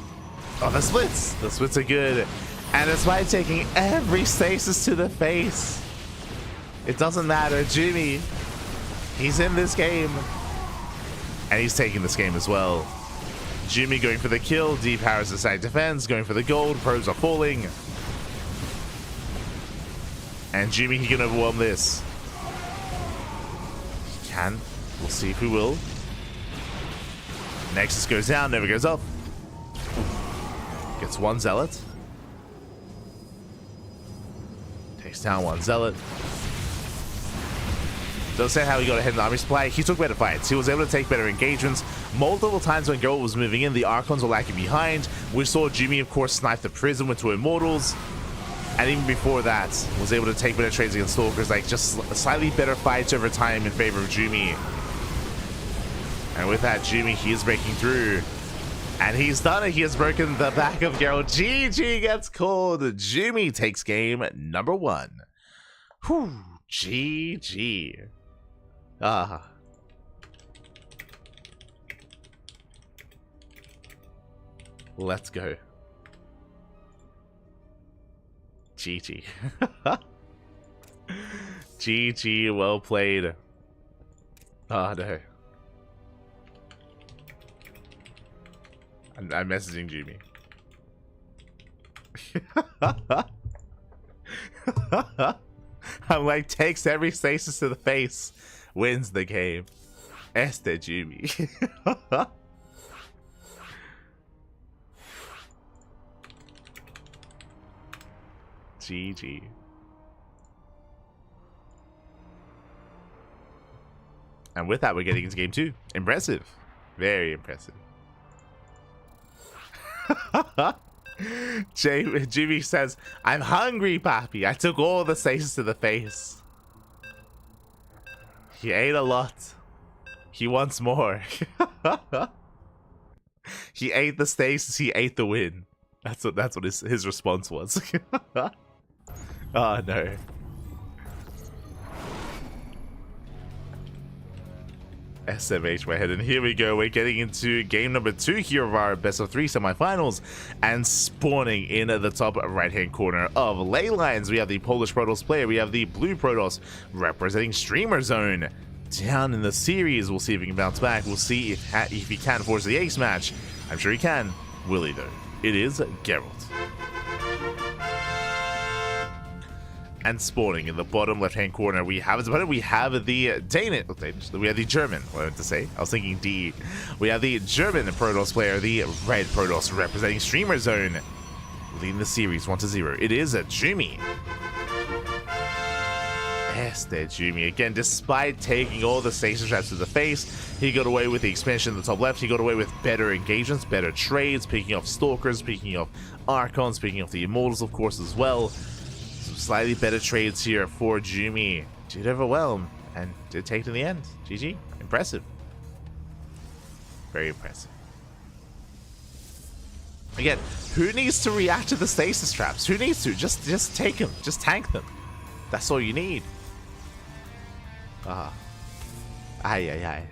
Oh, the splits. The splits are good. And despite taking every stasis to the face, it doesn't matter. Jumy, he's in this game. And he's taking this game as well. Jumy going for the kill. Depowers the side defense. Going for the gold. Probes are falling. And Jumy, he can overwhelm this. He can. We'll see if he will. Nexus goes down. Never goes up. Gets 1 Zealot. Takes down 1 Zealot. Doesn't say how he got ahead in the army supply. He took better fights. He was able to take better engagements. Multiple times when Gerald was moving in, the Archons were lacking behind. We saw Jumy, of course, snipe the Prism with 2 Immortals. And even before that, was able to take better trades against Stalkers. Like, just slightly better fights over time in favor of Jumy. And with that, Jumy, he is breaking through. And he's done it. He has broken the back of Gerald. GG gets called. Jumy takes game number 1. Whew. GG. Ah. Let's go. GG. GG, well played. Oh no. I'm messaging Jumy. I'm like, takes every stasis to the face, wins the game. Este Jumy. GG. And with that, we're getting into game 2. Impressive. Very impressive. Jumy says, I'm hungry, Papi. I took all the stasis to the face. He ate a lot. He wants more. He ate the stasis. He ate the win. That's what his response was. Oh no. SMH my head, and here we go. We're getting into game number 2 here of our best of 3 semifinals, and spawning in the top right hand corner of ley lines, we have the Polish Protoss player. We have the blue Protoss representing Streamer Zone. Down in the series, we'll see if he can bounce back. We'll see if he can force the ace match. I'm sure he can. Will he though? It is Gerald. And spawning in the bottom left-hand corner, we have his opponent. We have the Danish. We have the German. What I meant to say. I was thinking D. We have the German Protoss player, the red Protoss representing Streamer Zone, leading the series 1-0. It is a Jumy. Yes, there, Jumy. Again, despite taking all the station traps to the face, he got away with the expansion in the top left. He got away with better engagements, better trades, picking off Stalkers, picking off Archons, picking off the Immortals, of course, as well. Some slightly better trades here for Jumy. Did overwhelm and did take to the end. GG. Impressive. Very impressive. Again, who needs to react to the stasis traps? Who needs to? Just take them. Just tank them. That's all you need. Ah. Aye.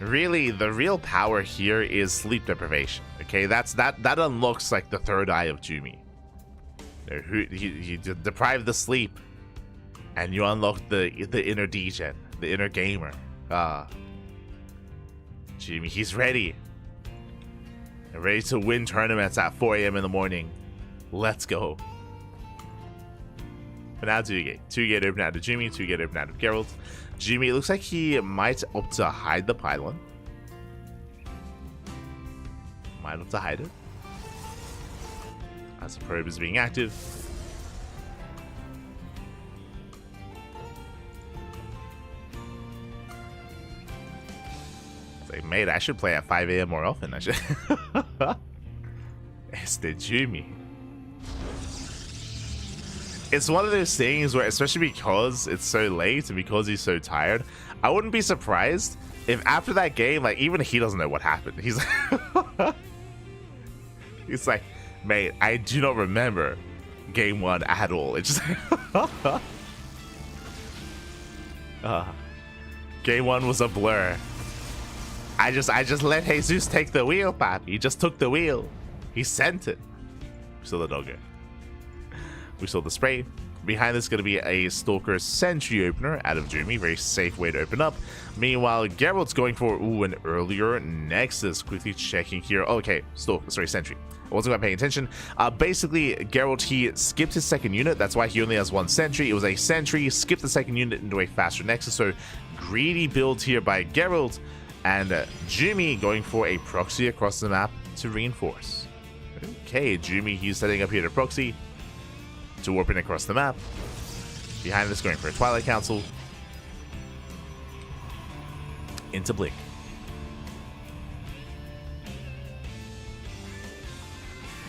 Really, the real power here is sleep deprivation. Okay, that unlocks like the third eye of Jumy. He deprived the sleep. And you unlock the inner degen, the inner gamer. Jumy, he's ready. Ready to win tournaments at 4 a.m. in the morning. Let's go. But now 2 get open out of Jumy, 2 get open out of Gerald. Jumy, it looks like he might opt to hide the pylon. Might opt to hide it. As the probe is being active. It's like, mate, I should play at 5 a.m. more often. I should. It's the Jumy. It's one of those things where, especially because it's so late and because he's so tired, I wouldn't be surprised if after that game, like, even he doesn't know what happened. He's like, he's like, mate, I do not remember game 1 at all. It's just game 1 was a blur. I just let Jesus take the wheel, Pap. He just took the wheel. He sent it. We saw the doggo. We saw the spray. Behind this is going to be a Stalker Sentry opener out of Jumy. Very safe way to open up. Meanwhile, Gerald's going for an earlier Nexus. Quickly checking here. Okay, Sentry. I wasn't quite paying attention. Basically, Gerald, he skipped his second unit. That's why he only has 1 Sentry. It was a Sentry. Skipped the second unit into a faster Nexus. So, greedy build here by Gerald. And Jumy going for a proxy across the map to reinforce. Okay, Jumy, he's setting up here to proxy. To warp in across the map. Behind this, going for a Twilight Council. Into Blink.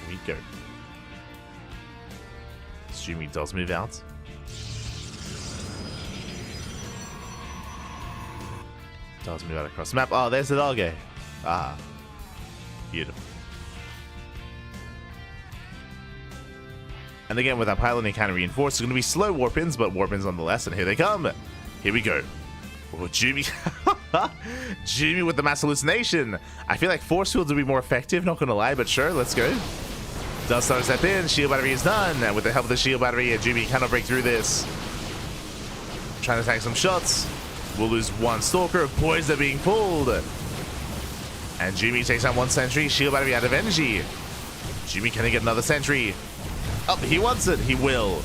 We go. Jumy does move out. Does move out across the map. Oh, there's the doggo. Ah. Beautiful. And again, with that pylon, he kind of reinforced. It's going to be slow warp-ins, but warp-ins nonetheless. And here they come. Here we go. Oh, Jumy. Jumy with the mass hallucination. I feel like force fields would be more effective, not going to lie, but sure, let's go. Does start step in. Shield battery is done. And with the help of the shield battery, Jumy cannot break through this. Trying to tank some shots. We'll lose 1 Stalker. Boys are being pulled. And Jumy takes out 1 Sentry. Shield battery out of energy. Jumy, can he get another Sentry? Oh, he wants it. He will.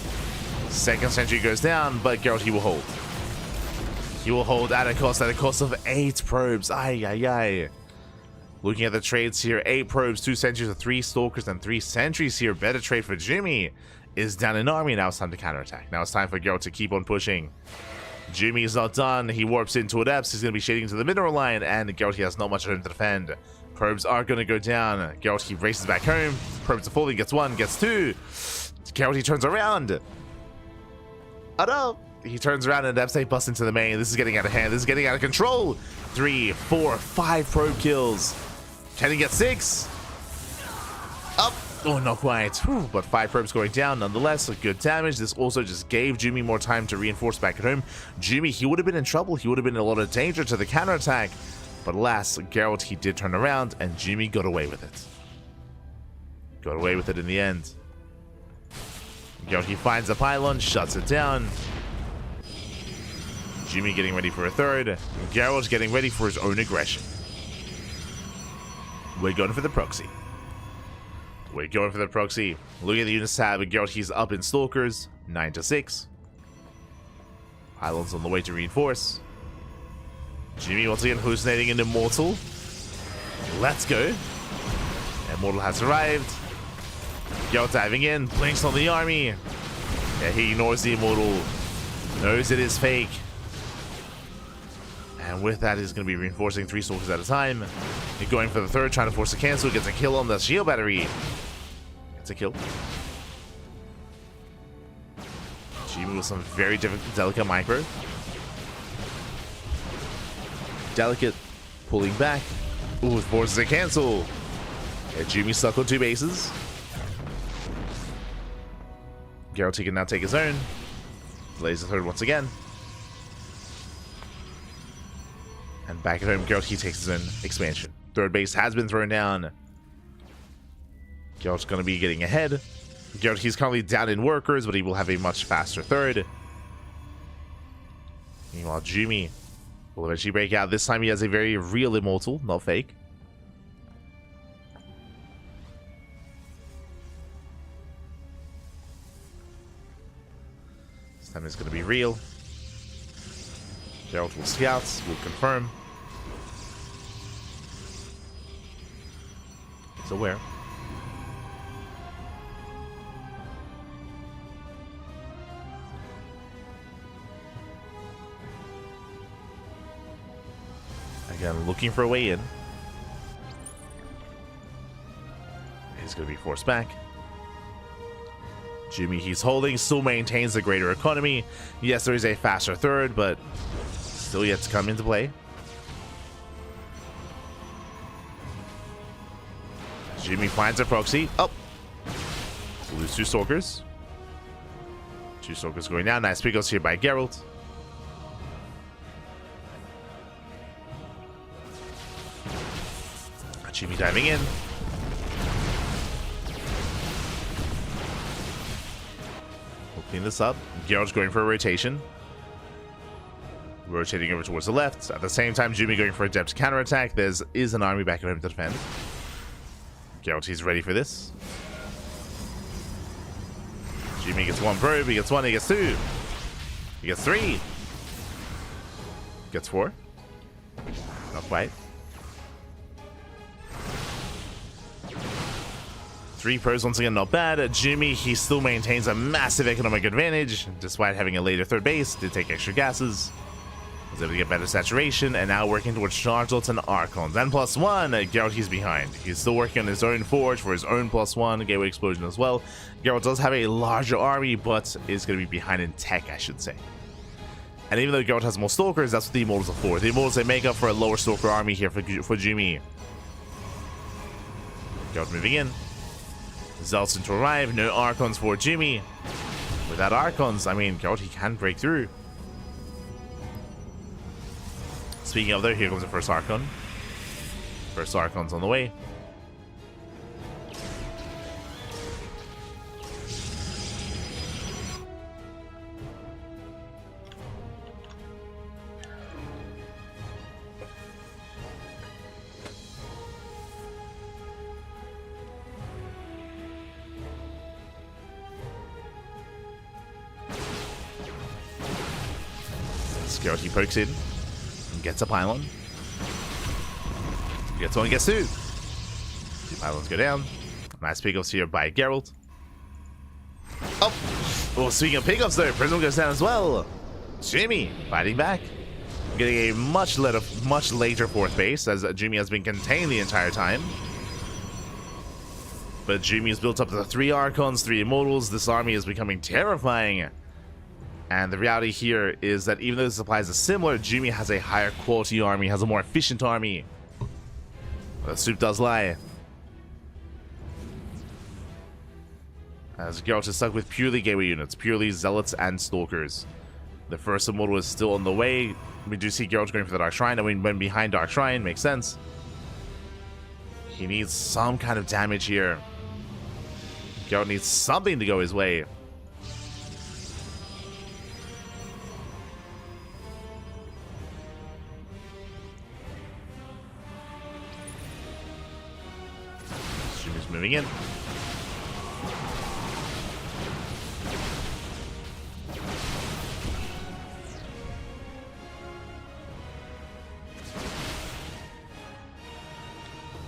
Second Sentry goes down, but Gerald, he will hold. He will hold at a cost of 8 probes. Ay, ay, ay. Looking at the trades here, 8 probes, 2 Sentries, 3 Stalkers, and 3 Sentries here. Better trade for Jumy. Is down in army. Now it's time to counterattack. Now it's time for Gerald to keep on pushing. Jumy is not done. He warps into Adepts. He's going to be shading to the mineral line, and Gerald, he has not much of him to defend. Probes are going to go down. Gerald, he races back home. Probes are falling. Gets 1, gets 2. Gerald, he turns around. Oh no. He turns around and Adepts, they bust into the main. This is getting out of hand. This is getting out of control. 3, 4, 5 probe kills. Can he get 6? Up. Oh, not quite. Whew, but 5 probes going down nonetheless. Good damage. This also just gave Jumy more time to reinforce back at home. Jumy, he would have been in trouble. He would have been in a lot of danger to the counterattack. But alas, Gerald, he did turn around, and Jumy got away with it. Got away with it in the end. Gerald, he finds the pylon, shuts it down. Jumy getting ready for a third. Gerald's getting ready for his own aggression. We're going for the proxy. We're going for the proxy. Look at the units tab. Gerald, he's up in Stalkers. 9 to 6. Pylon's on the way to reinforce. Jumy once again hallucinating an Immortal. Let's go. Immortal has arrived. Gerald diving in. Blinks on the army. Yeah, he ignores the Immortal. Knows it is fake. And with that, he's going to be reinforcing 3 Stalkers at a time. He's going for the third, trying to force a cancel. Gets a kill on the shield battery. Gets a kill. Jumy with some very delicate micro. Delicate pulling back. Ooh, forces a cancel. Yeah, Jumy stuck on 2 bases. Gerald, he can now take his own. Delays the third once again. And back at home, Gerald, he takes his own expansion. Third base has been thrown down. Gerald's going to be getting ahead. Gerald, he's currently down in workers, but he will have a much faster third. Meanwhile, Jumy will eventually break out. This time he has a very real immortal, not fake. This time it's going to be real. Gerald will scout, will confirm. He's aware. Again, looking for a way in. He's going to be forced back. Jumy, he's holding, still maintains the greater economy. Yes, there is a faster third, but still yet to come into play. Jumy finds a proxy. Oh! Lose 2 Stalkers. 2 Stalkers going down. Nice pickles here by Gerald. Jumy diving in. We'll clean this up. Gerald's going for a rotation. Rotating over towards the left. At the same time, Jumy going for a depth counterattack. There is an army back of him to defend. Gerald, he's ready for this. Jumy gets 1 probe. He gets 1. He gets 2. He gets 3. Gets 4. Not quite. 3 probes once again, not bad. Jumy, he still maintains a massive economic advantage, despite having a later third base. Did take extra gases. Was able to get better saturation, and now working towards Chargels and Archons. And +1, Gerald, he's behind. He's still working on his own forge for his own +1 gateway explosion as well. Gerald does have a larger army, but is going to be behind in tech, I should say. And even though Gerald has more Stalkers, that's what the Immortals are for. The Immortals, they make up for a lower Stalker army here for Jumy. Gerald moving in. Zelson to arrive. No Archons for Jumy. Without Archons, I mean, Gerald, he can break through. Speaking of, though, here comes the first Archon. First Archon's on the way. Gerald, he pokes in. Gets a pylon. Gets 1, gets 2. 2 pylons go down. Nice pickups here by Gerald. Oh! Oh, speaking of pickups though, Prism goes down as well. Jumy fighting back. Getting a much later 4th base, as Jumy has been contained the entire time. But Jumy has built up to 3 Archons, 3 Immortals. This army is becoming terrifying. And the reality here is that even though the supplies are similar, Jumy has a higher quality army, has a more efficient army. The soup does lie. As Geralt is stuck with purely gateway units, purely Zealots and Stalkers. The first Immortal is still on the way. We do see Geralt going for the Dark Shrine, and when behind Dark Shrine, makes sense. He needs some kind of damage here. Geralt needs something to go his way. Moving in.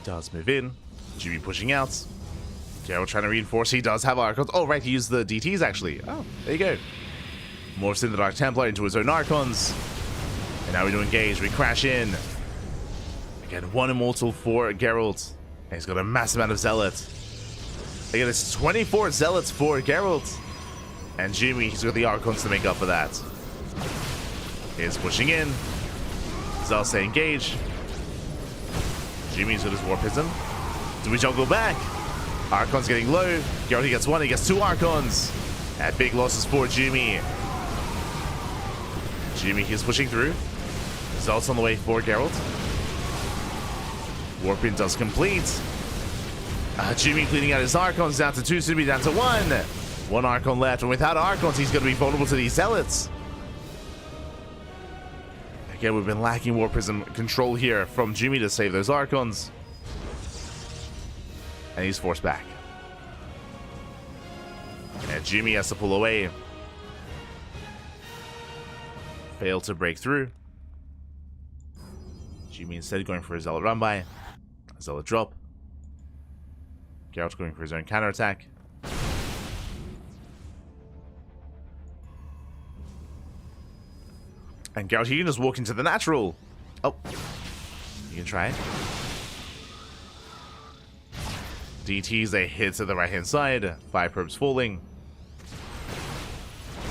Does move in. Jumy pushing out. Gerald trying to reinforce. He does have Archons. Oh, right, he used the DTs actually. Oh, there you go. Morphs in the Dark Templar into his own Archons. And now we do engage. We crash in. Again, 1 Immortal for Gerald. And he's got a massive amount of Zealots. Again, it's 24 Zealots for Gerald. And Jumy, he's got the Archons to make up for that. He's pushing in. Zealots say engage. Jumy's got his Warpism. Do we juggle back? Archon's getting low. Gerald, he gets 1, he gets 2 Archons. At big losses for Jumy. Jumy, he's pushing through. Zealots on the way for Gerald. Warpin does complete. Jumy cleaning out his Archons down to 2, soon to be down to 1. 1 Archon left, and without Archons, he's going to be vulnerable to these Zealots. Again, we've been lacking War Prism control here from Jumy to save those Archons. And he's forced back. And Jumy has to pull away. Failed to break through. Jumy instead going for a Zealot run by. A Zealot drop. Gerald going for his own counterattack. And Gerald, he can just walk into the natural. Oh. You can try it. DTs, a hit to the right hand side. 5 probes falling.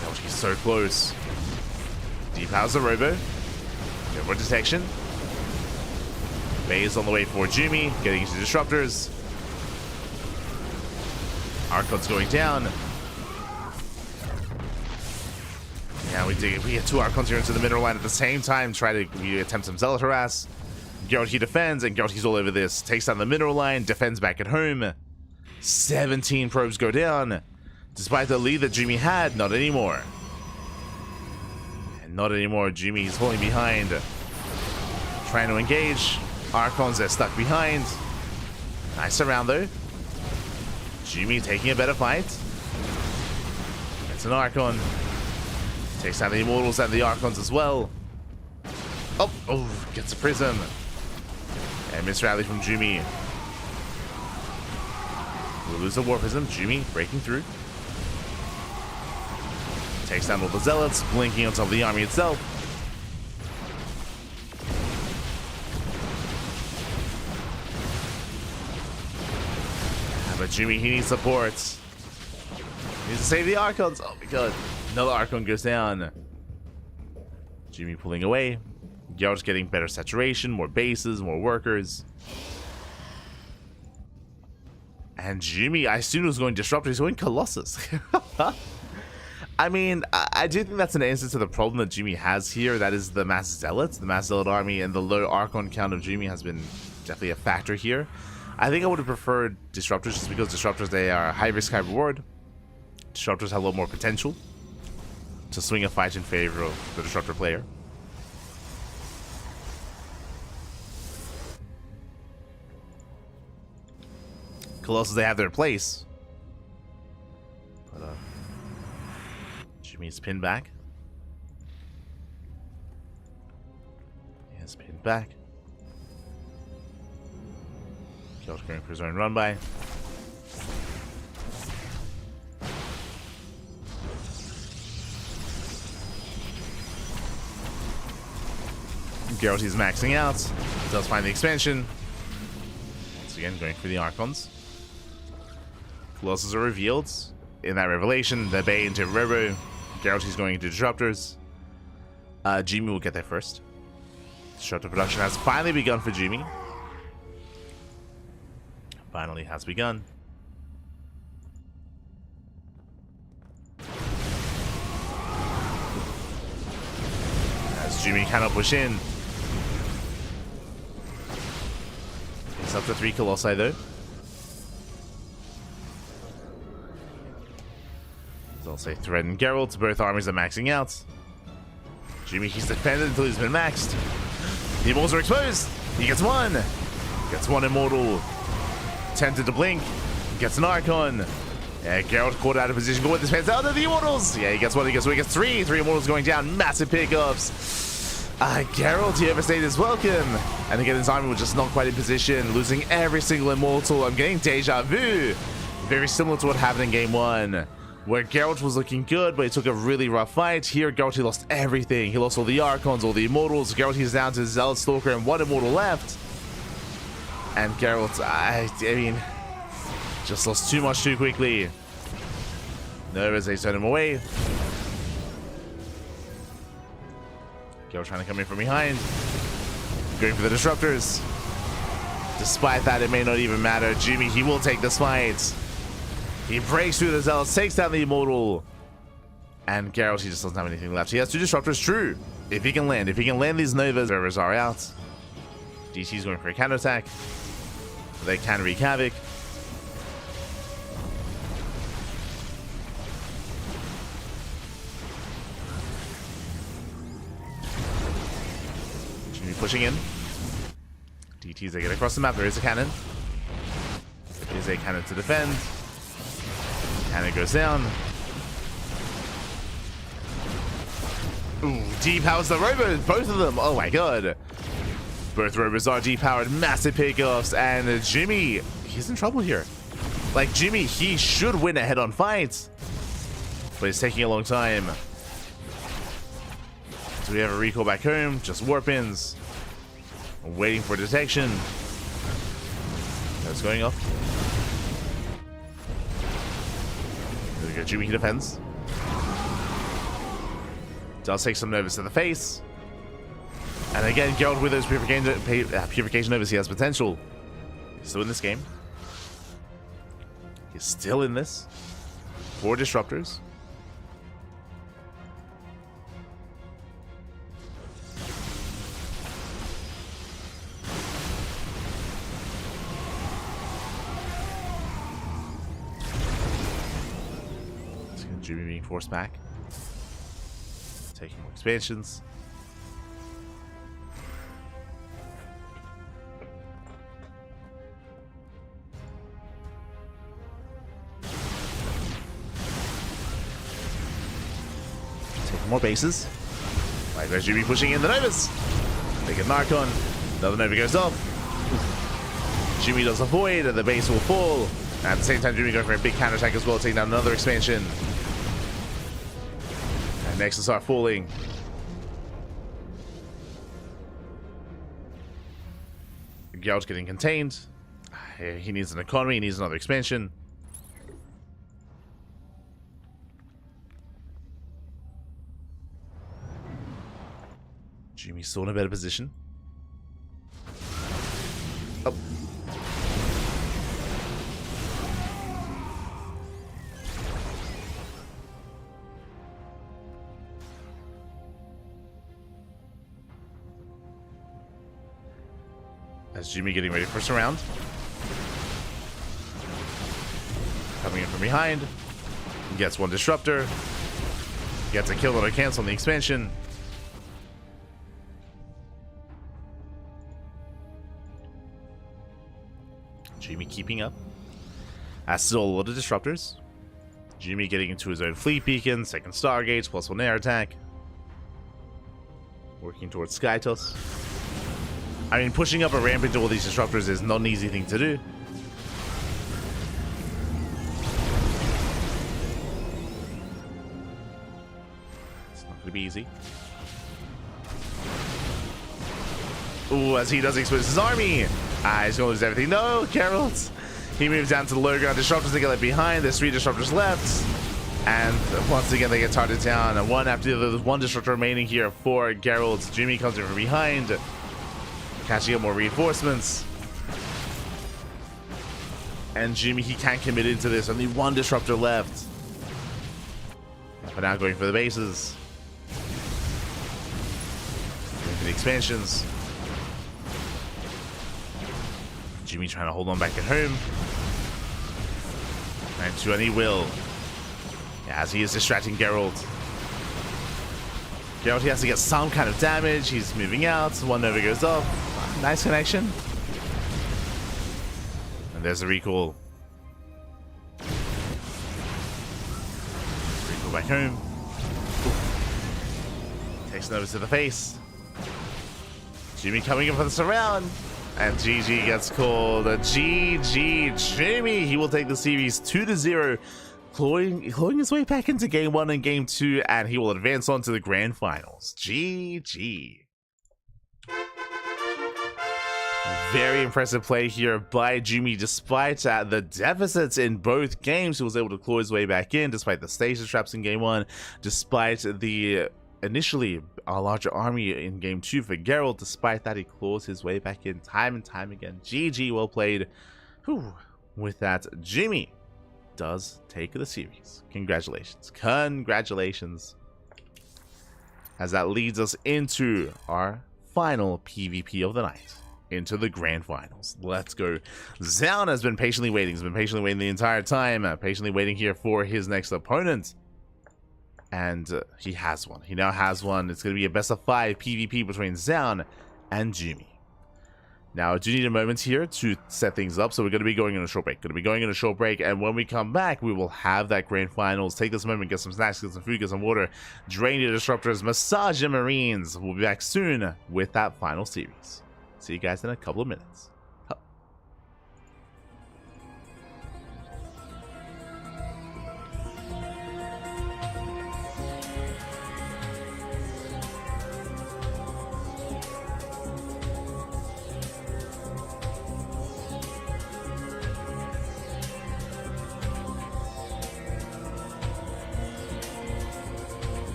Gerald, he's so close. Depowers the robo. Go for detection. Bay's on the way for Jumy, getting into disruptors. Archon's going down. Yeah, we get 2 Archons here into the middle line at the same time. We attempt some Zealot harass. Gerald, he defends, and Gerald, he's all over this. Takes down the middle line, defends back at home. 17 probes go down. Despite the lead that Jumy had, not anymore. And not anymore. Jumy is falling behind. Trying to engage. Archons are stuck behind. Nice around though. Jumy taking a better fight. It's an Archon. Takes down the Immortals and the Archons as well. Oh, gets a Prism. And miss rally from Jumy. We'll lose the War Prism. Jumy breaking through. Takes down all the Zealots, blinking on top of the army itself. But Jumy, he needs support. He needs to save the Archons. Oh my god. Another Archon goes down. Jumy pulling away. Gerald's getting better saturation, more bases, more workers. And Jumy, I assumed was going Disruptor. He's going Colossus. I mean, I do think that's an answer to the problem that Jumy has here. That is the Mass Zealots. The Mass Zealot army and the low Archon count of Jumy has been definitely a factor here. I think I would have preferred Disruptors just because Disruptors, they are high risk, high reward. Disruptors have a lot more potential to swing a fight in favor of the Disruptor player. Colossus, they have their place. But, Jumy's pinned back. He has pinned back. Gerald going for his own run by. Gerald is maxing out. Does find the expansion. Once again, going for the Archons. Colossus are revealed. In that revelation, the Bay into Robo. Gerald is going into Disruptors. Jumy will get there first. Disruptor production has finally begun for Jumy. Finally has begun. As Jumy cannot push in. It's up to 3 Colossi though. I'll say Thread and Gerald. Both armies are maxing out. Jumy, he's defended until he's been maxed. The Immortals are exposed. He gets one. Gets one Immortal. Tempted to blink. Gets an Archon. Yeah, Gerald caught out of position. Go with this fans out of the Immortals. Yeah, he gets one. He gets 3. 3 Immortals going down. Massive pickups. Gerald, he overstayed his welcome. And again, his army was just not quite in position. Losing every single Immortal. I'm getting deja vu. Very similar to what happened in game 1. Where Gerald was looking good, but he took a really rough fight. Here, Gerald, he lost everything. He lost all the Archons, all the Immortals. Gerald, he's down to Zealot Stalker and 1 Immortal left. And Gerald, I mean, just lost too much too quickly. Nervous, they send him away. Gerald trying to come in from behind. Going for the Disruptors. Despite that, it may not even matter. Jumy, he will take this fight. He breaks through the Zealots, takes down the Immortal. And Gerald, he just doesn't have anything left. He has 2 Disruptors, true. If he can land these Novas, Rivers are out. DT's going for a counterattack. They can wreak havoc. Jumy pushing in. DTs they get across the map. There is a cannon. There is a cannon to defend. Cannon goes down. Ooh, depowers the robot. Both of them. Oh my god. Both robots are depowered. Massive pickoffs. And Jumy, he's in trouble here. Like, Jumy, he should win a head-on fight. But it's taking a long time. Do we have a recall back home? Just warp-ins. Waiting for detection. That's going off. There we go. Jumy, he defends. Does take some Novas to the face. And again, Gerald with those Purification Novas, he has potential. He's still in this game. He's still in this. 4 disruptors. Jumy being forced back. Taking more expansions. Taking more bases. Right, there's Jumy pushing in the Novas. They get Narcon. Another Nova goes off. Jumy does avoid, and the base will fall. At the same time, Jumy going for a big counterattack as well, taking down another expansion. And Nexus are falling. Gerald's getting contained. He needs an economy, he needs another expansion. Jumy's still in a better position. Oh. As Jumy getting ready for surround. Coming in from behind. Gets one disruptor. Gets a kill or a cancel on the expansion. Jumy keeping up. Has still a lot of disruptors. Jumy getting into his own fleet beacon, second Stargates, +1 air attack. Working towards Sky Toss. I mean, pushing up a ramp into all these disruptors is not an easy thing to do. It's not going to be easy. Ooh, as he does expose his army. He's going to lose everything. No, Gerald. He moves down to the low ground. Disruptors, they get left behind. There's 3 disruptors left. And once again, they get targeted down. And one after the other, there's 1 disruptor remaining here for Gerald. Jumy comes in from behind. Catching up more reinforcements. And Jumy, he can't commit into this. Only 1 disruptor left. But now going for the bases. Going for the expansions. Jumy trying to hold on back at home. And to any will. As he is distracting Gerald. Gerald, he has to get some kind of damage. He's moving out. 1 Nova goes off. Nice connection. And there's the recall. Recall back home. Ooh. Takes Nova to the face. Jumy coming in for the surround. And GG gets called. GG Jumy. He will take the series 2-0. Clawing his way back into Game 1 and Game 2. And he will advance on to the Grand Finals. GG. Very impressive play here by Jumy. Despite the deficits in both games, he was able to claw his way back in, despite the stasis traps in Game 1, despite the initially a larger army in Game 2 for Gerald. Despite that, he claws his way back in time and time again. GG, well played. Whew. With that, Jumy does take the series. Congratulations. Congratulations. As that leads us into our final PvP of the night. Into the Grand Finals. Let's go. Zoun has been patiently waiting. He's been patiently waiting the entire time. Patiently waiting here for his next opponent. And he has one. He now has one. It's going to be a best of 5 PvP between Zoun and Jumy. Now, I do need a moment here to set things up, so we're going to be going on a short break. And when we come back, we will have that grand finals. Take this moment, get some snacks, get some food, get some water, drain your disruptors, massage your marines. We'll be back soon with that final series. See you guys in a couple of minutes.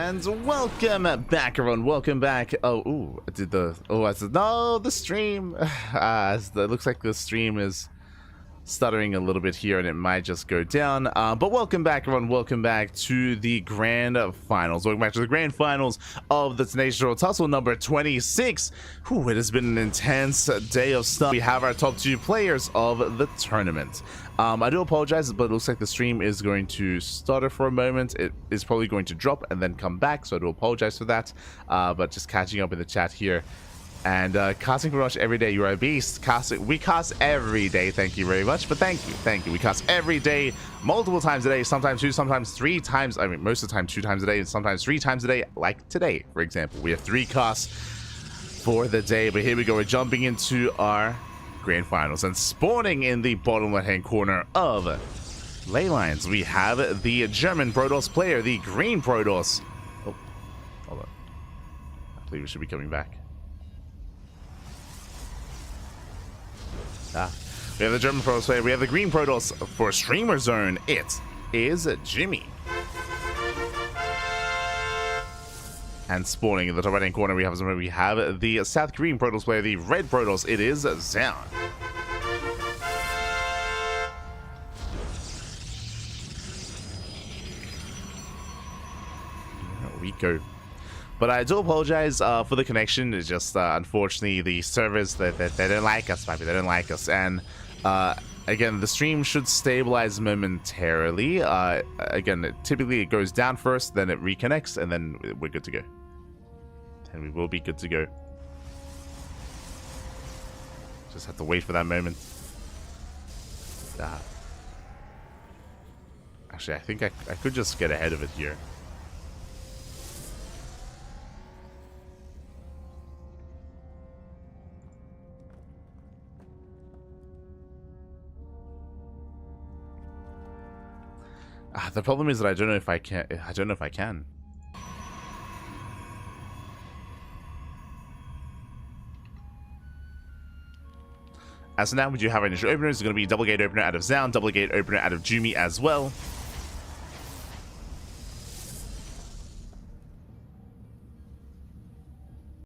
And welcome back, everyone. Welcome back. I said, no, the stream. It looks like the stream is stuttering a little bit here and it might just go down. But welcome back, everyone. Welcome back to the grand finals. Welcome back to the grand finals of the Tenacious Turtle Tussle number 26. Whew, it has been an intense day of stuff. We have our top 2 players of the tournament. I do apologize, but it looks like the stream is going to stutter for a moment. It is probably going to drop and then come back, so I do apologize for that. But just catching up in the chat here. And casting pretty much every day. You are a beast. We cast every day. Thank you very much. But thank you. We cast every day, multiple times a day, sometimes 2, sometimes 3 times. I mean, most of the time 2 times a day, and sometimes 3 times a day. Like today, for example, we have 3 casts for the day. But here we go. We're jumping into our grand finals and spawning in the bottom left-hand corner of Ley Lines. We have the German Protoss player, the green Protoss. Oh, hold on. I believe we should be coming back. We have the German Protoss player. We have the green Protoss for Streamer Zone. It is Jumy. And spawning in the top right-hand corner, we have the South Green Protoss player, the red Protoss. It is Zoun. We go. But I do apologize for the connection. It's just unfortunately the servers they don't like us, maybe they don't like us. And again, the stream should stabilize momentarily. Again, typically it goes down first, then it reconnects, and then we're good to go. And we will be good to go. Just have to wait for that moment. Actually, I think I could just get ahead of it here. The problem is that I don't know if I can. As of now, we do have our initial openers. It's going to be double gate opener out of Zoun, double gate opener out of Jumy as well.